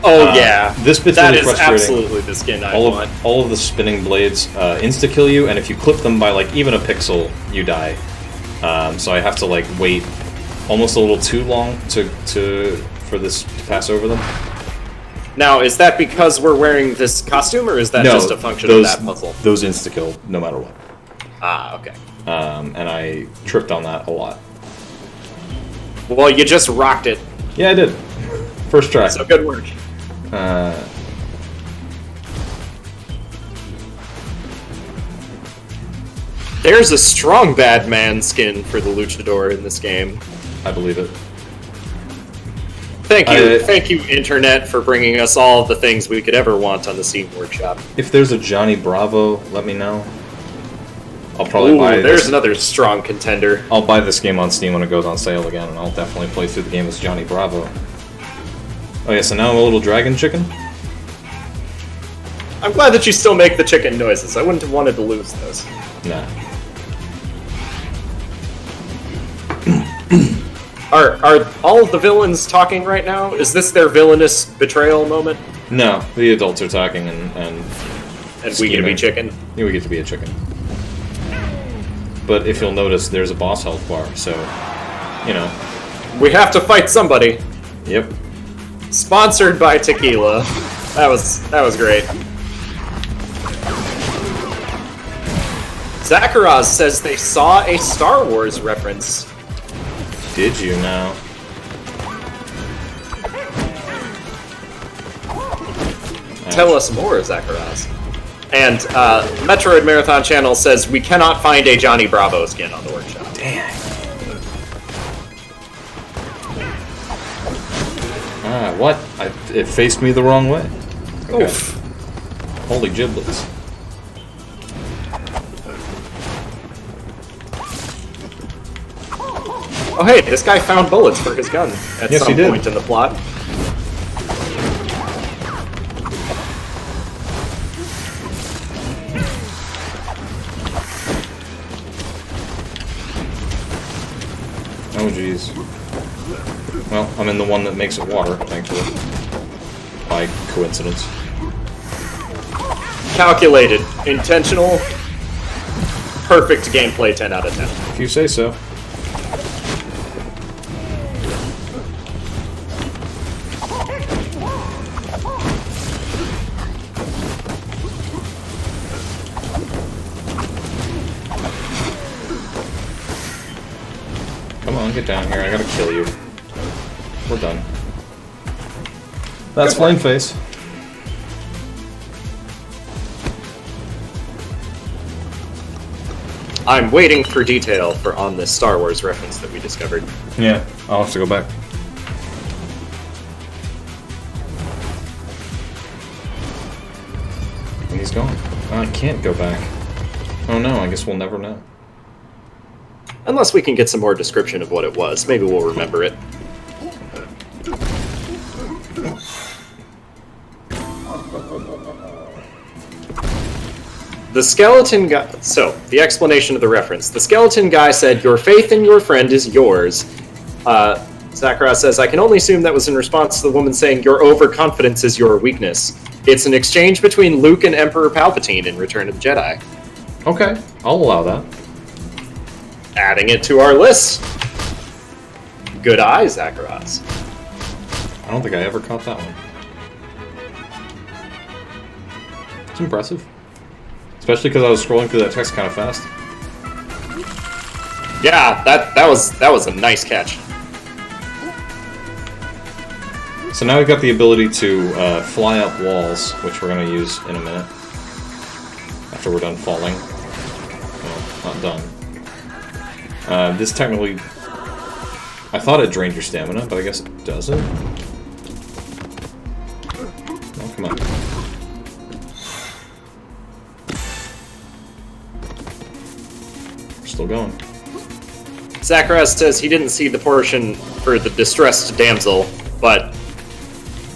Oh, yeah. This bit's that really is frustrating. Absolutely the skin I want. All of the spinning blades insta-kill you, and if you clip them by, like, even a pixel, you die. So I have to, like, wait almost a little too long for this to pass over them. Now, is that because we're wearing this costume, or is that just a function of that puzzle? Those insta-kill no matter what. Okay. And I tripped on that a lot. Well, you just rocked it. Yeah, I did. First try. So good work. There's a strong bad man skin for the Luchador in this game. I believe it. Thank you, Internet, for bringing us all the things we could ever want on the Steam Workshop. If there's a Johnny Bravo, let me know. I'll probably buy there's another strong contender. I'll buy this game on Steam when it goes on sale again, and I'll definitely play through the game as Johnny Bravo. Oh yeah, so now I'm a little dragon chicken? I'm glad that you still make the chicken noises. I wouldn't have wanted to lose those. Nah. Are all of the villains talking right now? Is this their villainous betrayal moment? No, the adults are talking and we get to be chicken? Yeah, we get to be a chicken. But if you'll notice, there's a boss health bar, so, you know. We have to fight somebody. Yep. Sponsored by tequila. That was great. Zakaraz says they saw a Star Wars reference. Did you now? Tell us more, Zakaraz. And Metroid Marathon Channel says we cannot find a Johnny Bravo skin on the workshop. Damn. What? It faced me the wrong way. Okay. Oof. Holy giblets. Oh hey, this guy found bullets for his gun at some point in the plot. Oh jeez. Well, I'm in the one that makes it water, thankfully. By coincidence. Calculated. Intentional. Perfect gameplay, 10 out of 10. If you say so. Come on, get down here. I gotta kill you. We're done. That's Flame Face. I'm waiting for detail on this Star Wars reference that we discovered. Yeah, I'll have to go back. And he's gone. I can't go back. Oh no, I guess we'll never know. Unless we can get some more description of what it was. Maybe we'll remember it. The skeleton guy... So, the explanation of the reference. The skeleton guy said, "Your faith in your friend is yours." Zakaros says, "I can only assume that was in response to the woman saying, 'Your overconfidence is your weakness.' It's an exchange between Luke and Emperor Palpatine in Return of the Jedi." Okay, I'll allow that. Adding it to our list. Good eye, Zakaros. I don't think I ever caught that one. It's impressive. Especially because I was scrolling through that text kind of fast. Yeah, that was a nice catch. So now we've got the ability to fly up walls, which we're going to use in a minute. After we're done falling. Well, not done. This technically... I thought it drained your stamina, but I guess it doesn't. Oh, come on. We're still going. Zakaros says he didn't see the portion for the distressed damsel, but...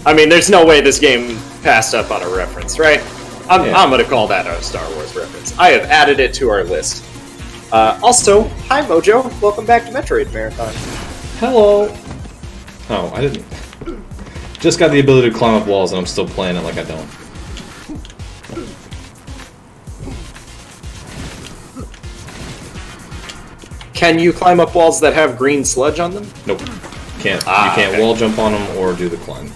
I mean, there's no way this game passed up on a reference, right? I'm gonna call that a Star Wars reference. I have added it to our list. Also, hi Mojo, welcome back to Metroid Marathon. Hello! Oh, I didn't... Just got the ability to climb up walls and I'm still playing it like I don't. Can you climb up walls that have green sludge on them? Nope. Can't. You can't wall jump on them or do the climb.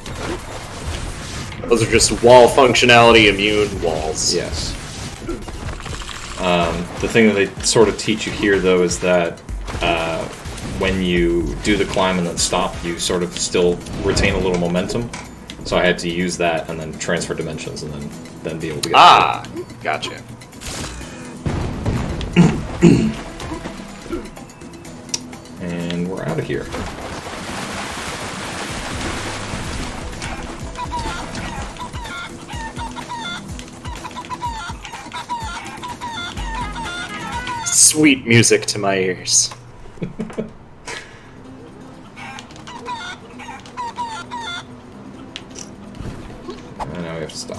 Those are just wall functionality immune walls. Yes. The thing that they sort of teach you here, though, is that when you do the climb and then stop, you sort of still retain a little momentum. So I had to use that and then transfer dimensions and then be able to get through. Gotcha. And we're out of here. Sweet music to my ears. And now we have to stop.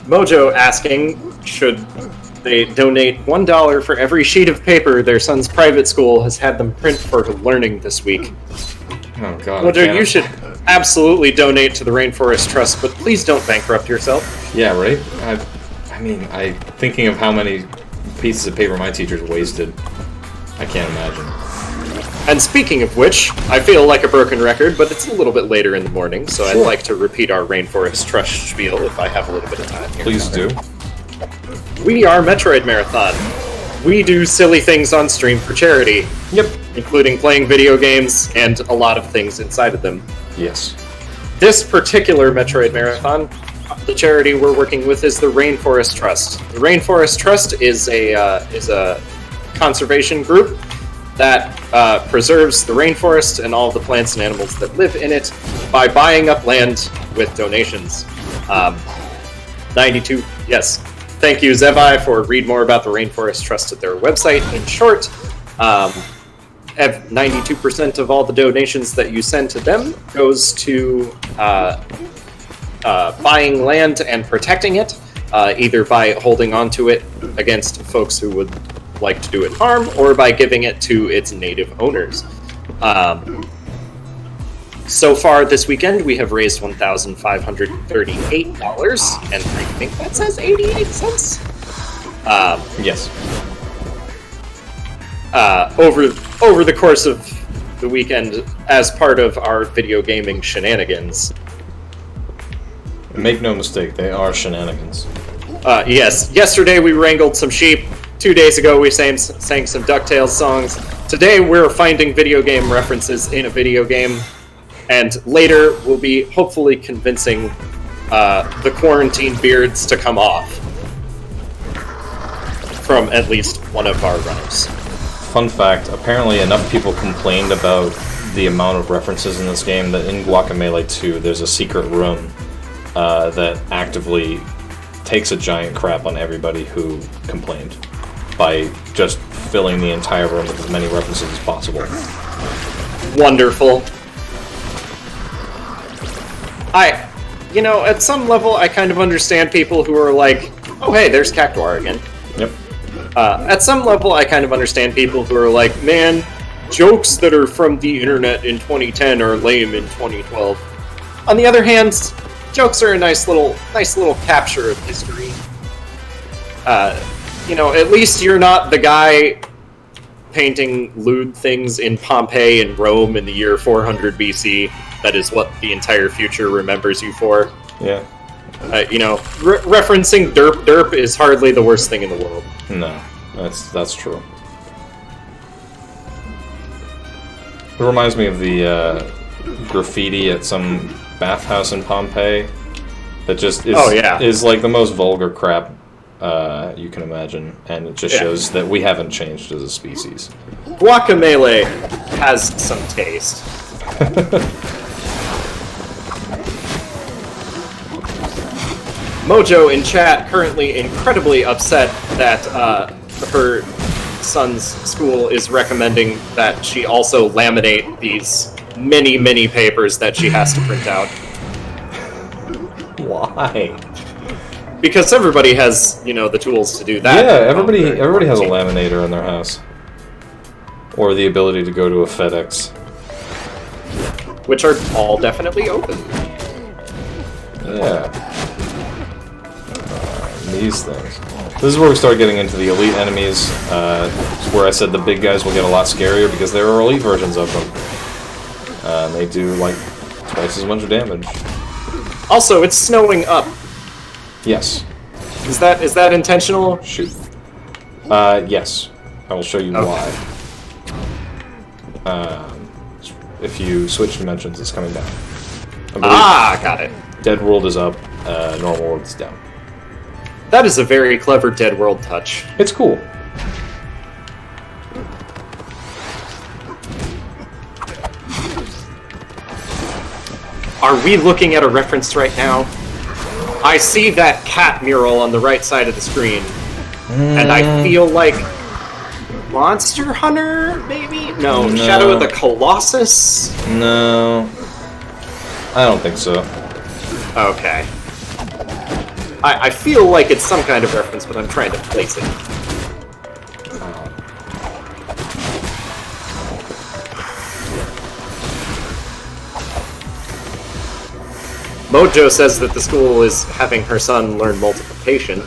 Mojo asking, should they donate $1 for every sheet of paper their son's private school has had them print for learning this week? Oh god. Mojo, you should absolutely donate to the Rainforest Trust, but please don't bankrupt yourself. Yeah, right? I mean, thinking of how many pieces of paper my teachers wasted, I can't imagine. And speaking of which, I feel like a broken record, but it's a little bit later in the morning, so I'd like to repeat our Rainforest Trust spiel if I have a little bit of time here. Please do. We are Metroid Marathon. We do silly things on stream for charity. Yep. Including playing video games and a lot of things inside of them. Yes. This particular Metroid Marathon, the charity we're working with is the Rainforest Trust. The Rainforest Trust is a conservation group that preserves the rainforest and all the plants and animals that live in it by buying up land with donations. 92, yes. Thank you, Zevi, for read more about the Rainforest Trust at their website. In short, 92% of all the donations that you send to them goes to buying land and protecting it, either by holding on to it against folks who would like to do it harm, or by giving it to its native owners. So far this weekend, we have raised $1,538, and I think that says 88 cents? Yes. Over the course of the weekend, as part of our video gaming shenanigans. Make no mistake, they are shenanigans. Yes, yesterday we wrangled some sheep. 2 days ago we sang some DuckTales songs. Today we're finding video game references in a video game. And later we'll be hopefully convincing the quarantine beards to come off from at least one of our runners. Fun fact, apparently enough people complained about the amount of references in this game that in Guacamelee 2 there's a secret room that actively takes a giant crap on everybody who complained by just filling the entire room with as many references as possible. Wonderful. At some level, I kind of understand people who are like, oh hey, there's Cactuar again. Yep. At some level, I kind of understand people who are like, man, jokes that are from the internet in 2010 are lame in 2012. On the other hand, jokes are a nice little capture of history. At least you're not the guy painting lewd things in Pompeii and Rome in the year 400 BC. That is what the entire future remembers you for. Yeah. Referencing derp is hardly the worst thing in the world. No, that's true. It reminds me of the graffiti at some bathhouse in Pompeii that just is like the most vulgar crap you can imagine, and it just shows that we haven't changed as a species. Guacamelee has some taste. Mojo in chat currently incredibly upset that her son's school is recommending that she also laminate these many papers that she has to print out. Why? Because everybody has, the tools to do that. Yeah, everybody has a laminator in their house. Or the ability to go to a FedEx. Which are all definitely open. Yeah. These things. This is where we start getting into the elite enemies, where I said the big guys will get a lot scarier because there are elite versions of them. And they do, like, twice as much damage. Also, it's snowing up. Yes. Is that intentional? Shoot. Yes. I will show you why. If you switch dimensions, it's coming down. Got it. Dead World is up, Normal World is down. That is a very clever Dead World touch. It's cool. Are we looking at a reference right now? I see that cat mural on the right side of the screen, and I feel like Monster Hunter, maybe? No, Shadow of the Colossus? No. I don't think so. Okay. I feel like it's some kind of reference, but I'm trying to place it. Mojo says that the school is having her son learn multiplication.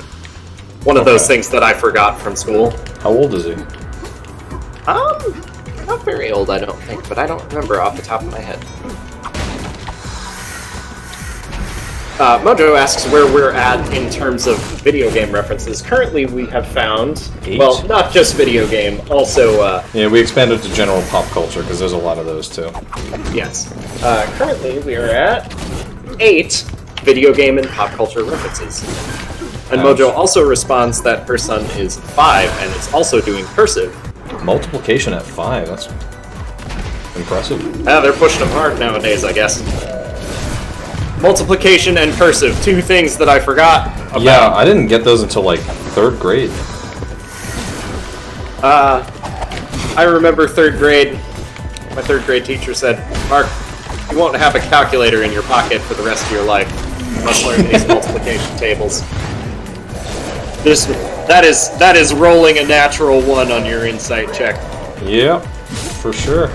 One of those things that I forgot from school. How old is he? Not very old, I don't think, but I don't remember off the top of my head. Mojo asks where we're at in terms of video game references. Currently, we have found, 8? well, not just video game, also... yeah, we expanded to general pop culture, because there's a lot of those, too. Yes. Currently, we are at 8 video game and pop culture references. And Mojo also responds that her son is 5 and is also doing cursive. Multiplication at 5, that's impressive. They're pushing them hard nowadays, I guess. Multiplication and cursive, 2 things that I forgot about. Yeah, I didn't get those until, like, 3rd grade. I remember 3rd grade. My 3rd grade teacher said, Mark, you won't have a calculator in your pocket for the rest of your life. You must learn these multiplication tables. That is rolling a natural 1 on your insight check. Yep, for sure.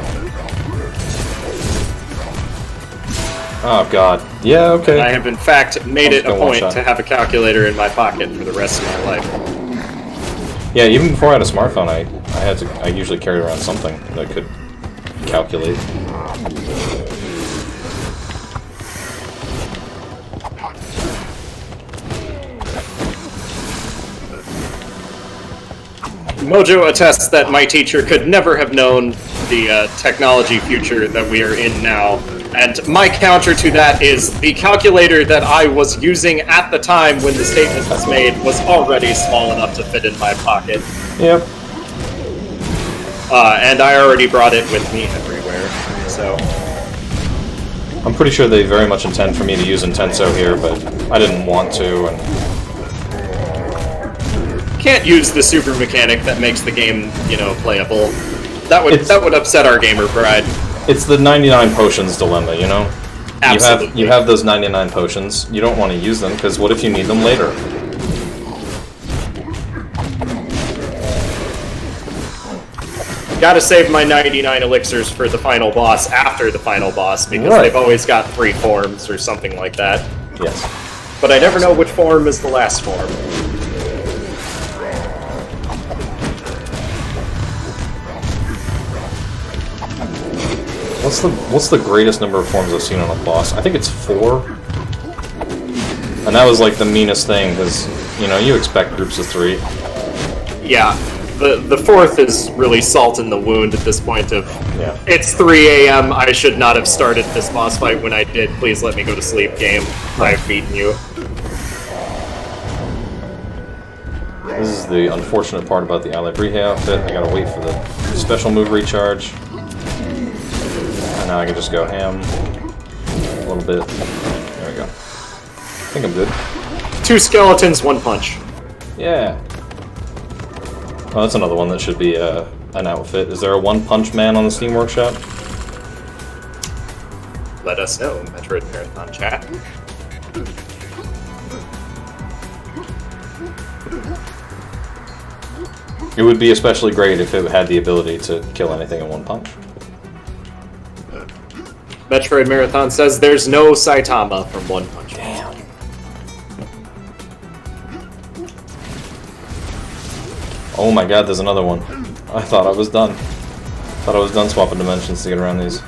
Oh god. Yeah, okay. I have in fact made it a point to have a calculator in my pocket for the rest of my life. Yeah, even before I had a smartphone, I usually carried around something that could calculate. Mojo attests that my teacher could never have known the technology future that we are in now And my counter to that is the calculator that I was using at the time when the statement was made was already small enough to fit in my pocket. Yep. And I already brought it with me everywhere, so... I'm pretty sure they very much intend for me to use Intenso here, but I didn't want to, and... Can't use the super mechanic that makes the game, you know, playable. That would upset our gamer pride. It's the 99 potions dilemma, you know? Absolutely. You have those 99 potions. You don't want to use them, because what if you need them later? Gotta save my 99 elixirs for the final boss after the final boss, because they've always got 3 forms or something like that. Yes. But I never know which form is the last form. What's the greatest number of forms I've seen on a boss? I think it's 4. And that was like the meanest thing, because, you know, you expect groups of 3. Yeah. The 4th is really salt in the wound at this point of, Yeah. It's 3 a.m., I should not have started this boss fight when I did, please let me go to sleep, game. I've beaten you. This is the unfortunate part about the Alabrije outfit. I gotta wait for the special move recharge. And now I can just go ham a little bit. There we go. I think I'm good. 2 skeletons, 1 punch. Yeah. Oh, that's another one that should be an outfit. Is there a One Punch Man on the Steam Workshop? Let us know, Metroid Marathon chat. It would be especially great if it had the ability to kill anything in one punch. Metroid Marathon says there's no Saitama from One Punch Man. Oh my god, there's another one. I thought I was done. Thought I was done swapping dimensions to get around these.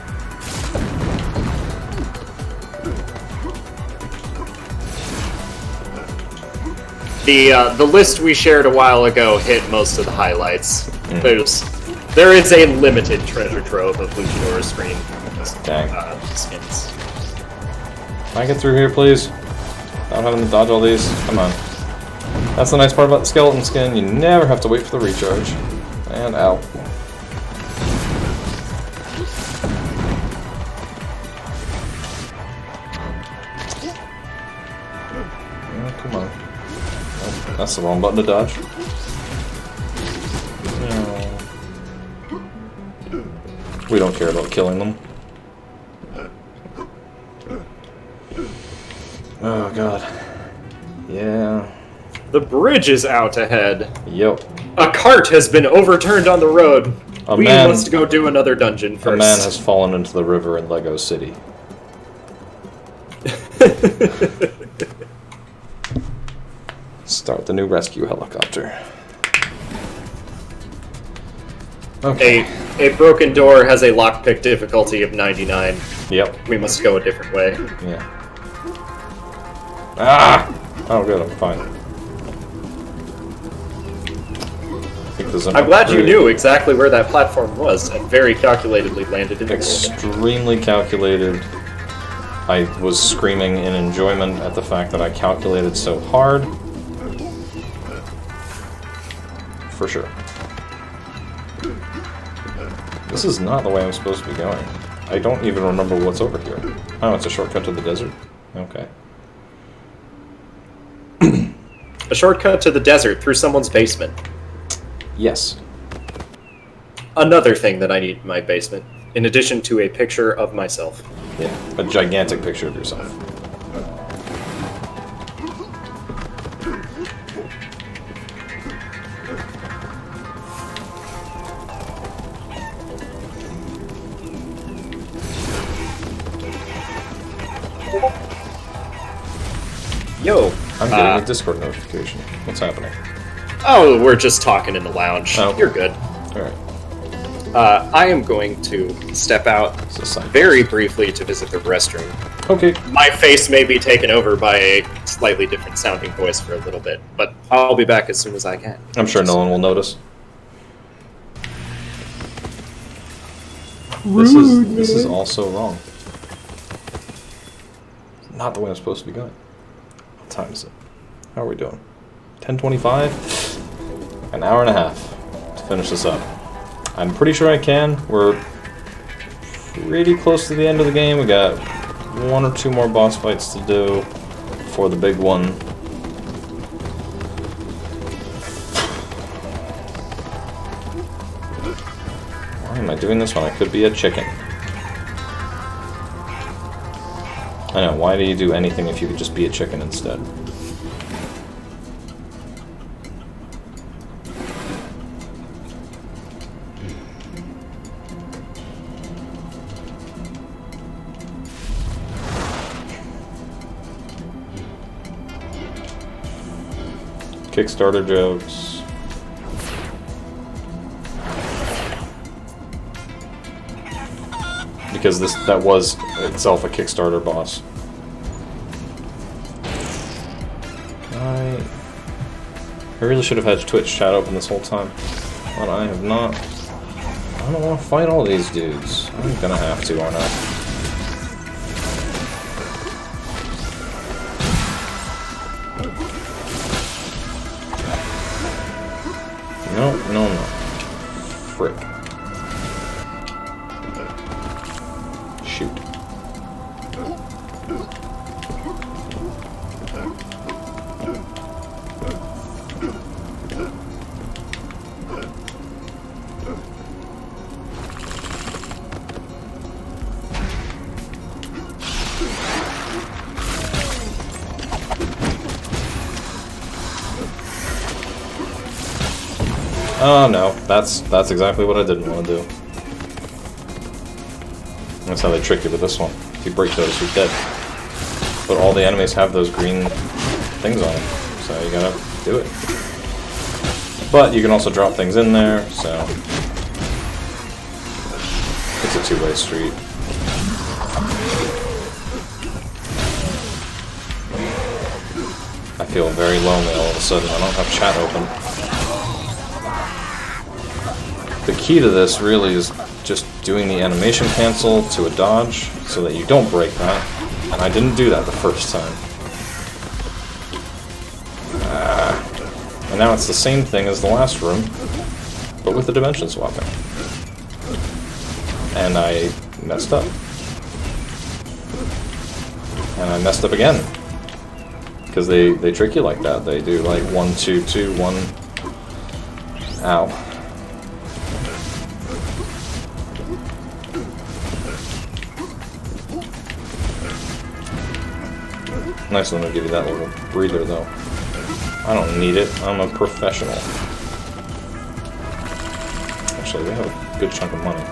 The list we shared a while ago hit most of the highlights. There is a limited treasure trove of Luchador's screen skins. Can I get through here, please? Without having to dodge all these? Come on. That's the nice part about the skeleton skin. You never have to wait for the recharge. And out. Oh, come on. Oh, that's the wrong button to dodge. No. We don't care about killing them. Oh god. Yeah. The bridge is out ahead. Yep. A cart has been overturned on the road. We man must go do another dungeon first. A man has fallen into the river in Lego City. Start the new rescue helicopter. Okay. A broken door has a lockpick difficulty of 99. Yep. We must go a different way. Yeah. Ah! Oh good, I'm fine. I'm glad you knew exactly where that platform was and very calculatedly landed in the Extremely calculated. I was screaming in enjoyment at the fact that I calculated so hard. For sure. This is not the way I'm supposed to be going. I don't even remember what's over here. Oh, it's a shortcut to the desert? Okay. A shortcut to the desert through someone's basement. Yes. Another thing that I need in my basement, in addition to a picture of myself. Yeah, a gigantic picture of yourself. Yo. I'm getting a Discord notification. What's happening? Oh, we're just talking in the lounge. Oh. You're good. Alright. I am going to step out very briefly to visit the restroom. Okay. My face may be taken over by a slightly different sounding voice for a little bit, but I'll be back as soon as I can. I'm sure no one will notice. This is also wrong. not the way I'm supposed to be going. What time is it? How are we doing? 10:25? An hour and a half to finish this up. I'm pretty sure I can. We're pretty close to the end of the game. We got 1 or 2 more boss fights to do before the big one. Why am I doing this when I could be a chicken? I know, why do you do anything if you could just be a chicken instead? Kickstarter jokes. Because that was itself a Kickstarter boss. I really should have had Twitch chat open this whole time, but I have not. I don't want to fight all these dudes. I'm gonna have to, aren't I? No. Frick. Shoot. Oh no, that's exactly what I didn't want to do. That's how they trick you with this one. If you break those, you're dead. But all the enemies have those green things on them, so you gotta do it. But you can also drop things in there, so it's a two-way street. I feel very lonely all of a sudden. I don't have chat open. The key to this really is just doing the animation cancel to a dodge so that you don't break that. And I didn't do that the first time. And now it's the same thing as the last room, but with the dimension swapping. And I messed up. And I messed up again. Because they trick you like that. They do like 1, 2, 2, 1. Ow. Nice of them to give you that little breather, though. I don't need it. I'm a professional. Actually, they have a good chunk of money.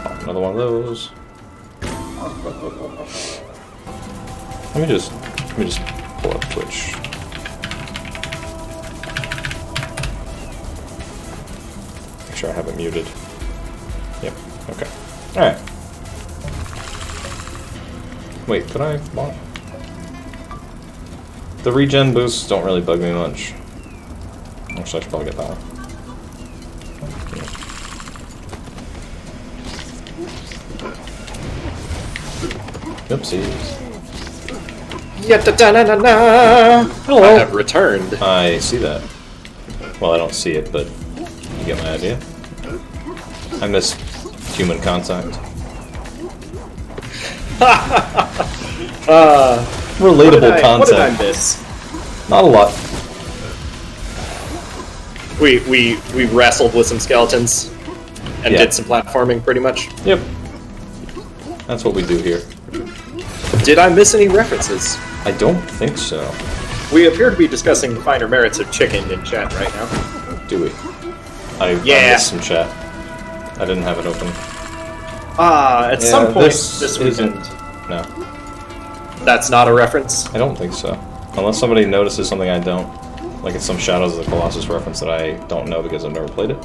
Oh, another one of those. Let me just pull up Twitch. Make sure I have it muted. Yep. Okay. All right. Wait, could I block? The regen boosts don't really bug me much. Actually, I should probably get that one. Yeah. Oopsies. Hello. I have returned. I see that. Well, I don't see it, but you get my idea. I miss human contact. Relatable content. What did I miss? Not a lot. We wrestled with some skeletons and did some platforming, pretty much. Yep. That's what we do here. Did I miss any references? I don't think so. We appear to be discussing the finer merits of chicken in chat right now. Do we? I missed some chat. I didn't have it open. At some point this weekend. No. That's not a reference? I don't think so. Unless somebody notices something I don't. Like it's some Shadows of the Colossus reference that I don't know because I've never played it.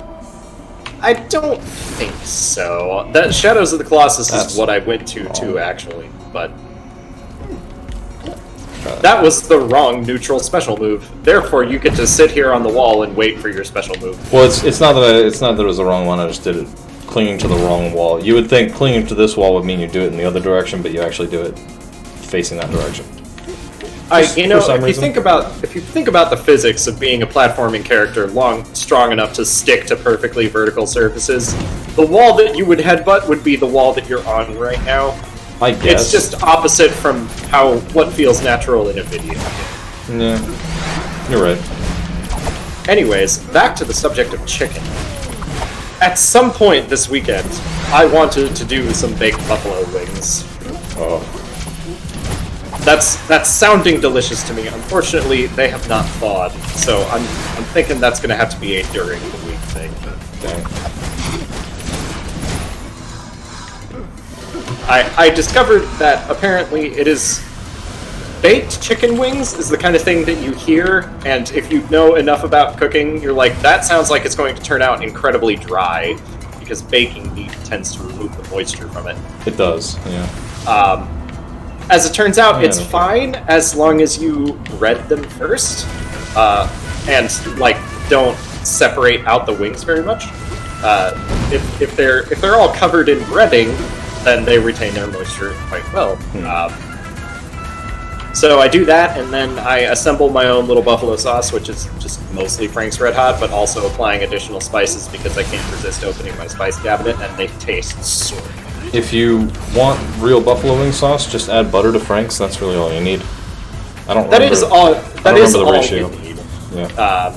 I don't think so. That Shadows of the Colossus is what I went to too, actually. But that was the wrong neutral special move. Therefore, you get to sit here on the wall and wait for your special move. Well, it's not that it was the wrong one. I just did it clinging to the wrong wall. You would think clinging to this wall would mean you do it in the other direction, but you actually do it facing that direction. If you think about the physics of being a platforming character strong enough to stick to perfectly vertical surfaces, the wall that you would headbutt would be the wall that you're on right now. I guess. It's just opposite from what feels natural in a video game. Yeah, you're right. Anyways, back to the subject of chicken. At some point this weekend, I wanted to do some baked buffalo wings. Oh. That's sounding delicious to me. Unfortunately, they have not thawed, so I'm thinking that's going to have to be a during the week thing. Dang. I discovered that apparently it is baked chicken wings is the kind of thing that you hear, and if you know enough about cooking, you're like, that sounds like it's going to turn out incredibly dry, because baking meat tends to remove the moisture from it. It does, yeah. As it turns out, it's fine as long as you bread them first, and like don't separate out the wings very much. If they're all covered in breading, then they retain their moisture quite well. So I do that, and then I assemble my own little buffalo sauce, which is just mostly Frank's Red Hot, but also applying additional spices because I can't resist opening my spice cabinet, and they taste so good. If you want real buffalo wing sauce, just add butter to Frank's. That's really all you need. I don't remember. That is all ratio. You need. Yeah.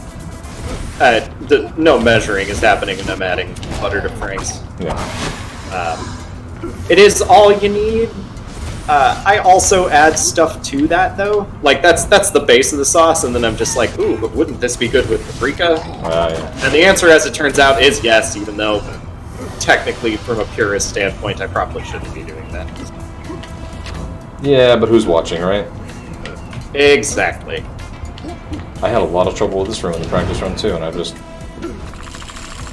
No measuring is happening, and I'm adding butter to Frank's. Yeah. It is all you need. I also add stuff to that, though. Like, that's the base of the sauce, and then I'm just like, ooh, but wouldn't this be good with paprika? Yeah. And the answer, as it turns out, is yes, even though technically, from a purist standpoint, I probably shouldn't be doing that. Yeah, but who's watching, right? Exactly. I had a lot of trouble with this room in the practice run, too, and I've just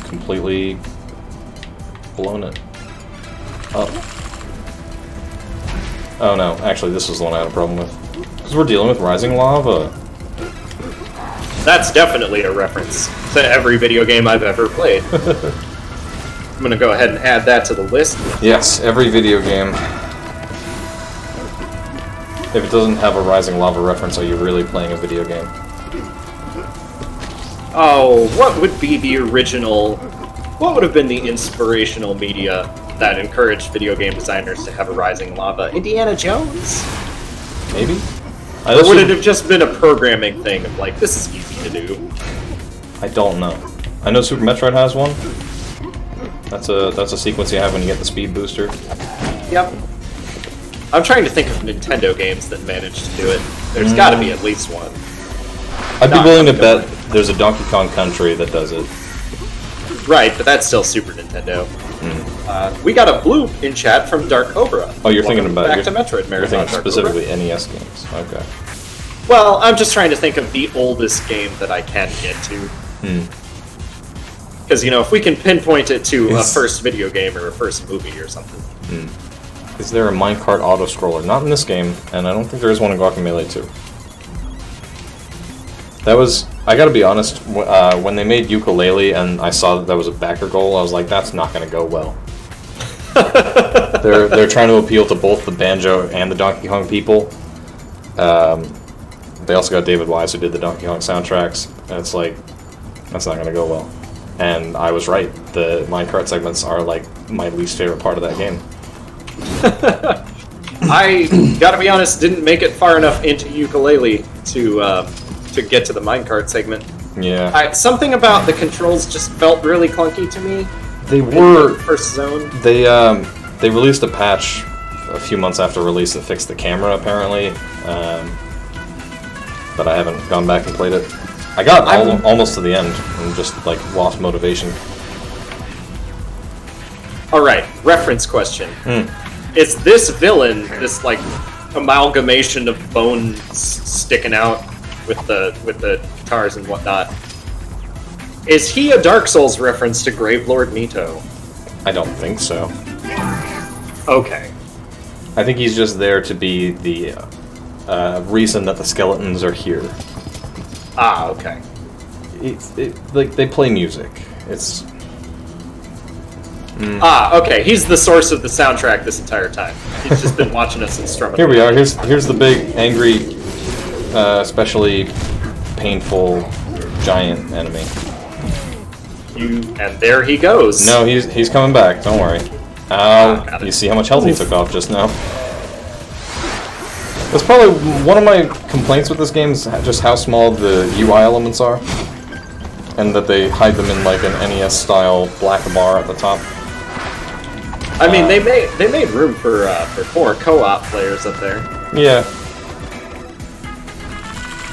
completely blown it up. Oh no, actually this is the one I had a problem with. Because we're dealing with rising lava. That's definitely a reference to every video game I've ever played. I'm gonna go ahead and add that to the list. Yes, every video game. If it doesn't have a rising lava reference, are you really playing a video game? Oh, what would be the original... What would have been the inspirational media that encouraged video game designers to have a rising lava? Indiana Jones? Maybe? Or would it have just been a programming thing of like, this is easy to do? I don't know. I know Super Metroid has one. That's a sequence you have when you get the speed booster. Yep. I'm trying to think of Nintendo games that managed to do it. There's gotta be at least one. I'd be willing to bet there's a Donkey Kong Country that does it. Right, but that's still Super Nintendo. We got a bloop in chat from Dark Cobra. Oh, you're thinking about back to Metroid Marathon. You're thinking Dark specifically Cobra. NES games. Okay. Well, I'm just trying to think of the oldest game that I can get to. Because, you know, if we can pinpoint it to a first video game or a first movie or something. Is there a minecart auto-scroller? Not in this game, and I don't think there is one in Guacamelee 2. That was... I gotta be honest, when they made Ukulele and I saw that was a backer goal, I was like, that's not gonna go well. They're trying to appeal to both the Banjo and the Donkey Kong people. They also got David Wise, who did the Donkey Kong soundtracks, and it's like, that's not gonna go well. And I was right. The minecart segments are like my least favorite part of that game. I gotta be honest, didn't make it far enough into Ukulele to get to the minecart segment. Yeah. Something about the controls just felt really clunky to me. They were first zone. They released a patch a few months after release that fixed the camera apparently, but I haven't gone back and played it. I got almost to the end and just like lost motivation. All right, reference question: is this villain this like amalgamation of bones sticking out with the guitars and whatnot? Is he a Dark Souls reference to Gravelord Nito? I don't think so. Okay. I think he's just there to be the reason that the skeletons are here. Ah, okay. Like they play music. Ah, okay. He's the source of the soundtrack this entire time. He's just been watching us and strumming. Here we are. Here's the big, angry, especially painful giant enemy. And there he goes. No, he's coming back. Don't worry. Ow! You see how much health he took off just now. That's probably one of my complaints with this game is just how small the UI elements are, and that they hide them in like an NES-style black bar at the top. I mean, they made room for 4 co-op players up there. Yeah.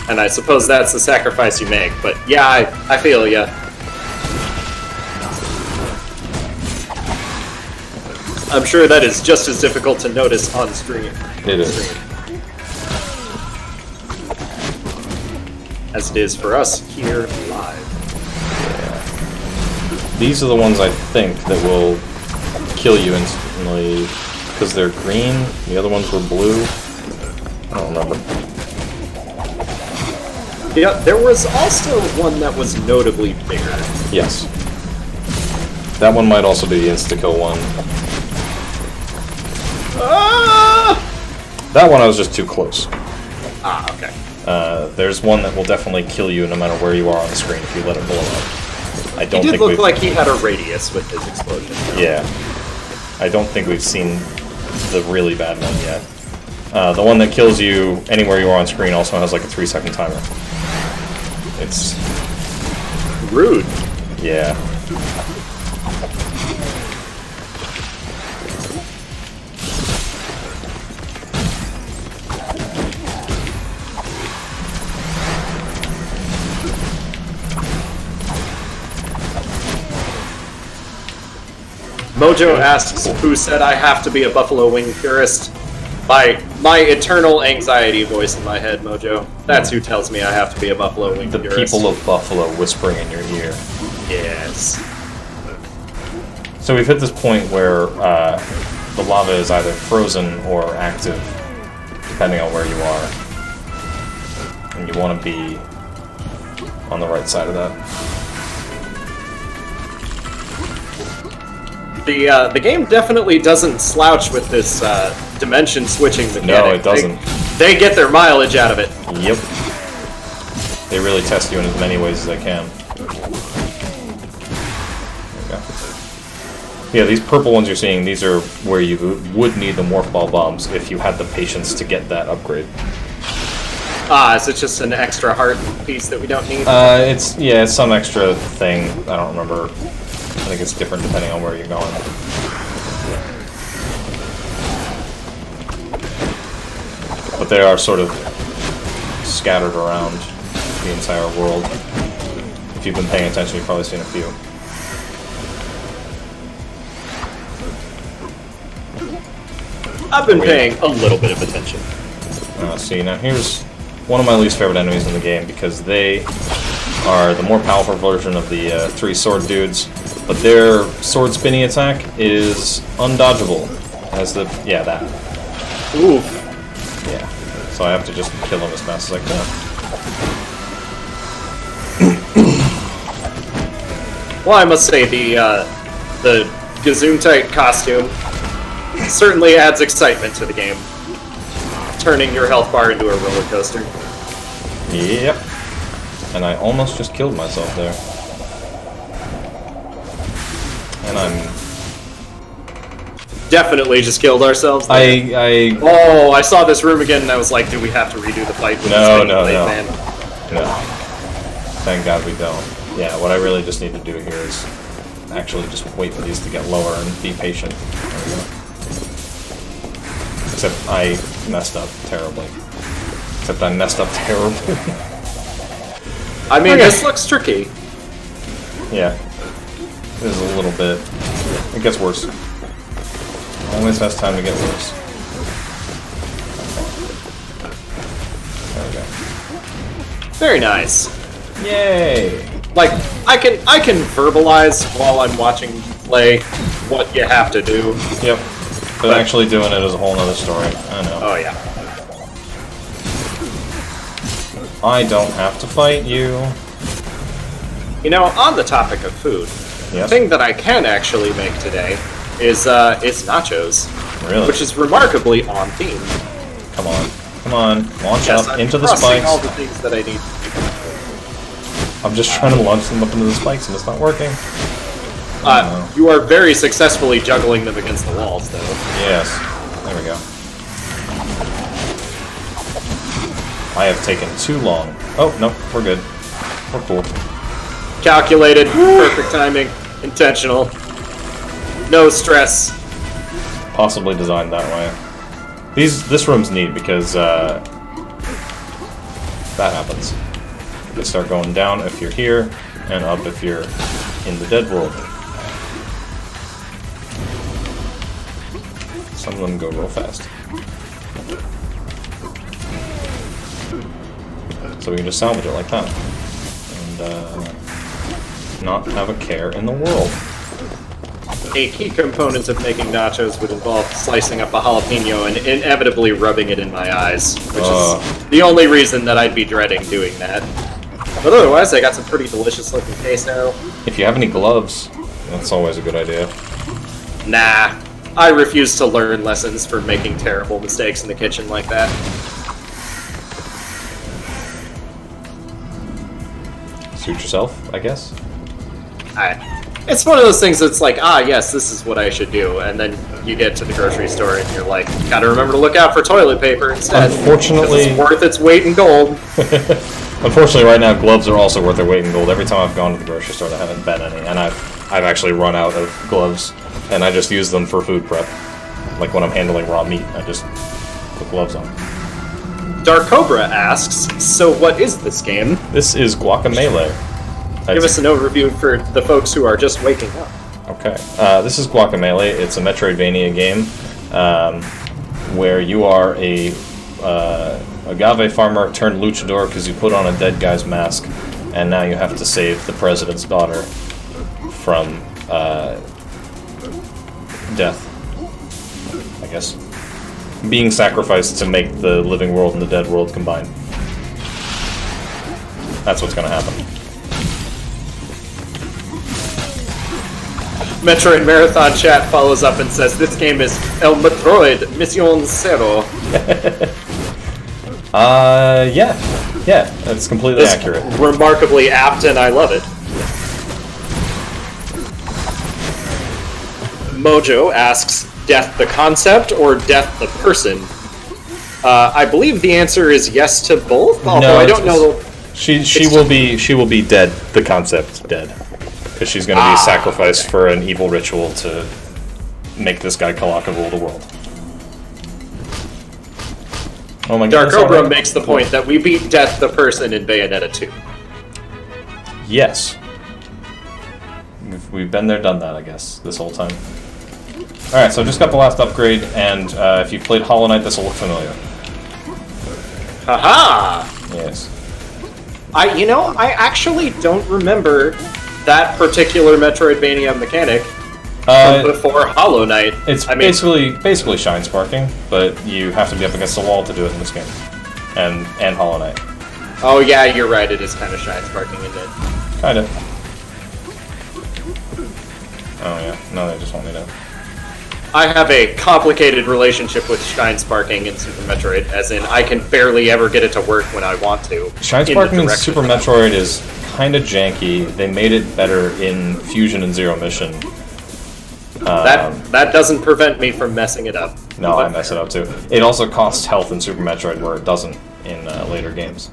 And I suppose that's the sacrifice you make. But yeah, I feel ya. I'm sure that is just as difficult to notice on stream. It is. As it is for us here live. Yeah. These are the ones I think that will kill you instantly because they're green. The other ones were blue. I don't remember. Yeah, there was also one that was notably bigger. Yes. That one might also be the insta-kill one. Ah! That one I was just too close. Ah, okay. There's one that will definitely kill you no matter where you are on the screen if you let it blow up. I don't He did think look like he had a radius with his explosion. Yeah. I don't think we've seen the really bad one yet. The one that kills you anywhere you are on screen also has like a 3-second timer. It's rude. Yeah. Mojo asks, who said I have to be a buffalo wing purist? My eternal anxiety voice in my head, Mojo. That's who tells me I have to be a buffalo wing purist. The people of Buffalo whispering in your ear. Yes. So we've hit this point where the lava is either frozen or active, depending on where you are. And you want to be on the right side of that. The game definitely doesn't slouch with this dimension switching mechanic. No, it doesn't. They get their mileage out of it. Yep. They really test you in as many ways as they can. There we go. Yeah, these purple ones you're seeing, these are where you would need the morph ball bombs if you had the patience to get that upgrade. Ah, is it just an extra heart piece that we don't need? It's some extra thing. I don't remember. I think it's different depending on where you're going. But they are sort of scattered around the entire world. If you've been paying attention, you've probably seen a few. I've been paying a little bit of attention. See, now here's one of my least favorite enemies in the game because they are the more powerful version of the 3 sword dudes, but their sword spinning attack is undodgeable. As the that. Ooh. Yeah. So I have to just kill them as fast as I can. Well, I must say the Gesundheit costume certainly adds excitement to the game, turning your health bar into a roller coaster. Yep. And I almost just killed myself there. And I'm definitely just killed ourselves there. Oh, I saw this room again and I was like, do we have to redo the fight with this man? No. Thank God we don't. Yeah, what I really just need to do here is actually just wait for these to get lower and be patient. There we go. Except I messed up terribly. I mean, this looks tricky. Yeah. This is a little bit. It gets worse. Always has time to get worse. There we go. Very nice. Yay! Like, I can verbalize while I'm watching you play what you have to do. Yep. But actually doing it is a whole nother story. I know. Oh yeah. I don't have to fight you. You know, on the topic of food, Yes. thing that I can actually make today is nachos. Really? Which is remarkably on theme. Come on. Come on. Launch Yes, up I'm into the crossing spikes. all the things that I need. I'm just trying to launch them up into the spikes and it's not working. You are very successfully juggling them against the walls, though. Yes. There we go. I have taken too long. Oh, no, we're good. We're cool. Calculated, perfect timing, intentional. No stress. Possibly designed that way. This room's neat because that happens. They start going down if you're here, and up if you're in the dead world. Some of them go real fast. So we can just salvage it like that. And not have a care in the world. A key component of making nachos would involve slicing up a jalapeno and inevitably rubbing it in my eyes, which is the only reason that I'd be dreading doing that. But otherwise, I got some pretty delicious looking queso. If you have any gloves, that's always a good idea. Nah, I refuse to learn lessons for making terrible mistakes in the kitchen like that. Suit yourself, I guess. It's one of those things that's like, yes, this is what I should do, and then you get to the grocery store and you're like, gotta remember to look out for toilet paper instead. Unfortunately, it's worth its weight in gold. Unfortunately, right now gloves are also worth their weight in gold. Every time I've gone to the grocery store, there haven't been any, and I've actually run out of gloves, and I just use them for food prep. Like when I'm handling raw meat, I just put gloves on. Dark Cobra asks, so what is this game? This is Guacamelee. Give us an overview for the folks who are just waking up. Okay. This is Guacamelee. It's a Metroidvania game where you are a agave farmer turned luchador because you put on a dead guy's mask, and now you have to save the president's daughter from death, I guess. Being sacrificed to make the living world and the dead world combine. That's what's going to happen. Metroid Marathon chat follows up and says, this game is El Metroid Mission Zero. Yeah, that's completely accurate. Remarkably apt, and I love it. Mojo asks, death the concept or death the person? I believe the answer is yes to both, although I don't know. She will be dead. The concept dead. Because she's going to be sacrificed for an evil ritual to make this guy Kalaka rule the world. Oh my god. Dark Cobra makes the point that we beat Death the Person in Bayonetta 2. Yes. We've been there, done that, I guess, this whole time. Alright, so I just got the last upgrade, and if you've played Hollow Knight, this will look familiar. Haha! Yes. I actually don't remember that particular Metroidvania mechanic from before Hollow Knight. It's basically shine sparking, but you have to be up against the wall to do it in this game, and Hollow Knight. Oh yeah, you're right. It is kind of shine sparking, isn't it? Kind of. Oh yeah, no, they just want me to. I have a complicated relationship with shine sparking in Super Metroid, as in I can barely ever get it to work when I want to. Shine sparking in Super Metroid is kind of janky. They made it better in Fusion and Zero Mission. That doesn't prevent me from messing it up. No, I mess it up too. It also costs health in Super Metroid where it doesn't in later games.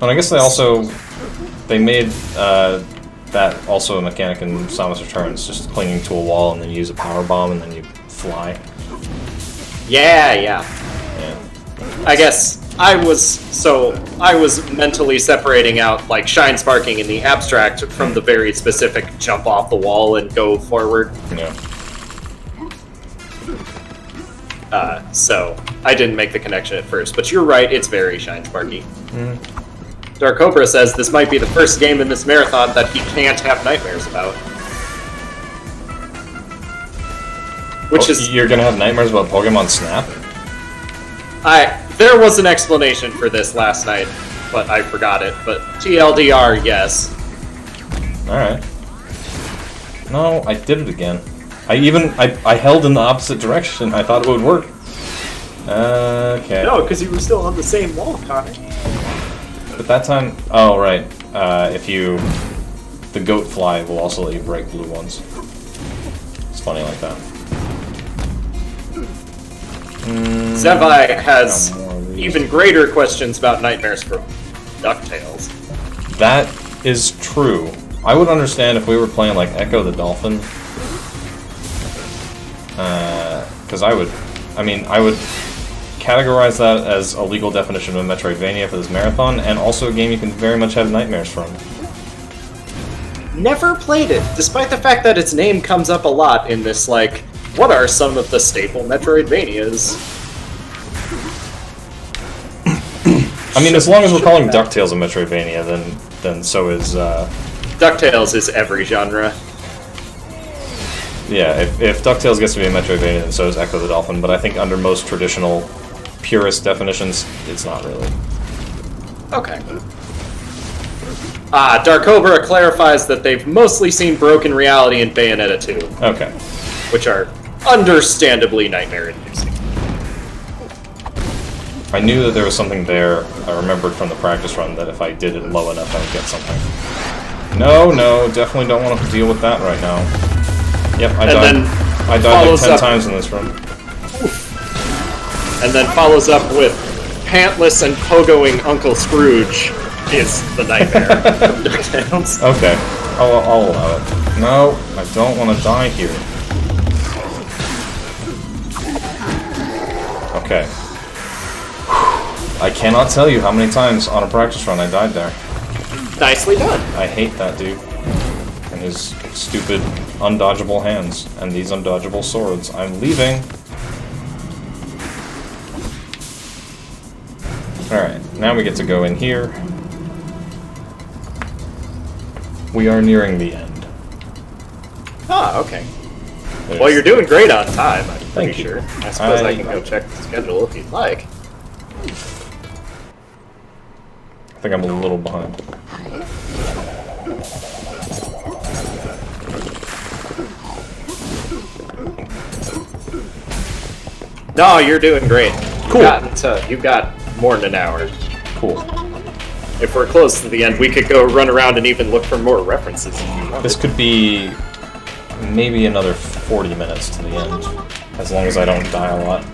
And I guess they made that also a mechanic in Samus Returns, just clinging to a wall and then use a power bomb and then you fly. Yeah. I guess I was mentally separating out like shine sparking in the abstract from the very specific jump off the wall and go forward. Yeah. So I didn't make the connection at first, but you're right, it's very shine sparky. Mm. Dark Cobra says this might be the first game in this marathon that he can't have nightmares about. You're gonna have nightmares about Pokemon Snap? There was an explanation for this last night, but I forgot it. But TLDR, yes. Alright. No, I did it again. I held in the opposite direction. I thought it would work. Okay. No, because you were still on the same wall, Connor. But that time... Oh, right. The goat fly will also let you break blue ones. It's funny like that. Zevi has even greater questions about nightmares from DuckTales. That is true. I would understand if we were playing like Echo the Dolphin. Because I would categorize that as a legal definition of a Metroidvania for this marathon, and also a game you can very much have nightmares from. Never played it, despite the fact that its name comes up a lot in this, like, what are some of the staple Metroidvanias? I mean, as long as we're calling DuckTales a Metroidvania, then so is... DuckTales is every genre. Yeah, if DuckTales gets to be a Metroidvania, then so is Echo the Dolphin, but I think under most traditional, purist definitions, it's not really. Okay. Dark Cobra clarifies that they've mostly seen Broken Reality and Bayonetta 2. Okay. Which are understandably nightmare-inducing. I knew that there was something there. I remembered from the practice run that if I did it low enough, I would get something. No, definitely don't want to deal with that right now. Yep, I died like 10 times in this run. And then follows up with pantless and pogoing Uncle Scrooge is the nightmare from DuckTales. Okay, I'll allow it. No, I don't want to die here. Okay. I cannot tell you how many times on a practice run I died there. Nicely done. I hate that dude. And his stupid, undodgeable hands. And these undodgeable swords. I'm leaving. Alright, now we get to go in here. We are nearing the end. Ah, okay. Well, you're doing great on time, I'm pretty Thank you. sure. I suppose I can go check the schedule if you'd like. I think I'm a little behind. No, you're doing great. Cool. You've got more than an hour. Cool. If we're close to the end, we could go run around and even look for more references. This could be maybe another 40 minutes to the end, as long as I don't die a lot.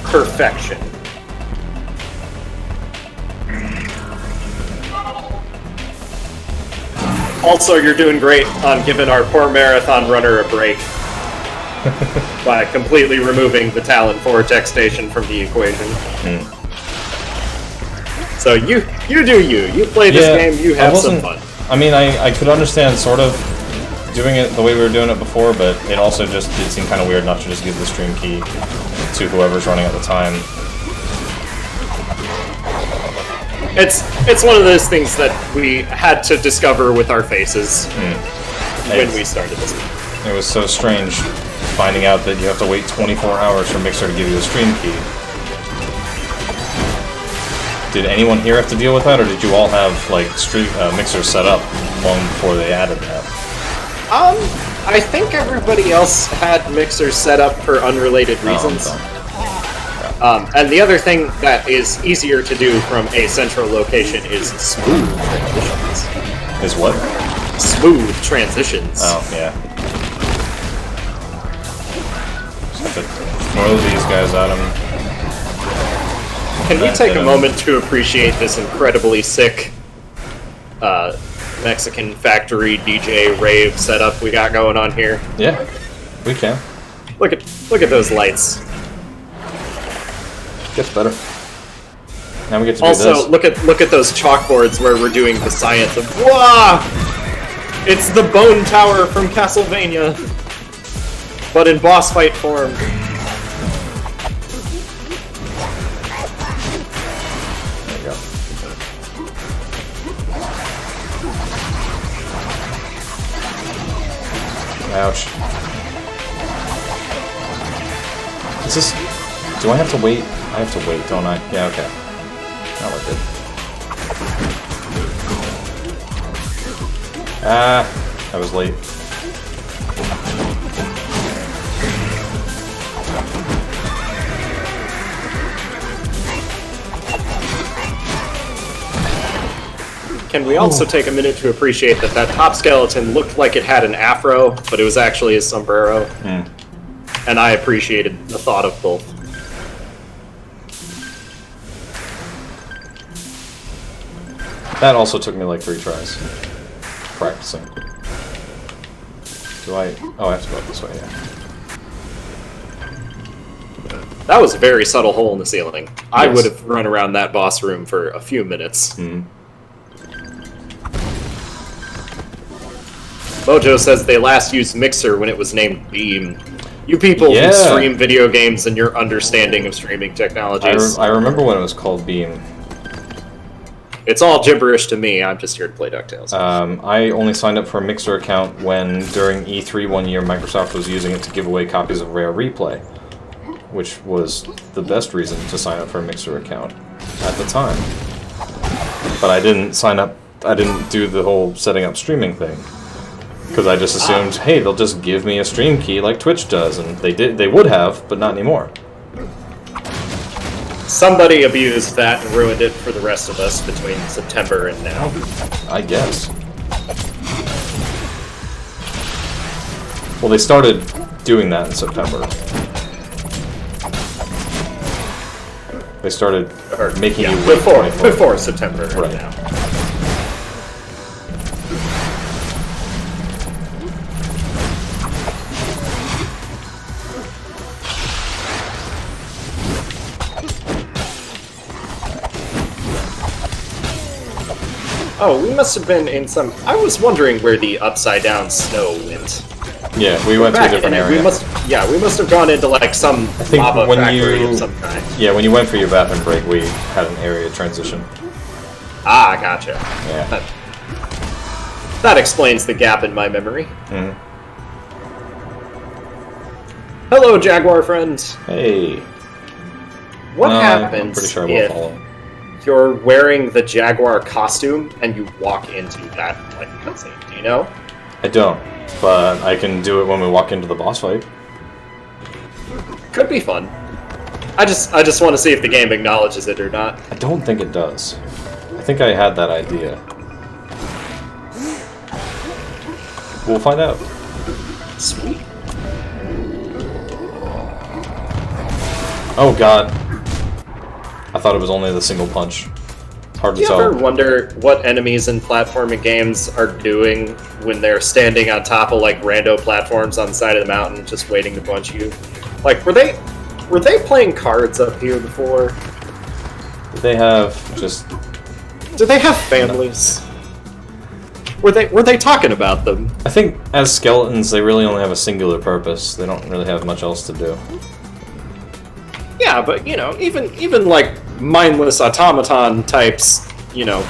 Perfection. Also, you're doing great on giving our poor marathon runner a break by completely removing the Talon Vortex Station from the equation. So you do you. You play this game, you have some fun. I mean, I could understand sort of doing it the way we were doing it before, but it also just did seem kind of weird not to just give the stream key to whoever's running at the time. It's one of those things that we had to discover with our faces when we started this game. It was so strange finding out that you have to wait 24 hours for Mixer to give you a stream key. Did anyone here have to deal with that, or did you all have like Mixer set up long before they added that? I think everybody else had Mixer set up for unrelated reasons. And the other thing that is easier to do from a central location is smooth transitions. Is what? Smooth transitions. Oh, yeah. Just have to throw these guys at him. Can we take a moment to appreciate this incredibly sick Mexican factory DJ rave setup we got going on here? Yeah, we can. Look at those lights. Gets better. Now we get to do also, this. look at those chalkboards where we're doing the science of Wah! It's the Bone Tower from Castlevania, but in boss fight form. There we go. Ouch. Is this... Do I have to wait? I have to wait, don't I? Yeah, okay. Now we're good. Ah, I was late. Can we also take a minute to appreciate that that top skeleton looked like it had an afro, but it was actually a sombrero? And I appreciated the thought of both. That also took me like 3 tries. Practicing. Do I... Oh, I have to go up this way, yeah. That was a very subtle hole in the ceiling. I would have run around that boss room for a few minutes. Mojo says they last used Mixer when it was named Beam. You people who stream video games and your understanding of streaming technologies. I remember when it was called Beam. It's all gibberish to me. I'm just here to play DuckTales. I only signed up for a Mixer account when, during E3 one year, Microsoft was using it to give away copies of Rare Replay, which was the best reason to sign up for a Mixer account at the time. But I didn't sign up, I didn't do the whole setting up streaming thing. Because I just assumed, hey, they'll just give me a stream key like Twitch does, and they would have, but not anymore. Somebody abused that and ruined it for the rest of us between September and now. I guess. Well, they started doing that in September. They started making you wait before September. Right. Now. Oh, we must have been in some... I was wondering where the upside-down snow went. Yeah, we went to a different area. We must have gone into, like, some lava factory of some kind. Yeah, when you went for your bathroom break, we had an area transition. Ah, gotcha. Yeah. That explains the gap in my memory. Hello, Jaguar friends. Hey. What happens I'm pretty sure I will follow. You're wearing the Jaguar costume and you walk into that like cutscene? Do you know? I don't, but I can do it when we walk into the boss fight. Could be fun. I just want to see if the game acknowledges it or not. I don't think it does. I think I had that idea. We'll find out. Sweet. Oh god. I thought it was only the single punch. Hard to tell. Do you ever wonder what enemies in platforming games are doing when they're standing on top of like rando platforms on the side of the mountain just waiting to punch you? Like, were they playing cards up here before? Did they have just... Do they have families? Were they talking about them? I think as skeletons they really only have a singular purpose. They don't really have much else to do. Yeah, but you know, even like mindless automaton types, you know,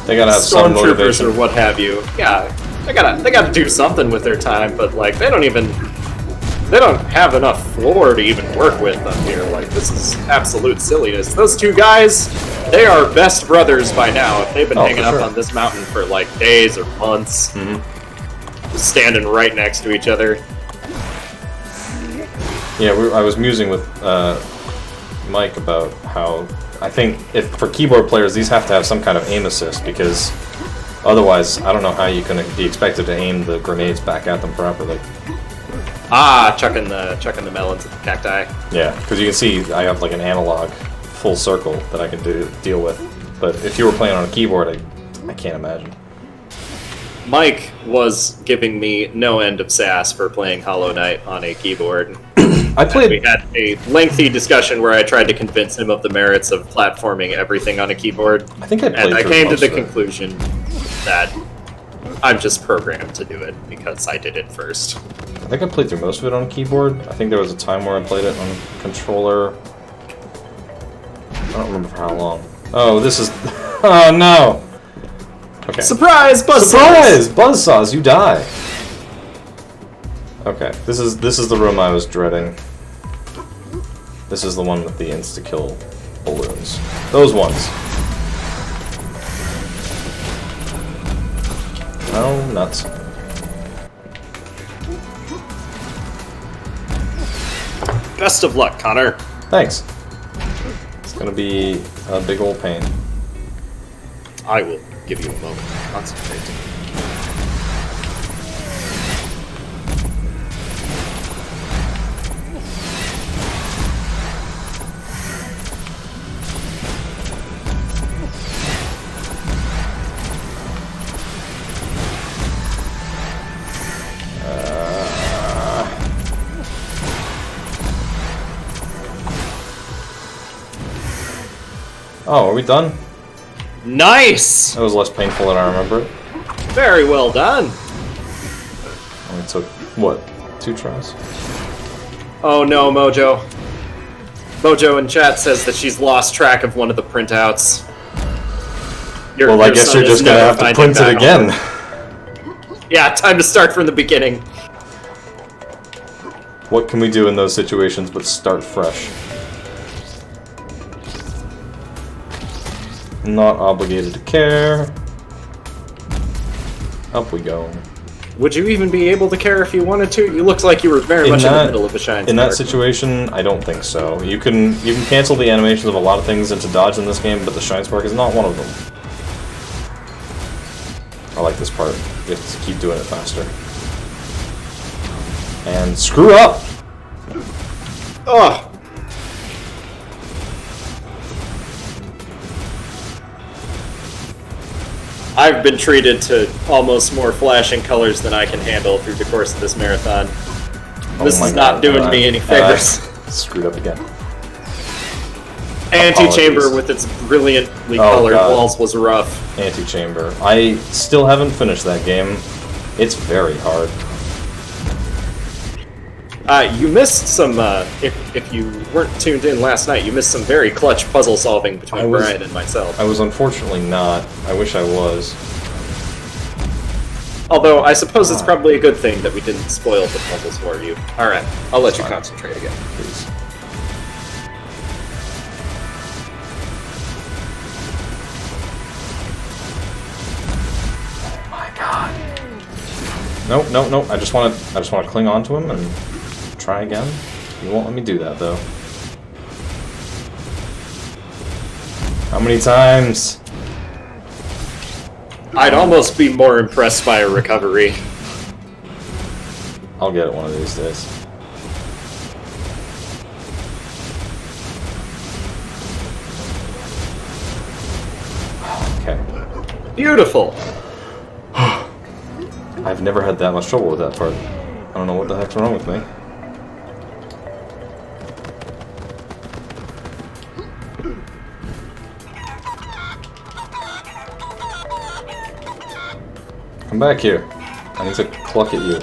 they gotta have some motivation or what have you. Yeah, they gotta do something with their time, but like they don't have enough floor to even work with up here. Like this is absolute silliness. Those two guys, they are best brothers by now. If they've been hanging up on this mountain for like days or months, just standing right next to each other. Yeah, I was musing with Mike about how I think if for keyboard players these have to have some kind of aim assist because otherwise I don't know how you can be expected to aim the grenades back at them properly. Ah, chucking the melons at the cacti. Yeah, because you can see I have like an analog full circle that I can deal with, but if you were playing on a keyboard, I can't imagine. Mike was giving me no end of sass for playing Hollow Knight on a keyboard. We had a lengthy discussion where I tried to convince him of the merits of platforming everything on a keyboard. I think I came to the conclusion that I'm just programmed to do it because I did it first. I think I played through most of it on a keyboard. I think there was a time where I played it on a controller. I don't remember for how long. Oh, this is... Oh, no! Okay. Surprise! Buzzsaws! Surprise! Buzzsaws, you die! Okay, this is the room I was dreading. This is the one with the insta-kill balloons. Those ones. Oh, nuts. Best of luck, Connor. Thanks. It's gonna be a big old pain. I will give you a moment to concentrate. Oh, are we done? Nice! That was less painful than I remember it. Very well done. Only took, what, 2 tries? Oh no, Mojo. Mojo in chat says that she's lost track of one of the printouts. Well, I guess you're just gonna have to print it again. Yeah, time to start from the beginning. What can we do in those situations but start fresh? Not obligated to care. Up we go. Would you even be able to care if you wanted to? You looked like you were very much in the middle of a shine. In that situation, I don't think so. You can cancel the animations of a lot of things into dodge in this game, but the shine spark is not one of them. I like this part. You have to keep doing it faster. And screw up! Ugh! I've been treated to almost more flashing colors than I can handle through the course of this marathon. This is not doing me any favors. Screwed up again. Antechamber with its brilliantly colored walls was rough. Antechamber. I still haven't finished that game. It's very hard. You missed some, if you weren't tuned in last night, you missed some very clutch puzzle solving between Brian and myself. I was unfortunately not. I wish I was. Although, I suppose it's probably a good thing that we didn't spoil the puzzles for you. Alright, I'll let you concentrate again. Please. Oh my god. Nope, nope, nope. I just want to cling on to him and try again. You won't let me do that, though. How many times? I'd almost be more impressed by a recovery. I'll get it one of these days. Okay. Beautiful! I've never had that much trouble with that part. I don't know what the heck's wrong with me. Come back here. I need to cluck at you.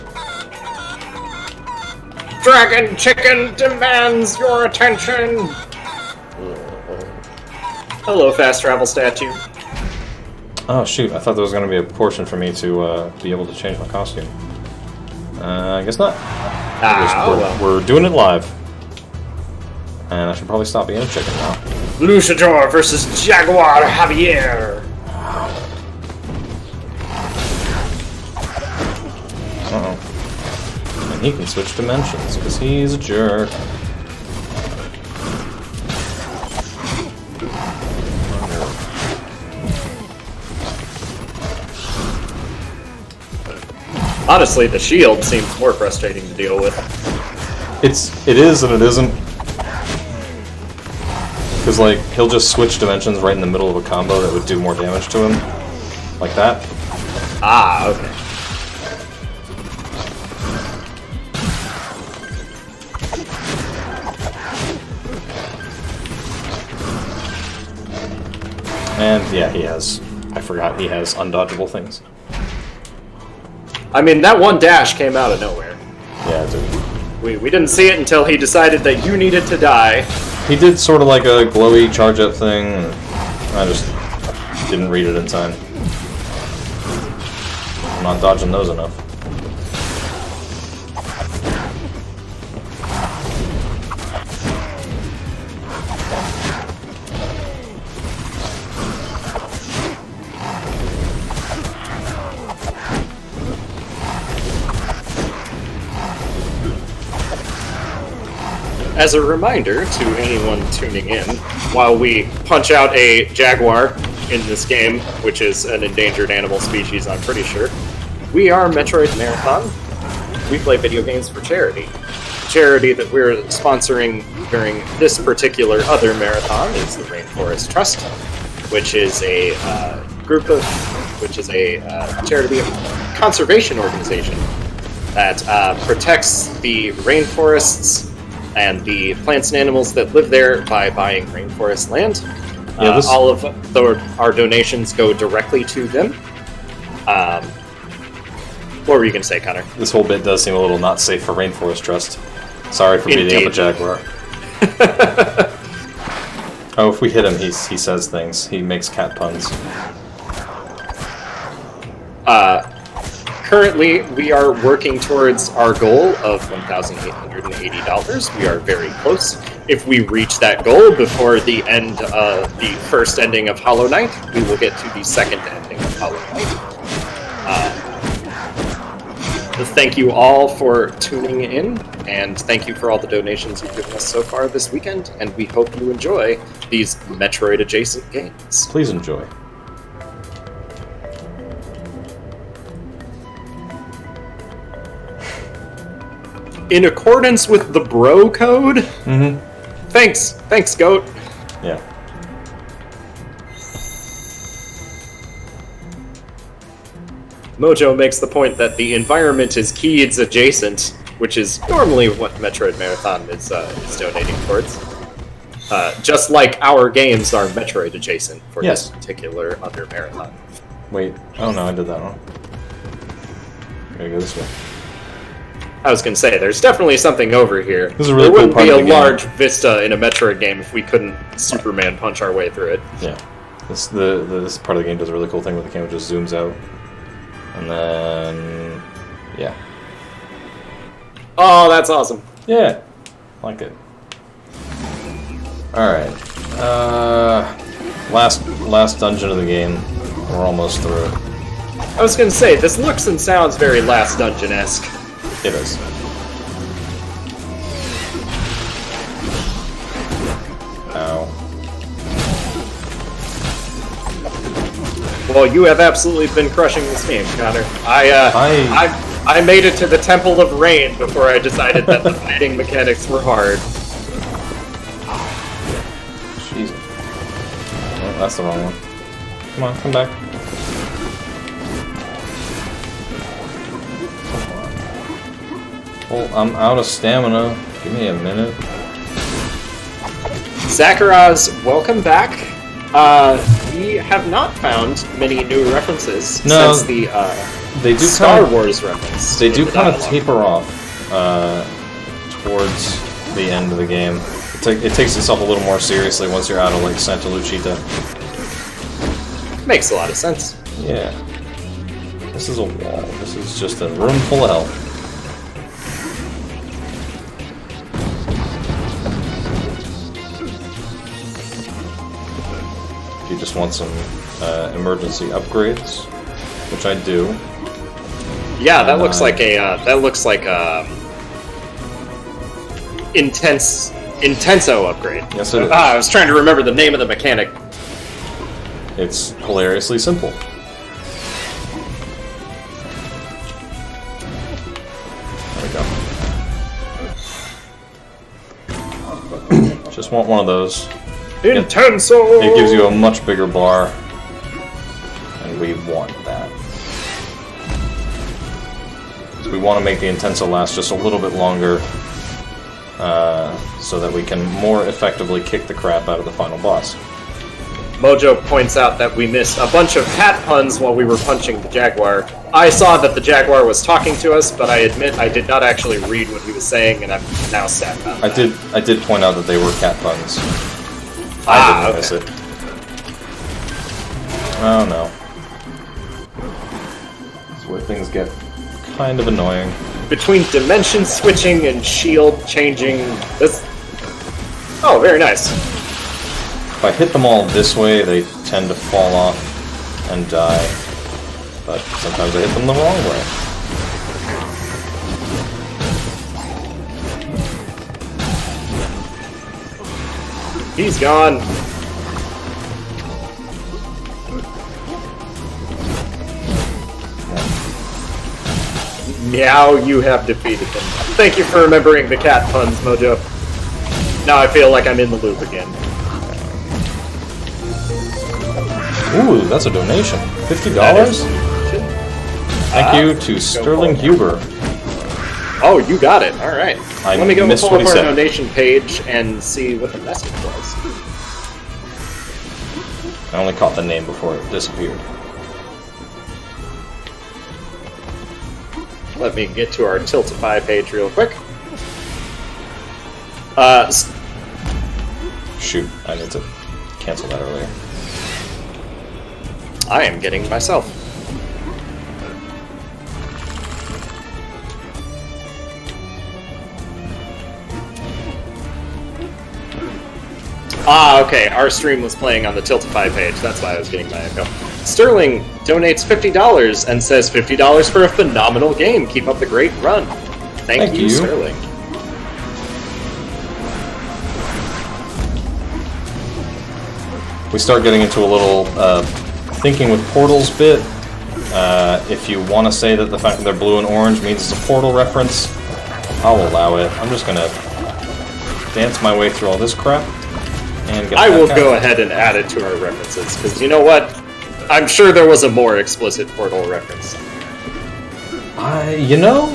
Dragon Chicken demands your attention! Hello, fast travel statue. Oh shoot, I thought there was going to be a portion for me to be able to change my costume. I guess not. We're doing it live. And I should probably stop being a chicken now. Luchador versus Jaguar Javier! Uh-oh. And he can switch dimensions, because he's a jerk. Honestly, the shield seems more frustrating to deal with. It is and it isn't. Because, like, he'll just switch dimensions right in the middle of a combo that would do more damage to him. Like that. Ah, okay. And, yeah, he has... I forgot he has undodgeable things. I mean, that one dash came out of nowhere. Yeah, dude. We didn't see it until he decided that you needed to die. He did sort of like a glowy charge-up thing. And I just didn't read it in time. I'm not dodging those enough. as a reminder to anyone tuning in, while we punch out a jaguar in this game, which is an endangered animal species, I'm pretty sure, we are Metroid Marathon. We play video games for charity. Charity that we're sponsoring during this particular other marathon is the Rainforest Trust, which is a charity conservation organization that protects the rainforests and the plants and animals that live there by buying rainforest land. All of our donations go directly to them. What were you going to say, Connor? This whole bit does seem a little not safe for Rainforest Trust. Sorry for beating up a jaguar. Oh, if we hit him, he says things. He makes cat puns. Currently, we are working towards our goal of $1,880. We are very close. If we reach that goal before the end of the first ending of Hollow Knight, we will get to the second ending of Hollow Knight. Thank you all for tuning in, and thank you for all the donations you've given us so far this weekend, and we hope you enjoy these Metroid-adjacent games. Please enjoy. In accordance with the bro code? Mm-hmm. Thanks, Goat. Yeah. Mojo makes the point that the environment is Keeds adjacent, which is normally what Metroid Marathon is donating towards. Just like our games are Metroid adjacent for this particular other marathon. Wait, oh no, I did that wrong. Gotta go this way. I was gonna say, there's definitely something over here. This is a really there cool wouldn't part be of a the game. large vista in a Metroid game if we couldn't Superman punch our way through it. Yeah. This part of the game does a really cool thing where the camera just zooms out. And then... yeah. Oh, that's awesome. Yeah. Like it. Alright. Last dungeon of the game. We're almost through it. I was gonna say, this looks and sounds very Last Dungeon-esque. It is. Ow. Well, you have absolutely been crushing this game, Connor. I made it to the Temple of Rain before I decided that the fighting mechanics were hard. Jeez. Oh, that's the wrong one. Come on, come back. Well, I'm out of stamina. Give me a minute. Zakaraz, welcome back. We have not found many new references since the they do Star Wars reference. They do kind of taper off towards the end of the game. It takes itself a little more seriously once you're out of like Santa Lucita. Makes a lot of sense. Yeah. This is a wall. This is just a room full of hell. If you just want some emergency upgrades, which I do. Yeah, that looks like a intenso upgrade. Yes, it is. I was trying to remember the name of the mechanic. It's hilariously simple. There we go. Just want one of those. Intenso! It gives you a much bigger bar, and we want that. So we want to make the Intenso last just a little bit longer, so that we can more effectively kick the crap out of the final boss. Mojo points out that we missed a bunch of cat puns while we were punching the Jaguar. I saw that the Jaguar was talking to us, but I admit I did not actually read what he was saying, and I'm now sad about that. I did point out that they were cat puns. I didn't miss it. Oh no. This is where things get kind of annoying. Between dimension switching and shield changing, this... Oh, very nice. If I hit them all this way, they tend to fall off and die. But sometimes I hit them the wrong way. He's gone. Meow, you have defeated him. Thank you for remembering the cat puns, Mojo. Now I feel like I'm in the loop again. Ooh, that's a donation. $50? Thank you to Sterling Huber. Oh, you got it. All right. Let me go missed pull what up he our said. donation page and see what the message was. I only caught the name before it disappeared. Let me get to our Tiltify page real quick. Shoot, I need to cancel that earlier. I am getting myself. Ah, okay. Our stream was playing on the Tiltify page. That's why I was getting my echo. Sterling donates $50 and says $50 for a phenomenal game. Keep up the great run. Thank you, Sterling. We start getting into a little thinking with portals bit. If you want to say that the fact that they're blue and orange means it's a portal reference, I'll allow it. I'm just gonna dance my way through all this crap and get I will back go out. ahead and add it to our references, because you know what? I'm sure there was a more explicit portal reference. You know,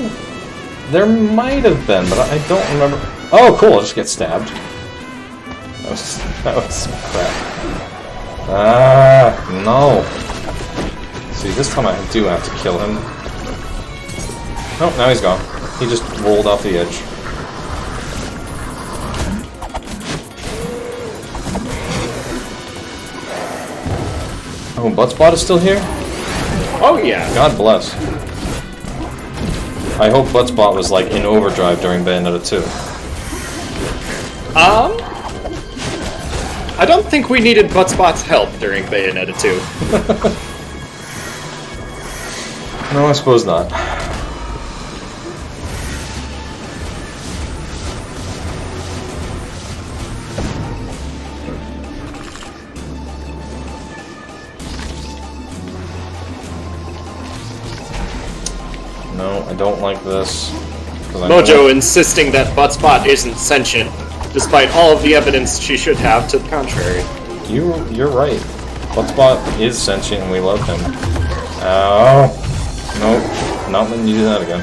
there might have been, but I don't remember. Oh, cool! I just get stabbed. That was crap. Ah, no. See, this time I do have to kill him. Oh, now he's gone. He just rolled off the edge. Oh, Buttspot is still here? Oh yeah. God bless. I hope Buttspot was like in overdrive during Bayonetta 2. I don't think we needed Buttspot's help during Bayonetta 2. No, I suppose not. No, I don't like this. 'Cause I Mojo insisting that Buttspot isn't sentient, despite all of the evidence she should have to the contrary. You're right. Buttspot is sentient and we love him. Oh. Nope. Not letting you do that again.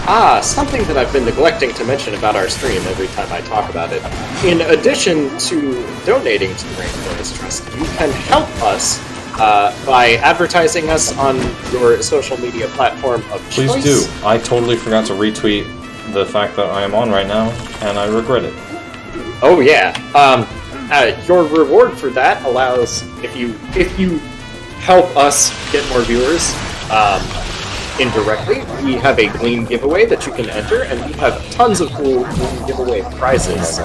Ah, something that I've been neglecting to mention about our stream every time I talk about it. In addition to donating to the Rainforest Trust, you can help us by advertising us on your social media platform of choice. Please do. I totally forgot to retweet the fact that I am on right now, and I regret it. Oh yeah. Your reward for that allows if you help us get more viewers indirectly, we have a Gleam giveaway that you can enter, and we have tons of cool Gleam giveaway prizes,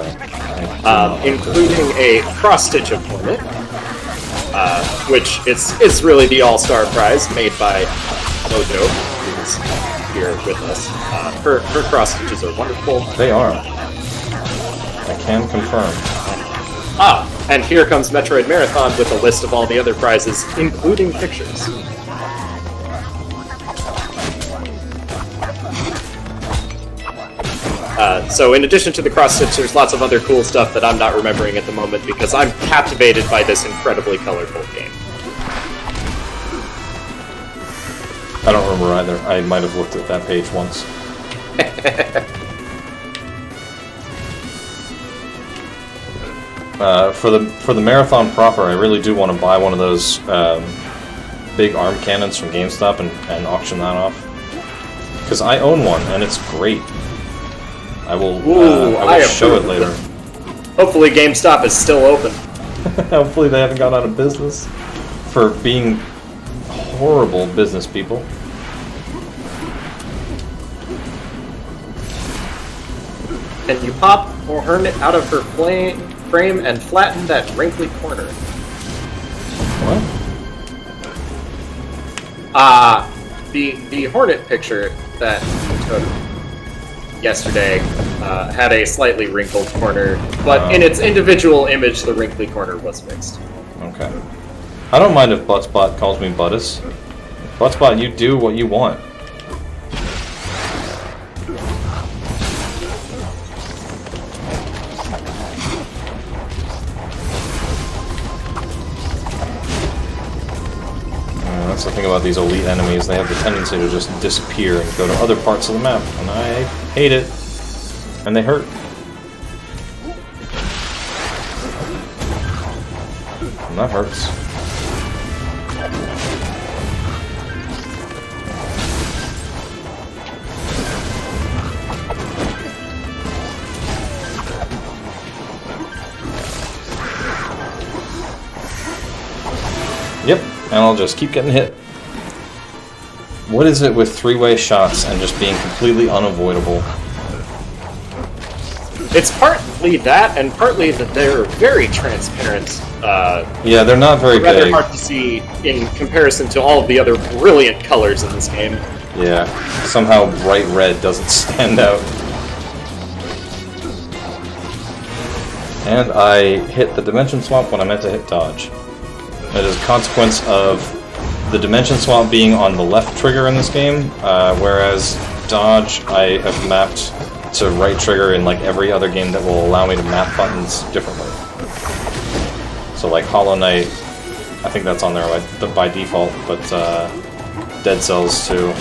including a cross-stitch of Hornet, which it's really the all-star prize made by Mojo, who's here with us. Her cross-stitches are wonderful. They are. I can confirm. Ah, and here comes Metroid Marathon with a list of all the other prizes, including pictures. So in addition to the cross-stitch, there's lots of other cool stuff that I'm not remembering at the moment because I'm captivated by this incredibly colorful game. I don't remember either. I might have looked at that page once. For the marathon proper, I really do want to buy one of those big arm cannons from GameStop and auction that off. Because I own one, and it's great. I will show it later. Hopefully GameStop is still open. Hopefully they haven't gone out of business for being horrible business people. Can you pop Hornet out of her frame and flatten that wrinkly corner? What? The Hornet picture that we took yesterday had a slightly wrinkled corner, but in its individual image, the wrinkly corner was fixed. Okay. I don't mind if Buttspot calls me Buttus. Buttspot, you do what you want. That's the thing about these elite enemies, they have the tendency to just disappear and go to other parts of the map, and I hate it. And they hurt. And that hurts. Yep, and I'll just keep getting hit. What is it with three-way shots and just being completely unavoidable? It's partly that, and partly that they're very transparent. Yeah, they're not very rather big. hard to see in comparison to all of the other brilliant colors in this game. Yeah, somehow bright red doesn't stand out. And I hit the dimension swap when I meant to hit dodge. That is a consequence of the dimension swap being on the left trigger in this game, whereas dodge I have mapped to right trigger in like every other game that will allow me to map buttons differently. So like Hollow Knight, I think that's on there by default, but Dead Cells too.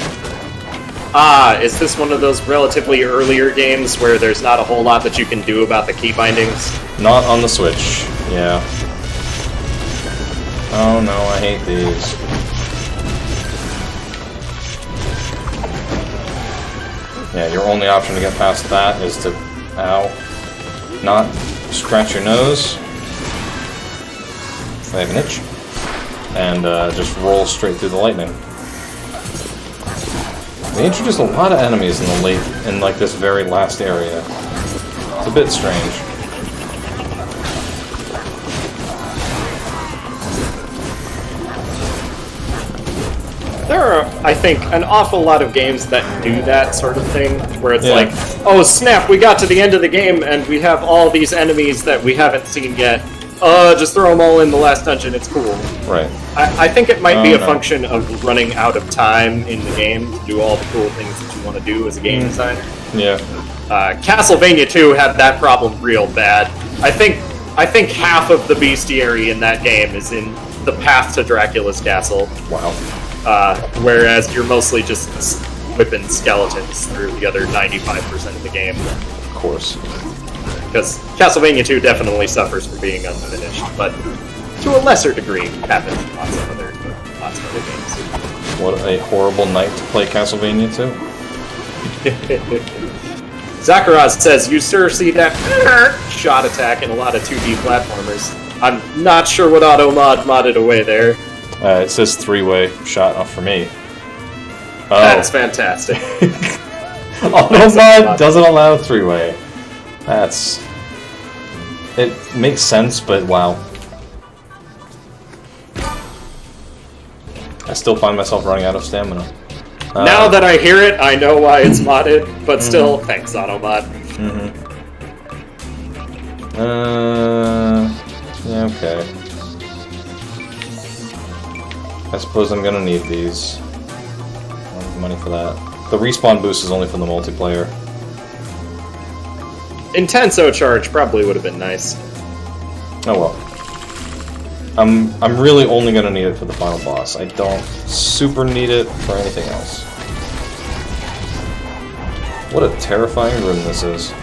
Is this one of those relatively earlier games where there's not a whole lot that you can do about the key bindings? Not on the Switch, yeah. Oh no, I hate these. Yeah, your only option to get past that is to, not scratch your nose. I have an itch. And just roll straight through the lightning. They introduced a lot of enemies in like this very last area. It's a bit strange. There are, I think, an awful lot of games that do that sort of thing, where it's like, oh snap, we got to the end of the game and we have all these enemies that we haven't seen yet. Just throw them all in the last dungeon, it's cool. Right. I think it might be a function of running out of time in the game to do all the cool things that you want to do as a game designer. Yeah. Castlevania 2 had that problem real bad. I think half of the bestiary in that game is in the path to Dracula's castle. Wow. Whereas you're mostly just whipping skeletons through the other 95% of the game. Of course. Because Castlevania 2 definitely suffers for being unfinished, but to a lesser degree happens in lots of other games. What a horrible night to play Castlevania 2. Zakaraz says, you sir see that shot attack in a lot of 2D platformers. I'm not sure what auto-mod modded away there. It says three-way shot off for me. Oh. That's fantastic. Auto-mod doesn't allow three-way. It makes sense, but wow. I still find myself running out of stamina. Now that I hear it, I know why it's modded, but still, thanks, Automod. Yeah, okay. I suppose I'm gonna need these. I don't have money for that. The respawn boost is only for the multiplayer. Intenso charge probably would have been nice. Oh well. I'm really only gonna need it for the final boss. I don't super need it for anything else. What a terrifying room this is.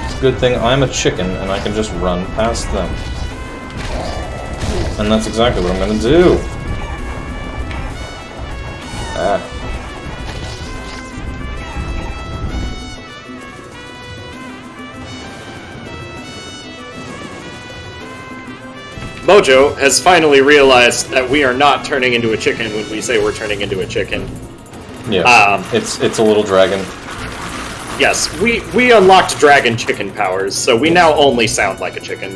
It's a good thing I'm a chicken and I can just run past them. And that's exactly what I'm gonna do. Mojo has finally realized that we are not turning into a chicken when we say we're turning into a chicken. Yes, it's a little dragon. Yes, we unlocked dragon chicken powers, so we now only sound like a chicken.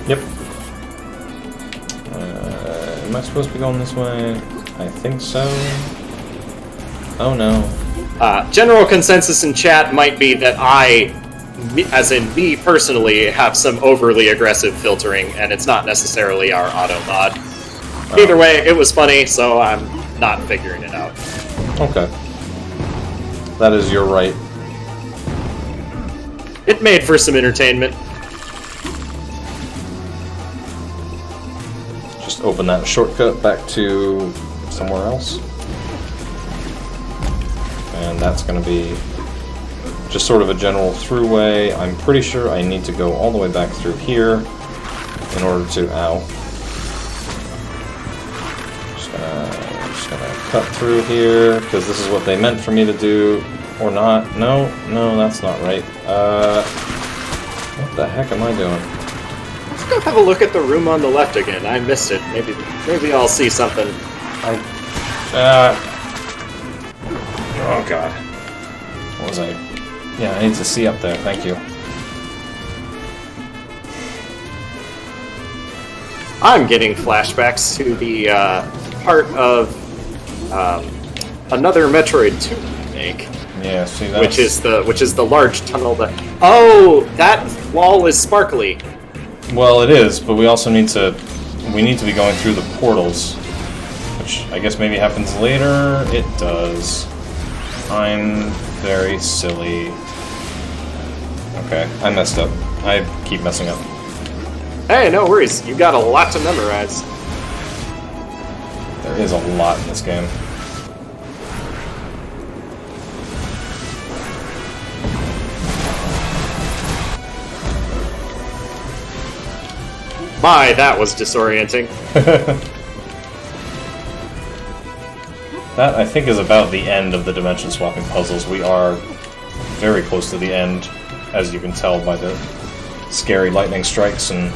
Yep. Am I supposed to be going this way? I think so. Oh no. General consensus in chat might be that as in me personally, have some overly aggressive filtering, and it's not necessarily our auto mod. Either way, it was funny, so I'm not figuring it out. Okay. That is your right. It made for some entertainment. Just open that shortcut back to somewhere else. And that's going to be just sort of a general throughway. I'm pretty sure I need to go all the way back through here in order to... Ow. Just gonna cut through here, because this is what they meant for me to do. Or not. No, that's not right. What the heck am I doing? Let's go have a look at the room on the left again. I missed it. Maybe I'll see something. Oh god. What was I? Yeah, I need to see up there, thank you. I'm getting flashbacks to the part of another Metroid 2 remake. Yeah, see that? Which is the large tunnel that... Oh, that wall is sparkly. Well, it is, but we also need to be going through the portals, which I guess maybe happens later. It does. I'm very silly. Okay, I messed up. I keep messing up. Hey, no worries. You got a lot to memorize. There is a lot in this game. My, that was disorienting. That, I think, is about the end of the dimension swapping puzzles. We are very close to the end, as you can tell by the scary lightning strikes and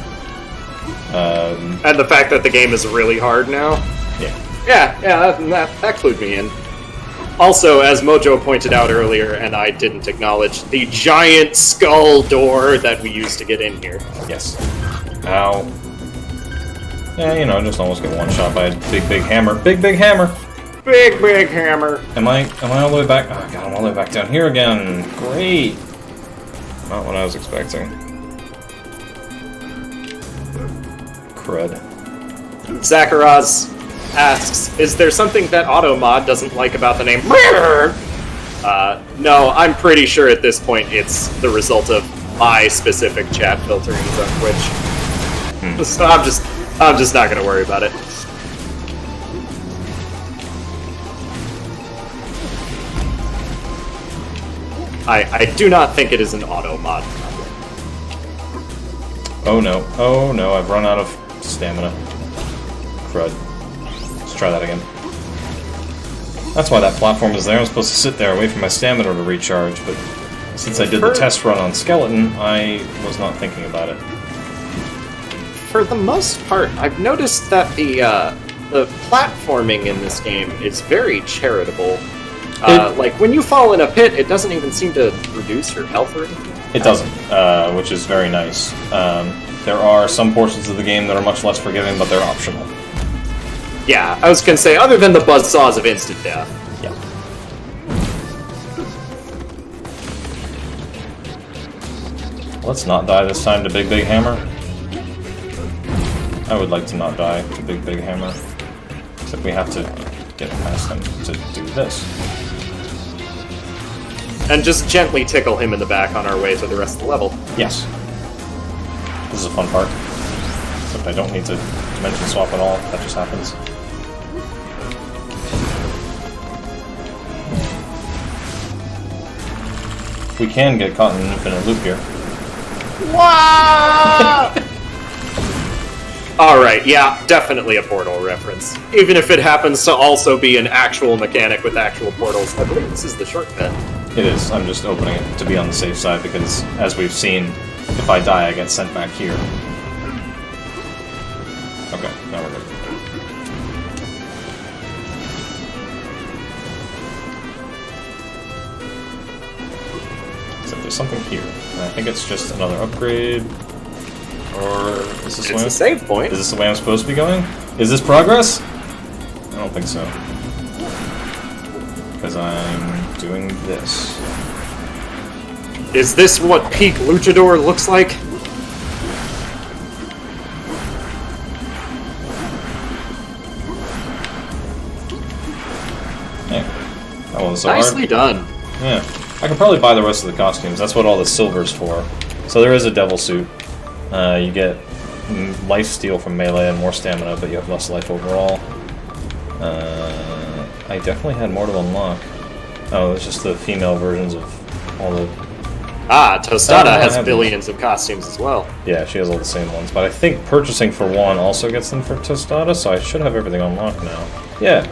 the fact that the game is really hard now. Yeah. That clued me in. Also, as Mojo pointed out earlier, and I didn't acknowledge, the giant skull door that we used to get in here. Yes. Ow. Yeah, you know, just almost get one shot by a big hammer. Big hammer! Big hammer! Am I all the way back? Oh god, I'm all the way back down here again. Great! Not what I was expecting. Crud. Zakaraz asks, is there something that Automod doesn't like about the name? No, I'm pretty sure at this point it's the result of my specific chat filterings on Twitch. So I'm just not gonna worry about it. I do not think it is an auto mod problem. Oh no, I've run out of stamina. Crud. Let's try that again. That's why that platform is there. I'm supposed to sit there, wait for my stamina to recharge, but since I did the test run on Skeleton, I was not thinking about it. For the most part, I've noticed that the platforming in this game is very charitable. Like, when you fall in a pit, it doesn't even seem to reduce your health or anything. It doesn't, which is very nice. There are some portions of the game that are much less forgiving, but they're optional. Yeah, I was gonna say, other than the buzzsaws of instant death. Yeah. Let's not die this time to Big Hammer. I would like to not die to Big Hammer. Except we have to get past him to do this. And just gently tickle him in the back on our way to the rest of the level. Yes. This is a fun part. Except I don't need to dimension swap at all. That just happens. We can get caught in an infinite loop here. Alright, yeah, definitely a Portal reference. Even if it happens to also be an actual mechanic with actual portals. I believe this is the shortcut. It is. I'm just opening it to be on the safe side because, as we've seen, if I die, I get sent back here. Okay, now we're good. Except there's something here. And I think it's just another upgrade. Or is this It's a save point. Is this the way I'm supposed to be going? Is this progress? I don't think so. Because I'm doing this. Is this what peak luchador looks like? Yeah. That wasn't so Nicely hard. done. Yeah. I could probably buy the rest of the costumes. That's what all the silver's for. So there is a devil suit. You get life steal from melee and more stamina, but you have less life overall. I definitely had more to unlock. Oh, it's just the female versions of all the... Ah, Tostada has billions of costumes as well. Yeah, she has all the same ones, but I think purchasing for one also gets them for Tostada, so I should have everything unlocked now. Yeah.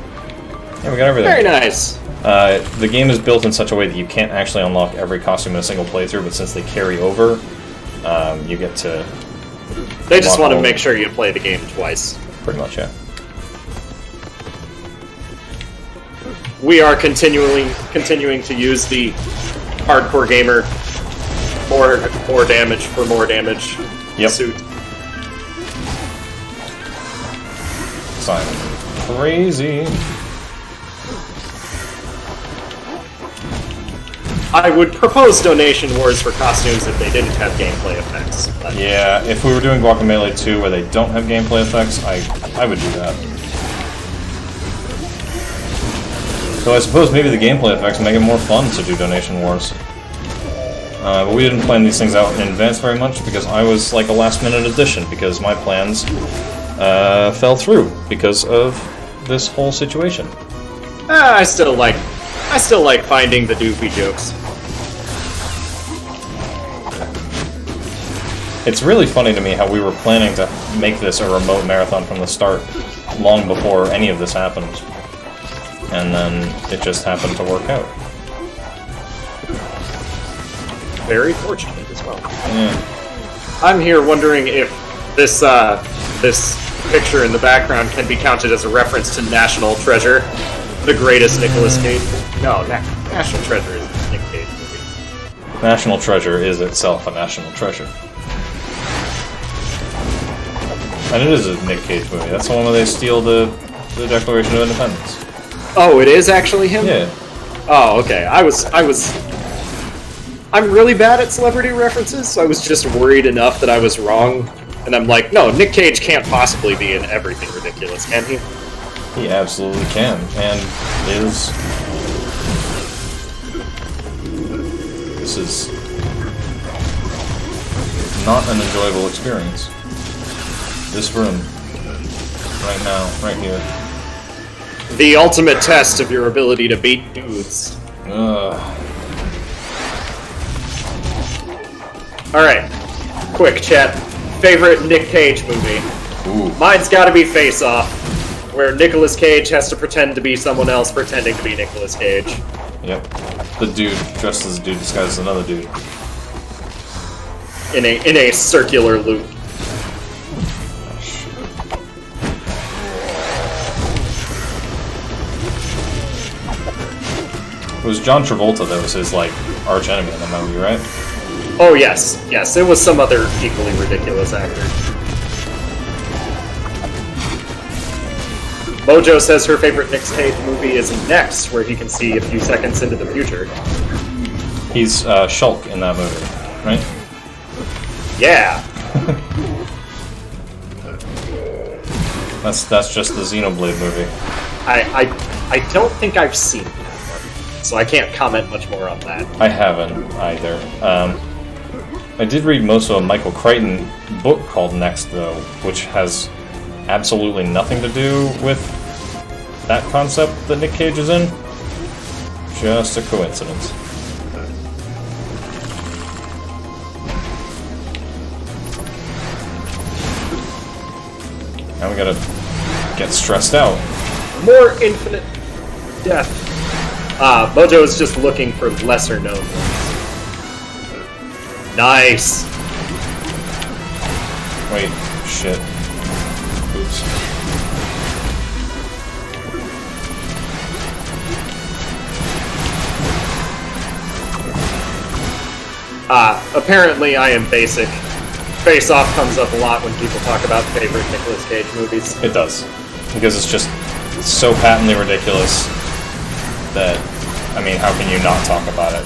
Yeah, we got everything. Very nice. The game is built in such a way that you can't actually unlock every costume in a single playthrough, but since they carry over, you get to... They just want to make sure you play the game twice. Pretty much, yeah. We are continuing to use the hardcore gamer more damage for more damage suit. Simon. Crazy. I would propose donation wars for costumes if they didn't have gameplay effects. But Yeah, if we were doing Guacamelee 2 where they don't have gameplay effects, I would do that. So I suppose maybe the gameplay effects make it more fun to do donation wars. But we didn't plan these things out in advance very much because I was like a last-minute addition because my plans fell through because of this whole situation. I still like finding the doofy jokes. It's really funny to me how we were planning to make this a remote marathon from the start, long before any of this happened. And then it just happened to work out. Very fortunate as well. Yeah. I'm here wondering if this this picture in the background can be counted as a reference to National Treasure, the greatest Nicolas Cage. No, National Treasure is a Nick Cage movie. National Treasure is itself a national treasure. And it is a Nick Cage movie. That's the one where they steal the Declaration of Independence. Oh, it is actually him? Yeah. Oh, okay. I'm really bad at celebrity references, so I was just worried enough that I was wrong. And I'm like, no, Nick Cage can't possibly be in Everything Ridiculous, can he? He absolutely can, and is. This is not an enjoyable experience. This room, right now, right here. The ultimate test of your ability to beat dudes. Alright, quick chat. Favorite Nick Cage movie? Ooh. Mine's gotta be Face Off, where Nicolas Cage has to pretend to be someone else pretending to be Nicolas Cage. Yep. The dude dressed as a dude disguised as another dude. In a circular loop. It was John Travolta that was his, like, arch enemy in the movie, right? Oh, yes. Yes, it was some other equally ridiculous actor. Mojo says her favorite Nick Cage movie is Next, where he can see a few seconds into the future. He's Shulk in that movie, right? Yeah. That's just the Xenoblade movie. I don't think I've seen that one, so I can't comment much more on that. I haven't either. I did read most of a Michael Crichton book called Next, though, which has absolutely nothing to do with that concept that Nick Cage is in. Just a coincidence. Now we gotta get stressed out. More infinite death. Mojo is just looking for lesser known ones. Nice. Wait, shit. Oops. Apparently I am basic. Face Off comes up a lot when people talk about favorite Nicolas Cage movies. It does. Because it's just so patently ridiculous that I mean, how can you not talk about it?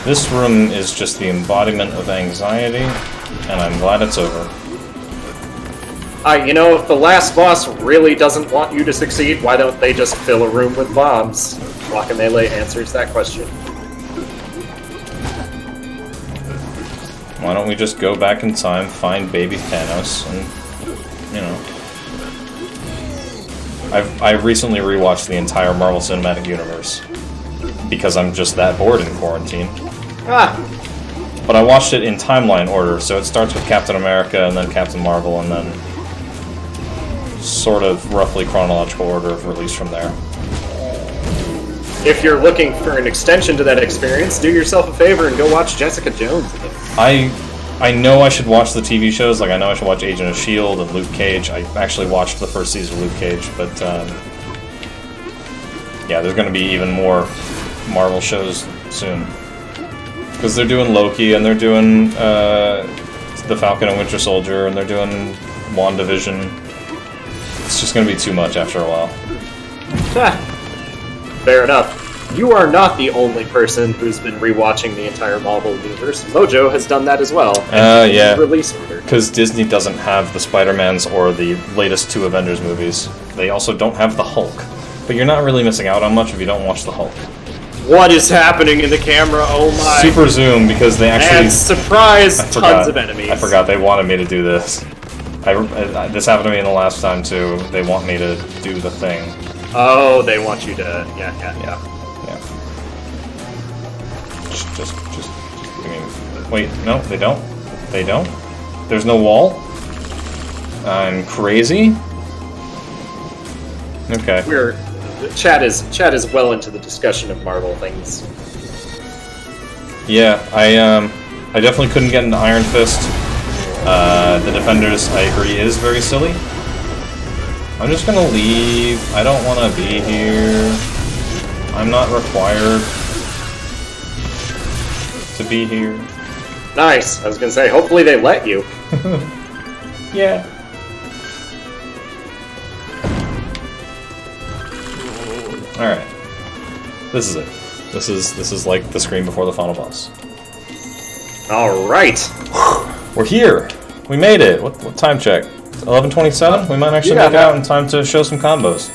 This room is just the embodiment of anxiety, and I'm glad it's over. You know, if the last boss really doesn't want you to succeed, why don't they just fill a room with bombs? Guacamelee answers that question. Why don't we just go back in time, find baby Thanos, and, you know... I recently rewatched the entire Marvel Cinematic Universe, because I'm just that bored in quarantine. Ah! But I watched it in timeline order, so it starts with Captain America, and then Captain Marvel, and then sort of roughly chronological order of release from there. If you're looking for an extension to that experience, do yourself a favor and go watch Jessica Jones again. I know I should watch the TV shows, like I know I should watch Agent of S.H.I.E.L.D. and Luke Cage. I actually watched the first season of Luke Cage, but yeah, there's going to be even more Marvel shows soon. Because they're doing Loki, and they're doing The Falcon and Winter Soldier, and they're doing WandaVision. It's just going to be too much after a while. Fair enough. You are not the only person who's been rewatching the entire Marvel universe. Mojo has done that as well. Yeah. Release order. Because Disney doesn't have the Spider-Mans or the latest 2 Avengers movies. They also don't have the Hulk. But you're not really missing out on much if you don't watch the Hulk. What is happening in the camera? Oh my. Super zoom, because they actually... And surprise, tons of enemies. I forgot, they wanted me to do this. This happened to me in the last time, too. They want me to do the thing. Oh, they want you to... Yeah. Just I mean, wait, no, they don't. They don't? There's no wall? I'm crazy? Okay. Chat is well into the discussion of Marvel things. Yeah, I definitely couldn't get into Iron Fist. The Defenders, I agree, is very silly. I'm just gonna leave. I don't want to be here. I'm not required to be here. Nice. I was gonna say, hopefully they let you. Yeah. Alright. This is it. This is like the screen before the final boss. Alright. We're here! We made it! What time check? 11:27? We might actually make it out in time to show some combos.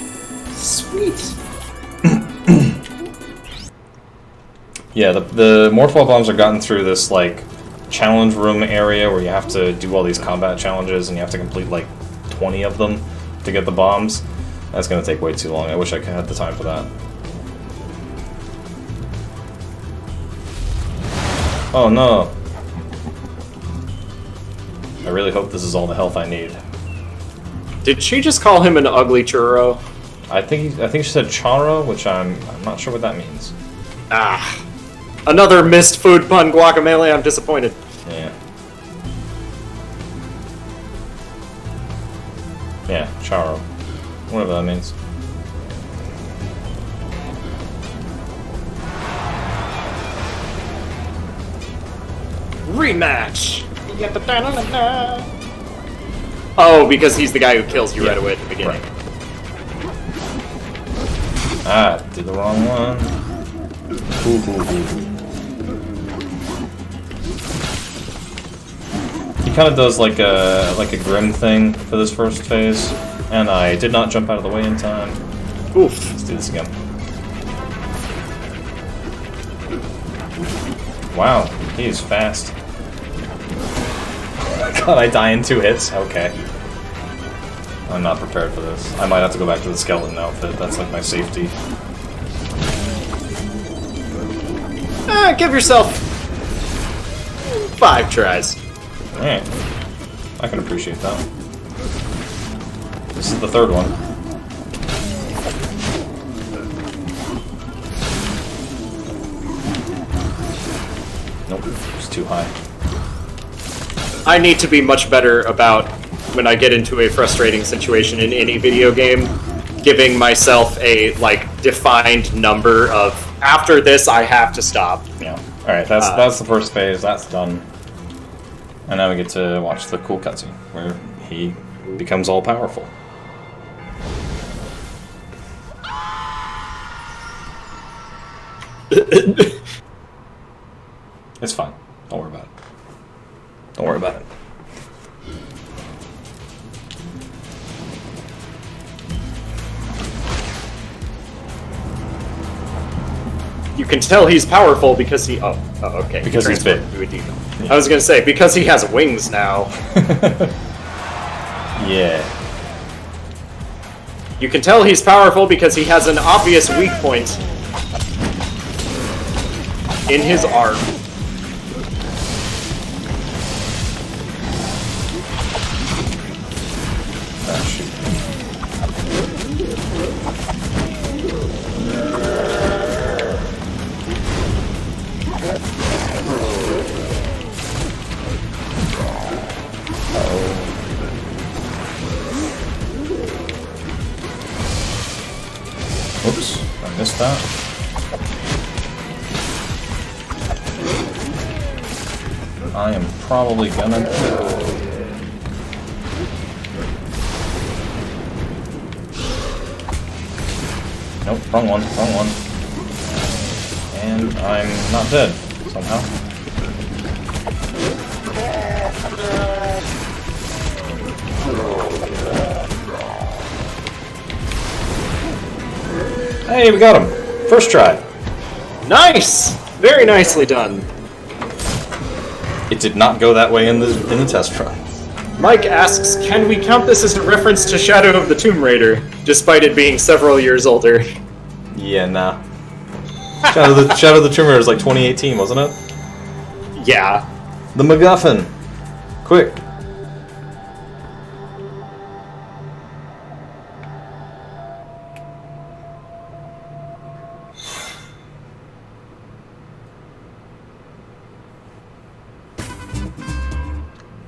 Sweet. Yeah, the Morphball bombs are gotten through this, like, challenge room area where you have to do all these combat challenges and you have to complete, like, 20 of them to get the bombs. That's gonna take way too long. I wish I had the time for that. Oh no. I really hope this is all the health I need. Did she just call him an ugly churro? I think she said charo, which I'm not sure what that means. Ah. Another missed food pun, Guacamelee. I'm disappointed. Yeah. Yeah, charo. Whatever that means. Rematch! Oh, because he's the guy who kills you right away at the beginning. Right. Ah, did the wrong one. He kind of does like a Grim thing for this first phase, and I did not jump out of the way in time. Oof. Let's do this again. Wow, he is fast. God, I die in 2 hits? Okay. I'm not prepared for this. I might have to go back to the skeleton outfit. That's like my safety. Give yourself 5 tries. Alright. I can appreciate that. This is the 3rd one. Nope, it's too high. I need to be much better about, when I get into a frustrating situation in any video game, giving myself a, like, defined number of, after this, I have to stop. Yeah. Alright, that's the first phase, that's done. And now we get to watch the cool cutscene, where he becomes all-powerful. It's fine. Don't worry about it. Don't worry about it. You can tell he's powerful because he... Oh, okay. Because he's big. I was gonna say, because he has wings now. Yeah. You can tell he's powerful because he has an obvious weak point in his arm. Ah, shoot. Oops, I missed that. I am probably gonna... Nope, wrong one. And I'm not dead, somehow. Hey, we got him! First try! Nice! Very nicely done. It did not go that way in the test run. Mike asks, can we count this as a reference to Shadow of the Tomb Raider, despite it being several years older? Yeah, nah. Shadow of the Tomb Raider was like 2018, wasn't it? Yeah. The MacGuffin! Quick!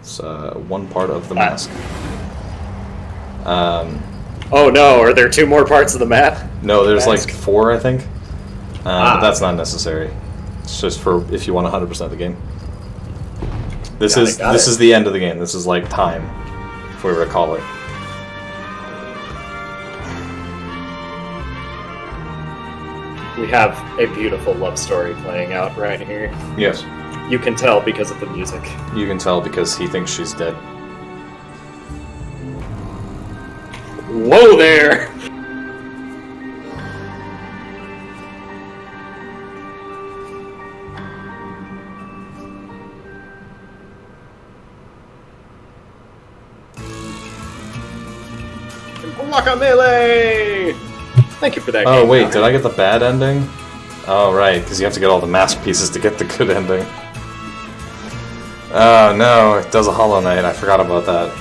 It's one part of the mask. Oh no, are there 2 more parts of the map? No, there's Mask. like 4, I think. But that's not necessary. It's just for if you want 100% the game. This is the end of the game. This is like time, if we recall it. We have a beautiful love story playing out right here. Yes. You can tell because of the music. You can tell because he thinks she's dead. Whoa there! Guacamelee! Thank you for that. Oh wait, did I get the bad ending? Oh right, because you have to get all the mask pieces to get the good ending. Oh no, it does a Hollow Knight. I forgot about that.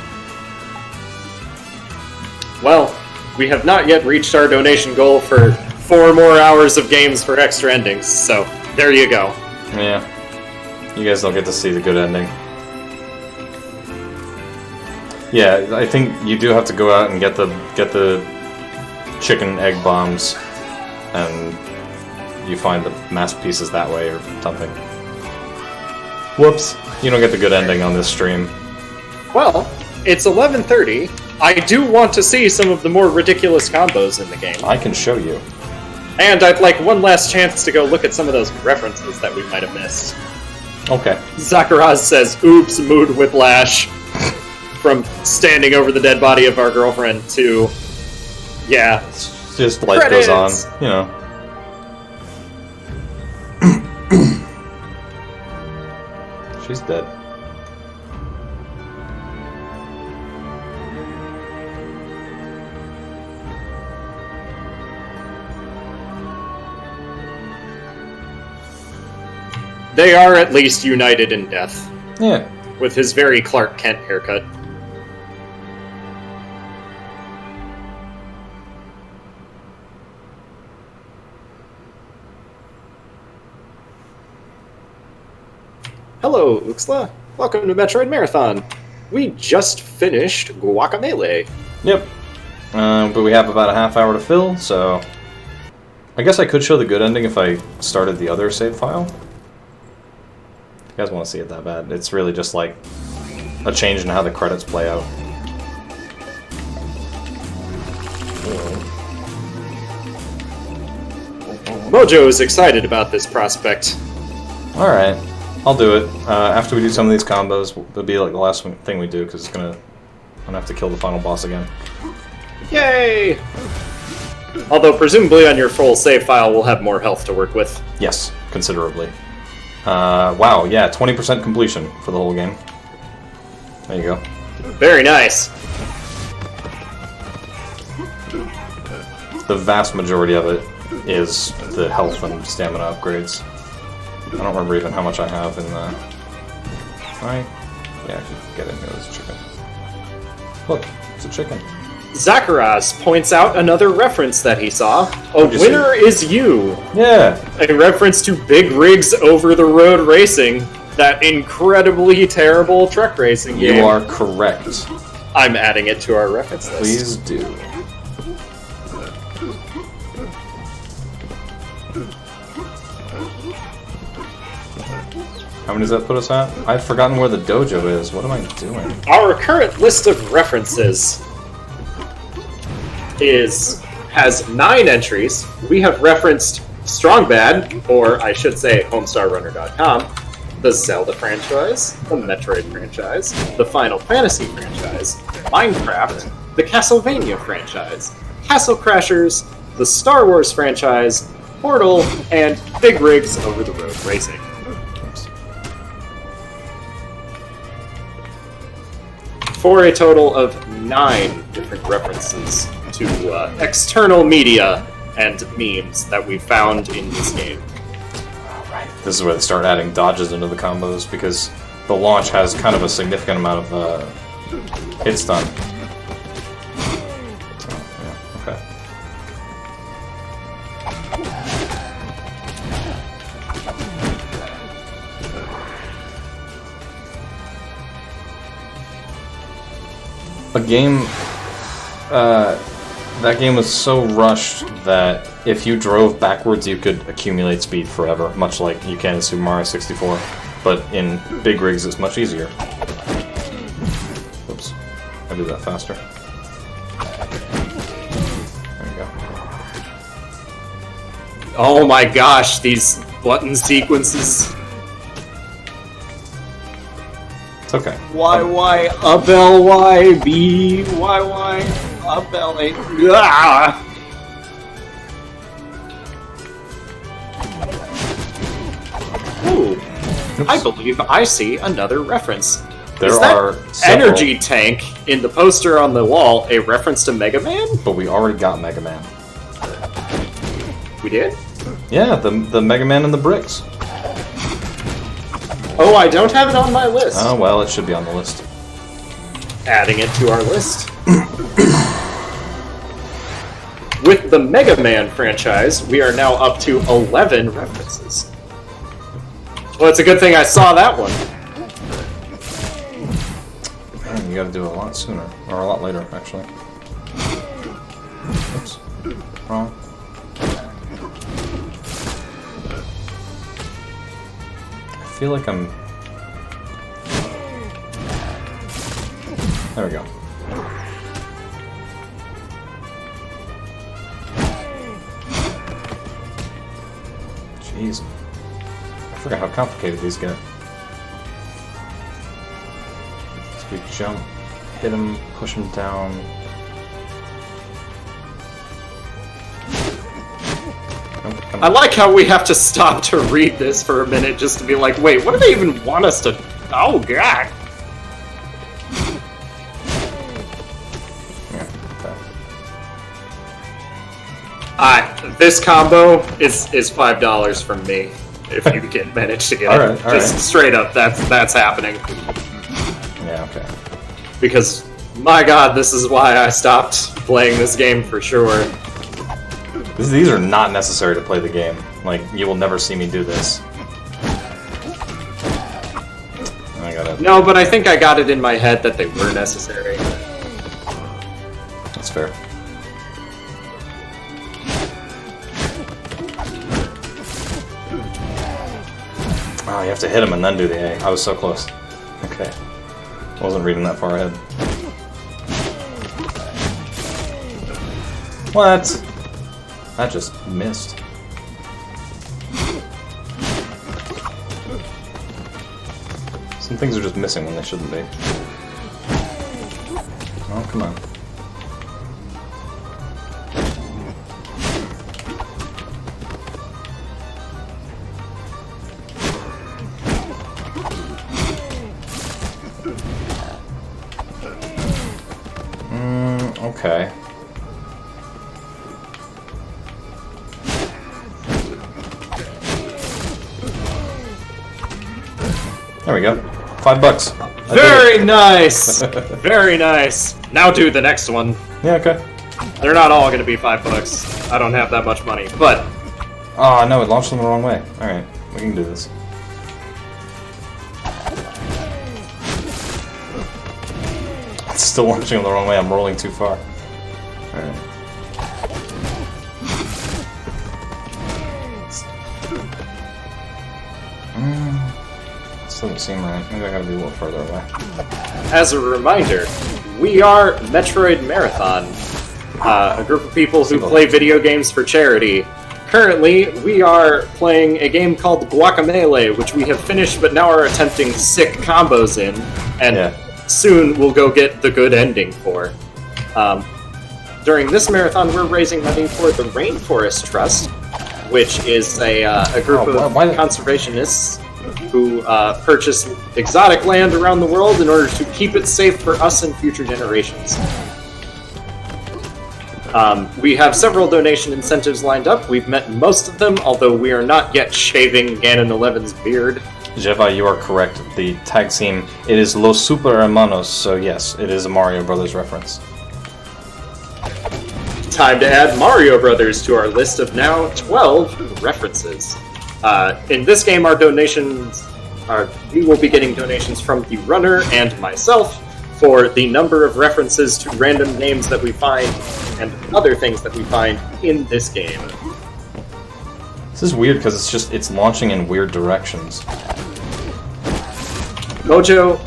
Well, we have not yet reached our donation goal for 4 more hours of games for extra endings, so there you go. Yeah. You guys don't get to see the good ending. Yeah, I think you do have to go out and get the chicken egg bombs, and you find the mask pieces that way or something. Whoops. You don't get the good ending on this stream. Well, it's 11:30. I do want to see some of the more ridiculous combos in the game. I can show you. And I'd like one last chance to go look at some of those references that we might have missed. Okay. Zakaraz says, oops, mood whiplash. From standing over the dead body of our girlfriend to... Yeah. It's just life goes on, you know. She's dead. They are at least united in death. Yeah. With his very Clark Kent haircut. Hello, Uxla. Welcome to Metroid Marathon. We just finished Guacamelee. Yep. But we have about a half hour to fill, so... I guess I could show the good ending if I started the other save file. If you guys want to see it that bad. It's really just like a change in how the credits play out. Mojo is excited about this prospect. Alright, I'll do it. After we do some of these combos, it'll be like the last thing we do, because I'm gonna have to kill the final boss again. Yay! Although, presumably on your full save file, we'll have more health to work with. Yes, considerably. Wow, yeah, 20% completion for the whole game. There you go. Very nice. The vast majority of it is the health and stamina upgrades. I don't remember even how much I have in the... Alright. Yeah, I can get in here. There's a chicken. Look, it's a chicken. Zacharias points out another reference that he saw. A winner is you. Yeah. A reference to Big Rig's over-the-road racing, that incredibly terrible truck racing game. You are correct. I'm adding it to our reference list. Please do. How many does that put us at? I've forgotten where the dojo is. What am I doing? Our current list of references has 9 entries. We have referenced Strong Bad, or I should say HomestarRunner.com, the Zelda franchise, the Metroid franchise, the Final Fantasy franchise, Minecraft, the Castlevania franchise, Castle Crashers, the Star Wars franchise, Portal, and Big Rig's over-the-road racing. For a total of 9 different references to external media and memes that we found in this game. Alright, this is where they start adding dodges into the combos, because the launch has kind of a significant amount of hit stun. Oh, yeah, okay. That game was so rushed that if you drove backwards, you could accumulate speed forever, much like you can in Super Mario 64. But in Big Rigs, it's much easier. Oops, I did that faster. There we go. Oh my gosh, these button sequences. It's okay. Y, up L, Y, B, Y, up L, A. Ah! Ooh, Oops. I believe I see another reference. There Is that are several, energy tank in the poster on the wall a reference to Mega Man? but we already got Mega Man. We did? Yeah, the Mega Man and the bricks. Oh, I don't have it on my list. Oh, well, it should be on the list. Adding it to our list. With the Mega Man franchise, we are now up to 11 references. Well, it's a good thing I saw that one. Man, you gotta do it a lot sooner. Or a lot later, actually. Oops. Wrong. I feel like I'm... There we go. Jeez. I forgot how complicated these get. So we jump, hit him, push him down. I like how we have to stop to read this for a minute just to be like, wait, what do they even want us to... Oh, God. Yeah, okay. This combo is $5 from me, if you can manage to get it. Alright, Just straight up, that's happening. Yeah, okay. Because, my God, this is why I stopped playing this game for sure. These are not necessary to play the game. Like, you will never see me do this. I gotta... No, but I think I got it in my head that they were necessary. That's fair. Oh, you have to hit him and then do the A. I was so close. Okay. I wasn't reading that far ahead. What? That just missed. Some things are just missing when they shouldn't be. Oh, come on. Okay. There we go. $5. Very nice! Very nice. Now do the next one. Yeah, okay. They're not all going to be $5. I don't have that much money, but... Oh, no, it launched them the wrong way. Alright, we can do this. It's still launching them the wrong way. I'm rolling too far. Alright. This doesn't seem right. Maybe I gotta be a little further away. As a reminder, we are Metroid Marathon, a group of people who play video games for charity. Currently, we are playing a game called Guacamelee, which we have finished but now are attempting sick combos in, and soon we'll go get the good ending for. During this marathon, we're raising money for the Rainforest Trust, which is a group of conservationists who purchase exotic land around the world in order to keep it safe for us and future generations. We have several donation incentives lined up. We've met most of them, although we are not yet shaving Ganon11's beard. Jeva, you are correct. The tag team, it is Los Super Hermanos, so yes, it is a Mario Brothers reference. Time to add Mario Brothers to our list of now 12 references. In this game, our donations we will be getting donations from the runner and myself for the number of references to random names that we find and other things that we find in this game. This is weird because it's launching in weird directions. Mojo,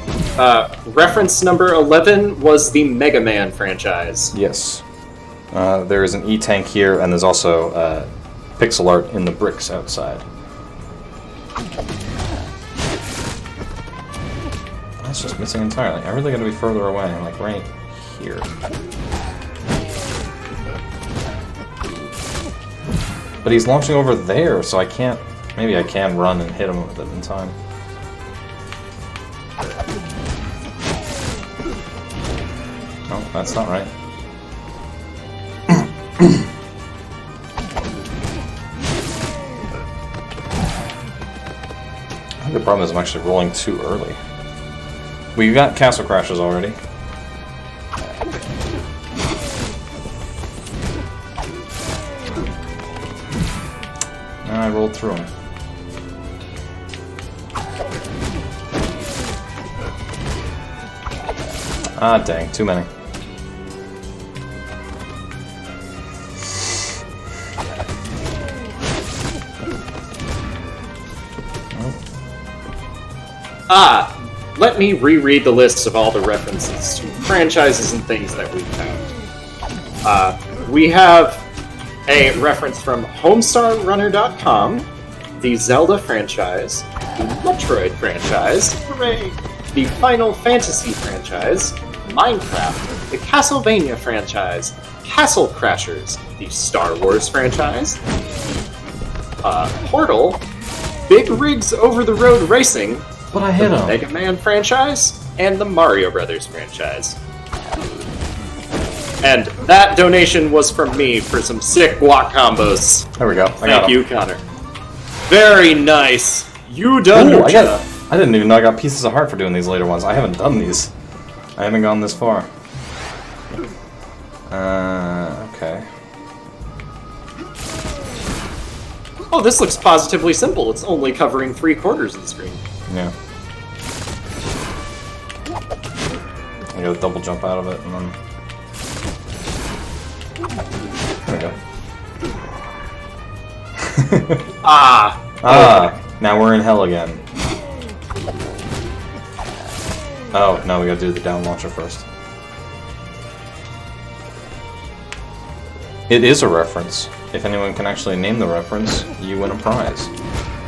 reference number 11 was the Mega Man franchise. Yes. There is an E-tank here, and there's also pixel art in the bricks outside. That's just missing entirely. I really gotta be further away, like right here. But he's launching over there, so I can't... Maybe I can run and hit him with it in time. No, that's not right. I think the problem is I'm actually rolling too early. We've got castle crashes already. And I rolled through them. Ah, dang, too many. Let me reread the lists of all the references to franchises and things that we found. We have a reference from HomestarRunner.com, the Zelda franchise, the Metroid franchise, hooray, the Final Fantasy franchise, Minecraft, the Castlevania franchise, Castle Crashers, the Star Wars franchise, Portal, Big Rigs Over the Road Racing, but I hit the him. Mega Man franchise, and the Mario Brothers franchise. And that donation was from me for some sick guac combos. There we go. Thank you, Connor. Very nice. You done your job. I didn't even know I got pieces of heart for doing these later ones. I haven't done these. I haven't gone this far. Okay. Oh, this looks positively simple. It's only covering 3/4 of the screen. Yeah. I gotta double jump out of it and then... There we go. Now we're in hell again. Oh, no, we gotta do the down launcher first. It is a reference. If anyone can actually name the reference, you win a prize.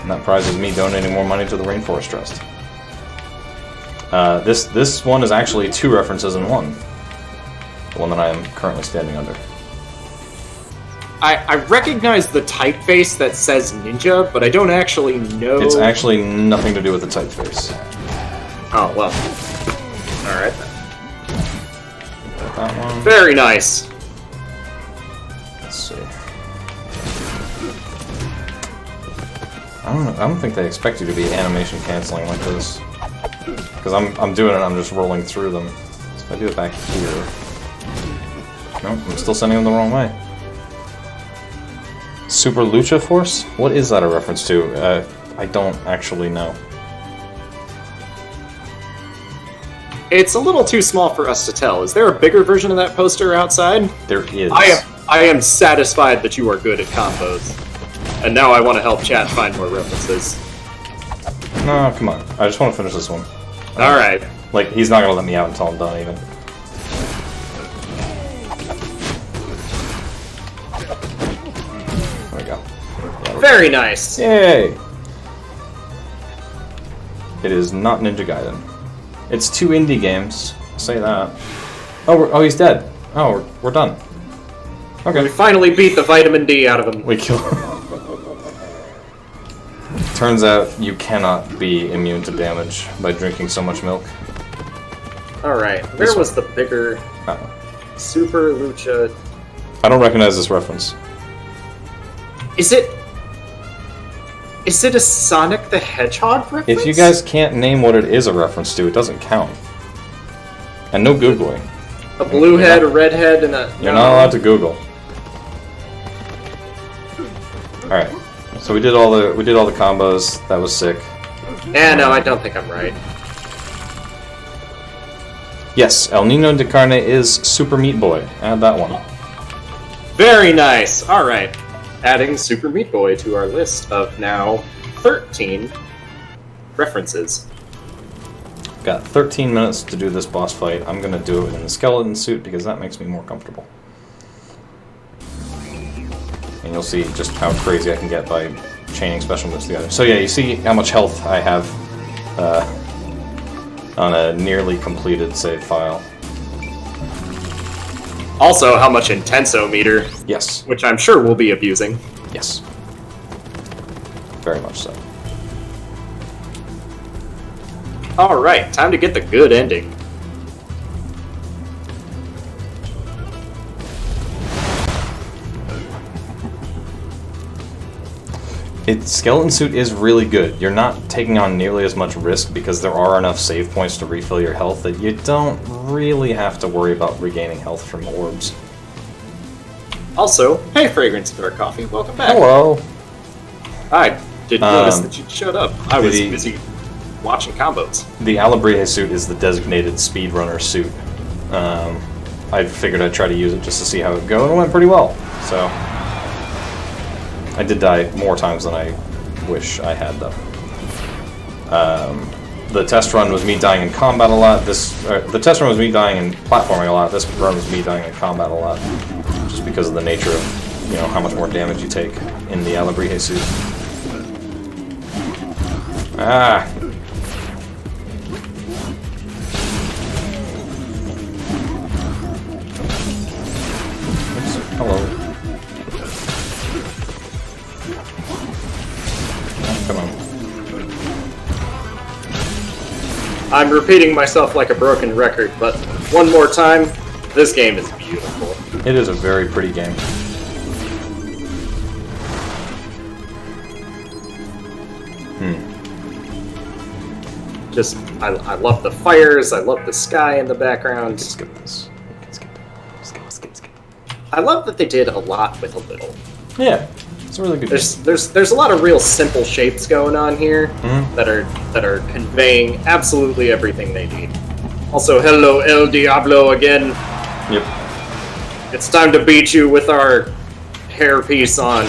And that prize is me donating more money to the Rainforest Trust. This one is actually 2 references in one. The one that I am currently standing under. I recognize the typeface that says ninja, but I don't actually know... It's actually nothing to do with the typeface. Oh, well. Alright. That one. Very nice. Let's see. I don't think they expect you to be animation canceling like this. Because I'm doing it, I'm just rolling through them. So if I do it back here... Nope, I'm still sending them the wrong way. Super Lucha Force? What is that a reference to? I don't actually know. It's a little too small for us to tell. Is there a bigger version of that poster outside? There is. I am satisfied that you are good at combos. And now I want to help chat find more references. No, come on. I just want to finish this one. Alright. Like, he's not gonna let me out until I'm done, even. There we go. Yeah, Very nice. Yay! It is not Ninja Gaiden. It's 2 indie games. I'll say that. Oh, he's dead. Oh, we're done. Okay. We finally beat the vitamin D out of him. We kill. Turns out you cannot be immune to damage by drinking so much milk. Alright, where was the bigger Super Lucha? I don't recognize this reference. Is it a Sonic the Hedgehog reference? If you guys can't name what it is a reference to, it doesn't count. And no Googling. A blue head, a red head, and a... You're not allowed to Google. Alright. So we did all the combos. That was sick. No, I don't think I'm right. Yes, El Nino de Carne is Super Meat Boy. Add that one. Very nice. Alright. Adding Super Meat Boy to our list of now 13 references. Got 13 minutes to do this boss fight. I'm gonna do it in the skeleton suit because that makes me more comfortable. And you'll see just how crazy I can get by chaining special moves together. So yeah, you see how much health I have on a nearly completed save file. Also, how much intensometer, Yes. which I'm sure we'll be abusing. Yes. Very much so. Alright, time to get the good ending. Skeleton Suit is really good. You're not taking on nearly as much risk because there are enough save points to refill your health that you don't really have to worry about regaining health from orbs. Also, hey Fragrance of Dark Coffee, welcome back. Hello! I didn't notice that you showed up. I was the- busy watching combos. The Alabrije suit is the designated speedrunner suit. I figured I'd try to use it just to see how it would go, and it went pretty well. So I did die more times than I wish I had, though. The test run was me dying in combat a lot. The test run was me dying in platforming a lot. This run was me dying in combat a lot, just because of the nature of, you know, how much more damage you take in the Alabrije suit. Ah. Oops. Hello. Come on. I'm repeating myself like a broken record, but one more time, this game is beautiful. It is a very pretty game. Just, I love the fires, I love the sky in the background. Skip this. Skip. I love that they did a lot with a little. Yeah, it's a really good game. There's a lot of real simple shapes going on here that are conveying absolutely everything they need. Also, hello El Diablo again. Yep. It's time to beat you with our hairpiece on.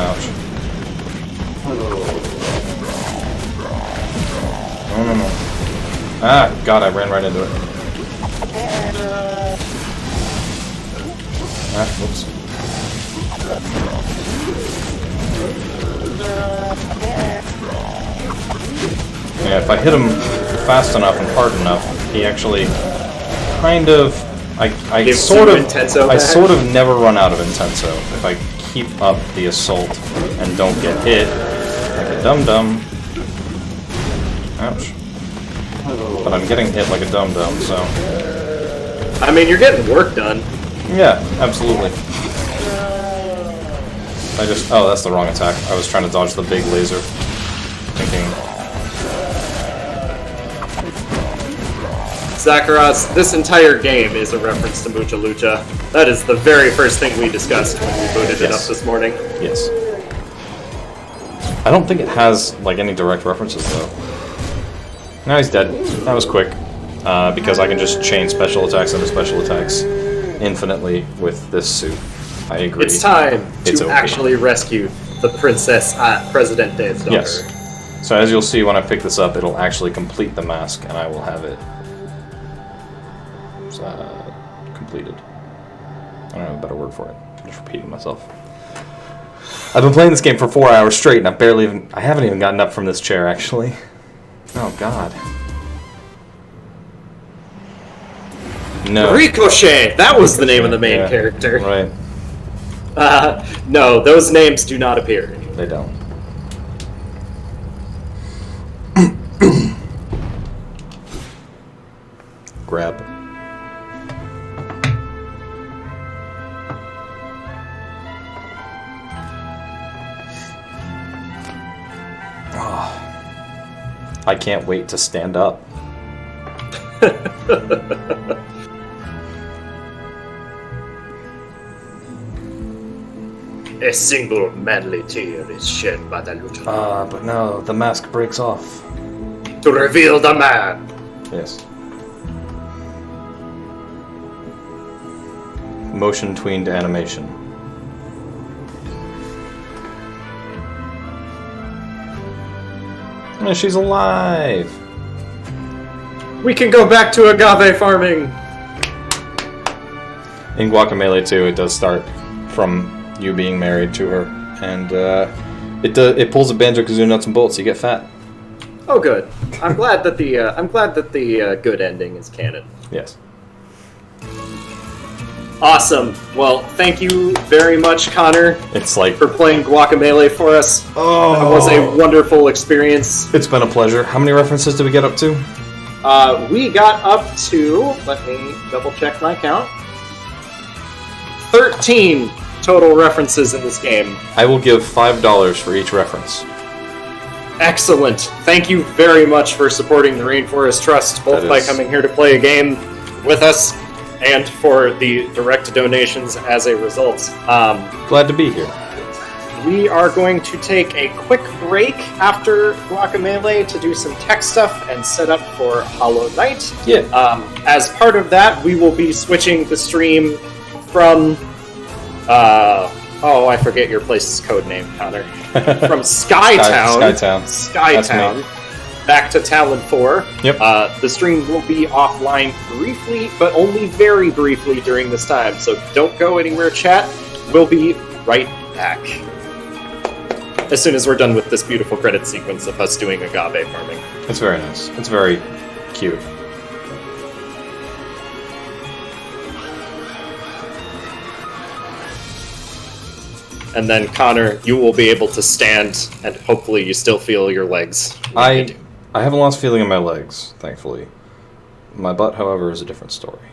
Ouch. No. Ah, God, I ran right into it. Ah, whoops. Yeah, if I hit him fast enough and hard enough, he actually kind of... I sort of never run out of Intenso if I keep up the assault and don't get hit like a dum-dum. Ouch. But I'm getting hit like a dum-dum, so... I mean, you're getting work done. Yeah, absolutely. Oh, that's the wrong attack. I was trying to dodge the big laser. Thinking... Zakaros, this entire game is a reference to Mucha Lucha. That is the very first thing we discussed when we booted it up this morning. Yes. I don't think it has, like, any direct references, though. Now he's dead. That was quick. Because I can just chain special attacks into special attacks infinitely with this suit. I agree. It's time to actually rescue the Princess Presidente's daughter. Yes. So as you'll see when I pick this up, it'll actually complete the mask, and I will have it completed. I don't have a better word for it. I'm just repeating myself. I've been playing this game for 4 hours straight, and I haven't even gotten up from this chair, actually. Oh, God. No. Ricochet! That was the name of the main character. Right. No, those names do not appear. They don't. Grab. Oh. I can't wait to stand up. A single manly tear is shed by the lieutenant. But no, the mask breaks off. To reveal the man! Yes. Motion tweened animation. Oh, she's alive! We can go back to agave farming! In Guacamelee 2, it does start from you being married to her, and it pulls a Banjo-Kazooie nuts and bolts. You get fat. Oh, good. I'm glad that the good ending is canon. Yes. Awesome. Well, thank you very much, Connor. It's like for playing Guacamelee for us. Oh, that was a wonderful experience. It's been a pleasure. How many references did we get up to? We got up to, let me double check my count, 13 total references in this game. I will give $5 for each reference. Excellent. Thank you very much for supporting the Rainforest Trust, both by coming here to play a game with us and for the direct donations as a result. Glad to be here. We are going to take a quick break after Guacamelee to do some tech stuff and set up for Hollow Knight. Yeah. As part of that, we will be switching the stream from... I forget your place's code name, Connor. From Skytown back to Talon 4. Yep. The stream will be offline briefly, but only very briefly during this time, so don't go anywhere, chat. We'll be right back. As soon as we're done with this beautiful credit sequence of us doing agave farming. It's very nice. It's very cute. And then, Connor, you will be able to stand, and hopefully you still feel your legs. I haven't lost feeling in my legs, thankfully. My butt, however, is a different story.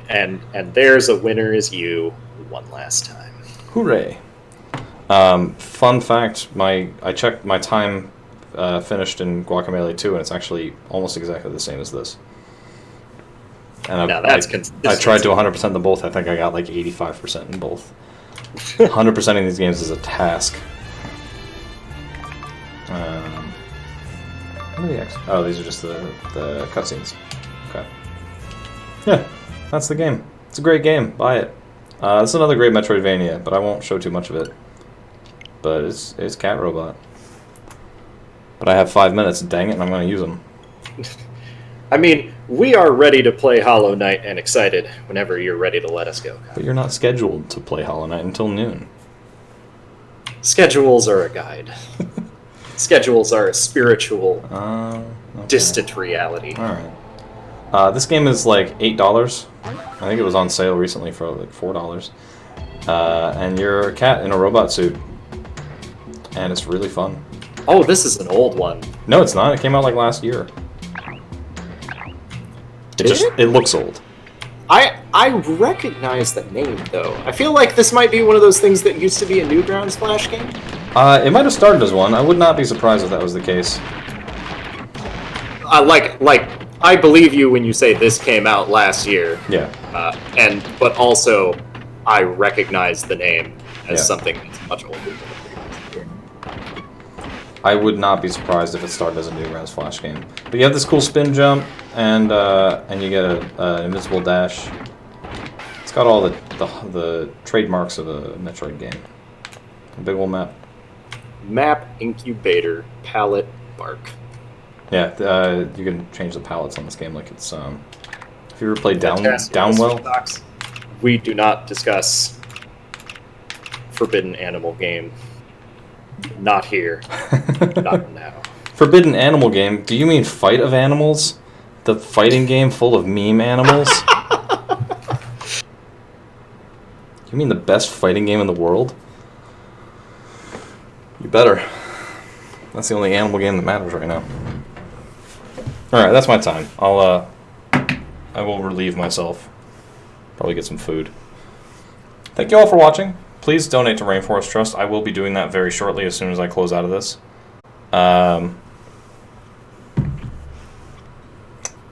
And there's a winner is you one last time. Hooray. Fun fact, I checked my time finished in Guacamelee 2, and it's actually almost exactly the same as this. And I tried to 100% in both. I think I got like 85% in both. 100% in these games is a task. What are the Oh, these are just the cutscenes. Okay. Yeah, that's the game. It's a great game. Buy it. It's another great Metroidvania, but I won't show too much of it. But it's Cat Robot. But I have 5 minutes, dang it, and I'm going to use them. I mean, we are ready to play Hollow Knight and excited whenever you're ready to let us go. But you're not scheduled to play Hollow Knight until noon. Schedules are a guide. Schedules are a spiritual, Okay. distant reality. All right. This game is like $8. I think it was on sale recently for like $4. And you're a cat in a robot suit, and it's really fun. Oh, this is an old one. No, it's not. It came out like last year. It looks old. I recognize the name though. I feel like this might be one of those things that used to be a Newgrounds Flash game. It might have started as one. I would not be surprised if that was the case. I believe you when you say this came out last year. Yeah. But also, I recognize the name as Yeah. something that's much older than the previous year. I would not be surprised if it started as a Newgrounds Flash game. But you have this cool spin jump, and you get an invincible dash. It's got all the trademarks of a Metroid game. A big old map. Map, incubator, palette, bark. Yeah, you can change the palettes on this game like it's. Have you ever played Fantastic. Downwell? We do not discuss Forbidden Animal game. Not here. Not now. Forbidden Animal game? Do you mean Fight of Animals? The fighting game full of meme animals? You mean the best fighting game in the world? You better. That's the only animal game that matters right now. Alright, that's my time. I will relieve myself. Probably get some food. Thank you all for watching. Please donate to Rainforest Trust. I will be doing that very shortly as soon as I close out of this.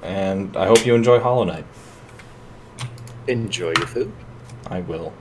And I hope you enjoy Hollow Knight. Enjoy your food. I will.